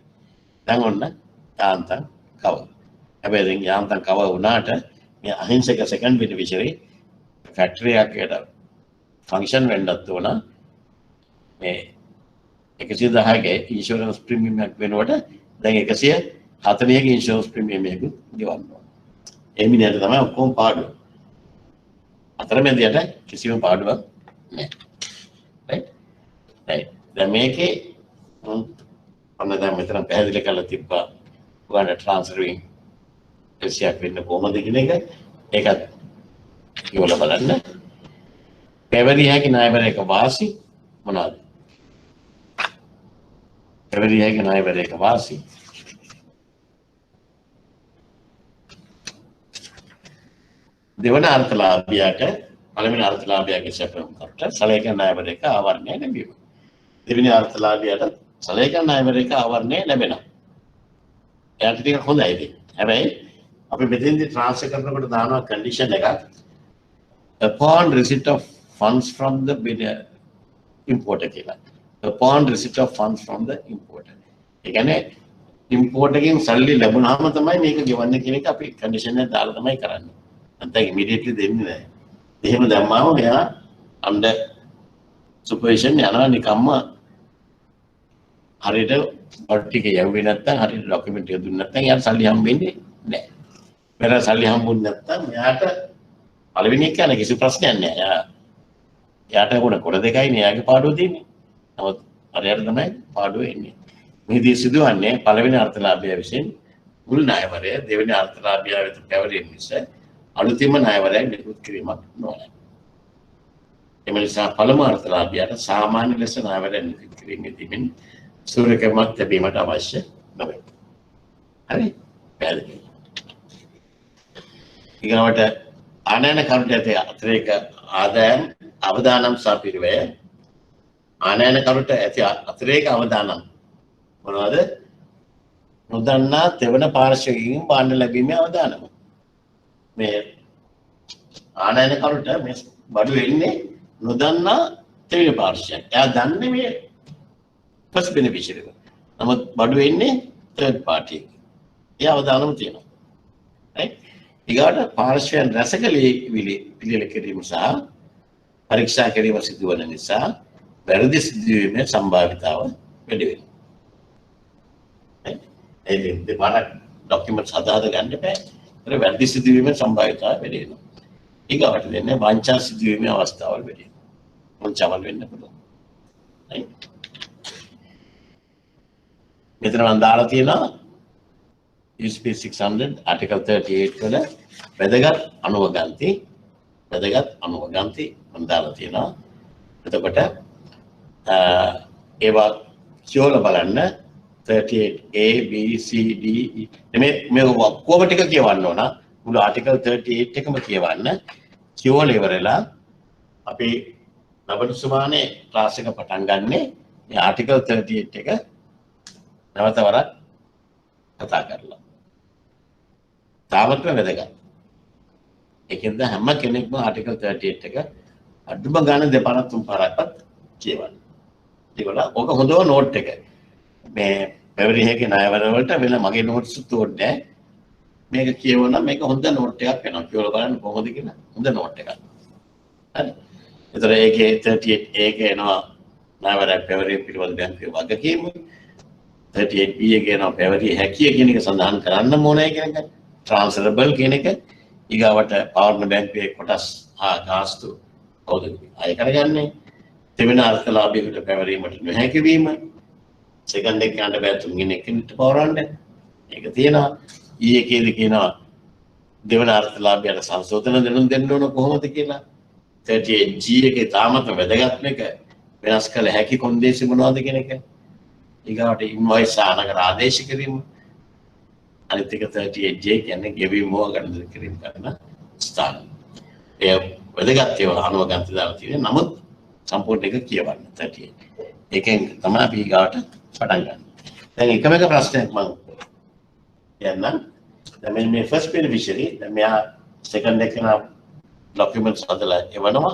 දැන් ඔන්න යාන්තම් කව. හැබැයි දැන් යාන්තම් කව වුණාට මේ අහිංසක සෙකන්ඩ් බෙනිෆිෂරි ෆැක්ටරි එකකට ෆන්ක්ෂන් වෙන්නත් ඕන මේ 110ගේ ඉන්ෂුරන්ස් ප්‍රීමියම් එකක් වෙනකොට දැන් 140ක ඉන්ෂුරන්ස් ප්‍රීමියම් එකක් ගෙවන්න ඕන. ඒ මිනිහට තමයි ඔක්කොම පාඩුව. අතරමැදියට කිසිම පාඩුවක් නැහැ. right? දැන් මේකේ ඔන්න දැන් මෙතන පැහැදිලි කරලා තිබ්බා උගන්න ට්‍රාන්ස්ෆරින් එසියක් වෙන්න කොහොමද කියන එක. ඒකත් කියවලා බලන්න. පැවරිය හැකි ණයවරයක වාසි මොනවාද? පැවරිය හැකි ණයවරයක වාසි දෙවන අර්ථලාභියාට පළවෙනි අර්ථලාභියාගේ සැපයුම්කට සලේකන ණයවරයක ආවරණය ලැබීම. දෙවෙනි අර්ථලාභියාට සලේකන ණයවරයක ආවරණය ලැබෙනවා. එයාට ටිකක් හොඳයි ඉතින්. හැබැයි අපි මෙතෙන්දී ට්‍රාන්ස්ෆර් කරනකොට දානවා කන්ඩිෂන් එකක් upon receipt of funds from the importer කියලා. Upon receipt of funds from the importer. ඒ කියන්නේ import එකෙන් සල්ලි ලැබුණාම තමයි මේක ගෙවන්න කියන එක අපි කන්ඩිෂන් එක දාලා තමයි කරන්නේ. නැත්නම් ඉමීඩියට්ලි දෙන්නේ නැහැ. එහෙම දැම්මාම මෙයා under supervision යනවා නිකම්ම හරියට බඩ් ටික යවුවේ නැත්නම් හරියට ડોකියුමන්ට් එක දුන්නේ නැත්නම් යාට සල්ලි හම්බෙන්නේ නැහැ. මෙතන සල්ලි හම්බුනේ නැත්නම් මෙයාට පළවෙනි එක යන කිසි ප්‍රශ්නයක් නැහැ. යාට කොට දෙකයිනේ යාගේ පාඩුව තියෙන්නේ. නමුත් හරියට තමයි පාඩුව එන්නේ. මෙහිදී සිදුවන්නේ පළවෙනි අර්ථලාභය විසින් මුල් ණයවරය දෙවෙනි අර්ථලාභය වෙත පැවරීම නිසා අලුතින්ම ණයවරයක් නිකුත් කිරීමක් නොවන. එම නිසා පළමු අර්ථලාභයට සාමාන්‍ය ලෙස ණයවරයක් නිකුත් කිරීමේදී සූරකමක් ලැබීමට අවශ්‍ය නොවේ. හරි? පැහැදිලි. ඊගොවට ආනයන කරුට ඇති අතිරේක ආදායම් අවදානම් සහ පිරිවැය ආනයන කරුට ඇති අතිරේක අවදානම් මොනවද? නොදන්නා තෙවන පාර්ශ්වයකින් බාණ්ඩ ලැබීමේ අවදානම. මේ ආනයන කරුට මේ බඩු එන්නේ නොදන්නා තෙවන පාර්ශ්වයක්. එයා දන්නේ මේ first beneficiary එක. නමුත් බඩු එන්නේ third party එක. ඒ අවදානම තියෙනවා. right? ඊගාට පාර්ශ්වයන් රැසක පිළියෙල කිරීම සහ පරීක්ෂා කිරීම සිදුවන නිසා වැරදි සිදුවීමේ සම්භාවිතාව වැඩි වෙනවා. ඒ දෙපාරක් ડોකියුමන්ට්ස් හදාද ගන්න බෑ. ඒක වැරදි සිදුවීමේ සම්භාවිතාව වැඩි වෙනවා. ඊගාට දෙන්නේ වංචා සිදුවීමේ අවස්ථාවල් වැඩි වෙනවා. වංචාවල් වෙන්න පුළුවන්. right? මෙතන මම දාලා තියෙනවා USP 600 article 38 වල වැදගත් අනුවගන්ති මම දාලා තියෙනවා. එතකොට ඒවා කියවලා බලන්න 38A B C D E මේ ඔක්කොම ටික කියවන්න ඕන. මුළු article 38 එකම කියවන්න. කියවලා ඉවරලා අපි ලබන සුමානේ ක්ලාස් එක පටන් ගන්නේ මේ article 38 එක නැවත වරක් කතා කරලා. තාමත්ම වැදගත්. ඒකෙන්ද හැම කෙනෙක්ම ආටිකල් 38 එක අඩුම ගාන දෙපාරක් තුන් පාරක්වත් කියවන්න. ඒකවල ඔක හොඳම නෝට් එක. මේ පැවරිය හැකි ණයවර වලට වෙන මගේ නෝට්ස් උත්තෝන්නේ මේක කියවන මේක හොඳ නෝට් එකක් වෙනවා. කියලා බලන්න කොහොමද කියලා හොඳ නෝට් එකක්. හරි. ඒතර ඒකේ 38 ඒක එනවා ණයවර පැවරිය පිළිබඳ බැංකුවේ වගකීම. 38B එකේ එනවා පැවරිය හැකිය කියන එක සඳහන් කරන්න ඕනේ කියන එක. Transferable කියන එක ඊගාවට පවර්ණ බැංකුවේ කොටස් ගාස්තු කවුද අය කරගන්නේ දෙවෙනි අර්ථලාභයකට පැවරීමට නොහැකි වීම සෙකන්ඩ් එක යන්න බෑ තුන්වෙනි එකකට පවරන්න ඒක තියෙනවා ඊයේකේදී කියනවා දෙවෙනි අර්ථලාභයට සංශෝධන දෙන්න ඕන කොහොමද කියලා 38G එකේ තාමත් වැදගත් මේක වෙනස් කළ හැකි කොන්දේසි මොනවද කියන එක ඊගාවට ඉන්වොයිස් ආනගර ආදේශ කිරීම අනිත් එක 38J කියන්නේ ගෙවීම හෝ ගණන් කිරීම කරන ස්ථාන. ඒ වැදගත් ඒවා අනුවගන්ත දාලා තියෙනවා. නමුත් සම්පූර්ණ එක කියවන්න 38. ඒකෙන් තමයි අපි ගාවට පටන් ගන්න. දැන් එකම එක ප්‍රශ්නයක් මම කියන්නම්. දැන් මේ ෆස්ට් බෙනිෆිෂරි දැන් මෙයා සෙකන්ඩ් එක නා ડોකියුමන්ට්ස් හදලා එවනවා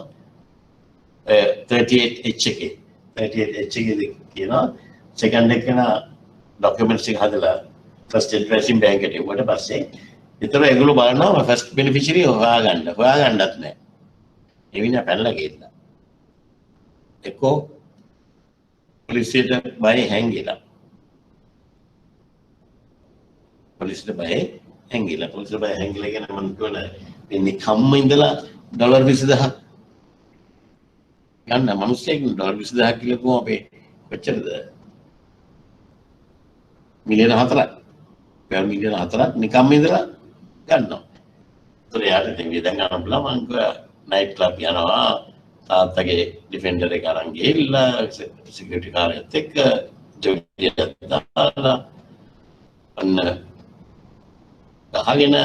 38H එකේ 38H එකේ කියනවා සෙකන්ඩ් එක නා ડોකියුමන්ට්ස් එක හදලා ෆස්ට් ඉන්ට්‍රෙස්ටින් බැංක් එකට එවුවට පස්සේ ඒතර ඒගොල්ලෝ බලනවා ෆස්ට් බෙනිෆිෂරි හොයාගන්නත් නැහැ. ඒ විනා පැනලා ගිහිල්ලා එක්කෝ පොලිසියට බය හැංගිලා පොලිසියට බය හැංගිලා කියන මම කියනවා මේ කම්ම ඉඳලා ඩොලර් 20000 ගන්න මිනිස්සෙක් ඩොලර් 20000 කියලා කොහොම අපේ කොච්චරද මිලියන 4ක් මිලියන 4ක් නිකම්ම ඉඳලා ගන්නවා. ඒතර යාට දැන් ගන්න බලා මම නයිට් ක්ලබ් යනවා තාත්තගේ ඩිෆෙන්ඩර් එක අරන් ගිහිල්ලා සිකියුරිටි කාර්යයත් එක්ක ජොලියට දාලා අන්න ගහගෙන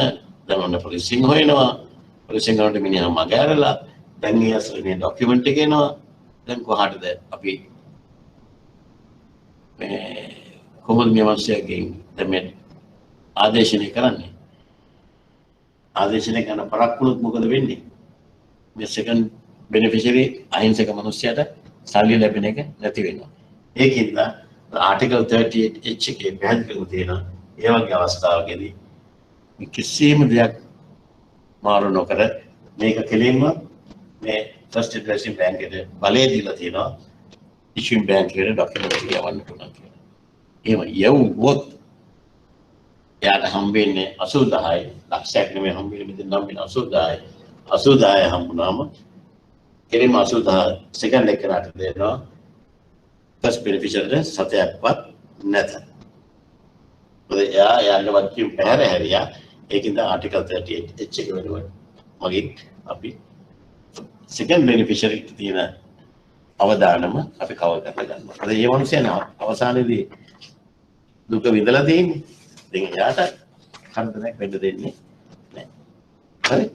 දැන් ඔන්න පොලිසියෙන් හොයනවා පොලිසියෙන් ගන්නට මිනිහා මග ඇරලා දැන් මේ අසලේ ડોකියුමන්ට් එක එනවා දැන් කොහාටද අපි මේ කොහොමද මේ මාසයෙන් දැන් මේ ආදේශනය කරන්නේ ආදේශනය කරන පරක්කුණුත් මොකද වෙන්නේ මේ සෙකන්ඩ් බෙනිෆිෂරි අහිංසක මිනිස්සයාට සල්ලි ලැබෙන එක නැති වෙනවා. ඒකින්ද ආටිකල් 38H එකේ පැහැදිලිව තියෙනවා ඒ වගේ අවස්ථාවකදී කිසිම දෙයක් මාරු නොකර මේක කෙලින්ම මේ ෆස්ට් ඉන්ට්‍රෙස්ටින් බැංක් එකට බලය දීලා තියෙනවා ඉෂුවින් බැංක් එකට ડોකියුමන්ට් එක යවන්න පුළුවන් කියලා. එහෙම යවුවොත් එයාට හම්බෙන්නේ 80000යි ලක්ෂයක් නෙමෙයි හම්බෙන්නේ මෙතන නම් 80000යි හම්බුනාම කෙලින්ම 80000 සෙකන්ඩ් එකකට දෙනවා ෆස්ට් බෙනිෆිෂරිට සතයක්වත් නැත. මොකද එයාගේ වත්කින් පැහැර හැරියා ඒකින්ද ආටිකල් 38H එක වෙනුවට මගින් අපි සෙකන්ඩ් බෙනිෆිෂරිට තියෙන අවදානම අපි කවර් කරලා ගන්නවා. මොකද මේ මිනිස්සයා අවසානයේදී දුක විඳලා තියෙන්නේ. ඉතින් එයාට කන්දනක් වෙන්න දෙන්නේ නැහැ.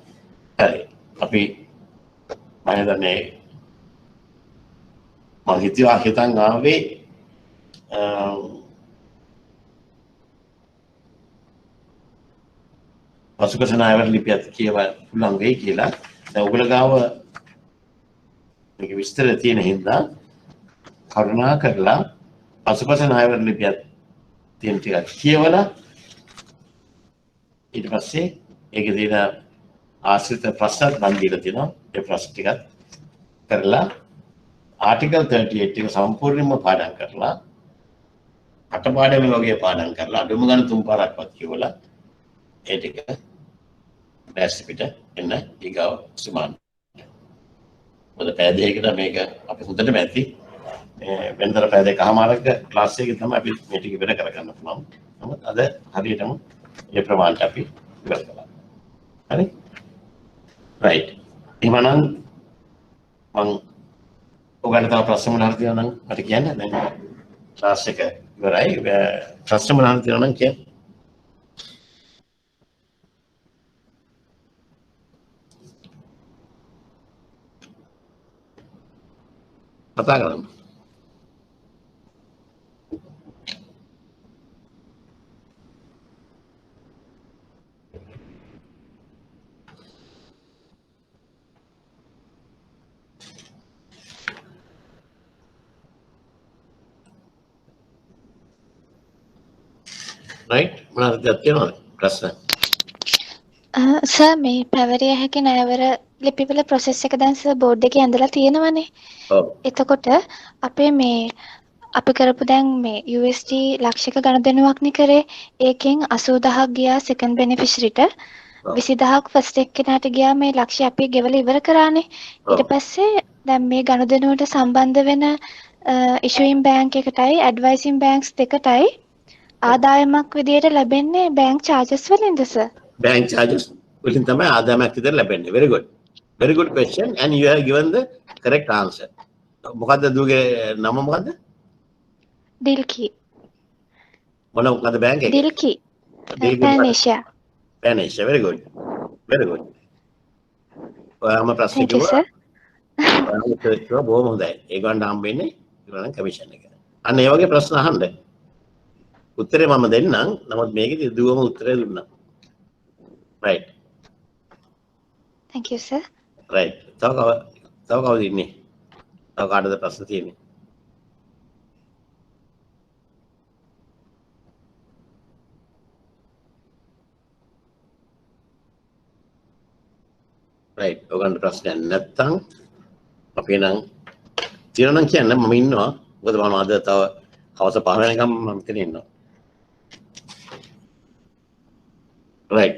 හරි. අපි මම හිතන්නේ මම හිතන් ආවේ පසුකසන අයවැල් ලිපියත් කියව පුළුවන් වෙයි කියලා. දැන් ඔයගොල්ලෝ ගාව මේක විස්තර තියෙන හින්දා කරුණා කරලා පසුකසන අයවැල් ලිපියත් තියෙන ටික කියවලා ඊට පස්සේ ඒකේ තියෙන ආශ්‍රිත ප්‍රශ්න මන් දීලා තියෙනවා. ඒ ප්‍රශ්න ටිකත් කරලා ආටිකල් 38 එක සම්පූර්ණයෙන්ම පාඩම් කරලා අටපාඩම වගේ පාඩම් කරලා අඩුම ගන්න 3 පාරක්වත් කියවලා ඒ ටික දැස් පිට එන්න ඊගාව සුමාන. මොකද පැය දෙකකට මේක අපි හොඳටම ඇති. වෙනතර පැය දෙකමාරක ක්ලාස් එකේ තමයි අපි මේ ටික ඉවර කරගන්න පුළුවන්. නමුත් අද හරියටම මේ ප්‍රමාණයට අපි ඉවර කළා. හරි? රයිට්. එහෙනම් මම ඔයගොල්ලෝ තව ප්‍රශ්න මොනවද තියෙනවා නම් මට කියන්න. දැන් ක්ලාස් එක ඉවරයි. ප්‍රශ්න මොනවද තියෙනවා නම් කියන්න. කතා කරමු. right මොනවද තියෙනවද ප්‍රශ්න? සර් මේ පැවරිය හැකි ණයවර ලිපිවල process එක දැන් සර් බෝඩ් එකේ ඇඳලා තියෙනවනේ. ඔව්. එතකොට අපේ මේ අපි කරපු දැන් මේ USD ලක්ෂයක ගණදෙනුවක් නේ කරේ. ඒකෙන් 80000ක් ගියා second beneficiaryට. 20000ක් first එක්කෙනාට ගියා මේ ලක්ෂය අපි ගෙවලා ඉවර කරානේ. ඊට පස්සේ දැන් මේ ගණදෙනුවට සම්බන්ධ වෙන issuing bank එකටයි advising banks දෙකටයි ආදායමක් විදියට ලැබෙන්නේ bank charges වලින්ද සර්? bank charges වලින් තමයි ආදායමක් විතර ලැබෙන්නේ. very good question and you have given the correct answer. මොකද්ද දුගේ නම මොකද්ද? දිල්කි. මොකද්ද bank එක? Dilki. Pan Asia. very good. ඔයාම ප්‍රශ්න Thank you කිව්වා. sir. උත්තර කිව්වා බොහොම හොඳයි. ඒගොල්ලන්ට හම්බෙන්නේ ඒගොල්ලන් කමිෂන් එක. අන්න ඒ වගේ ප්‍රශ්න අහන්න. උත්තරේ මම දෙන්නම්. නමුත් මේකේ දුවම උත්තරේ දුන්නා. right. Thank you, sir. right. තව කවුද ඉන්නේ? තව කාටද ප්‍රශ්න තියෙන්නේ? right. ඔයගොල්ලන්ට ප්‍රශ්නයක් නැත්තම් අපි නම් තියෙනවා නම් කියන්න මම ඉන්නවා. මොකද මම අද තව හවස 5 වෙනකම් මම මෙතන ඉන්නවා. right.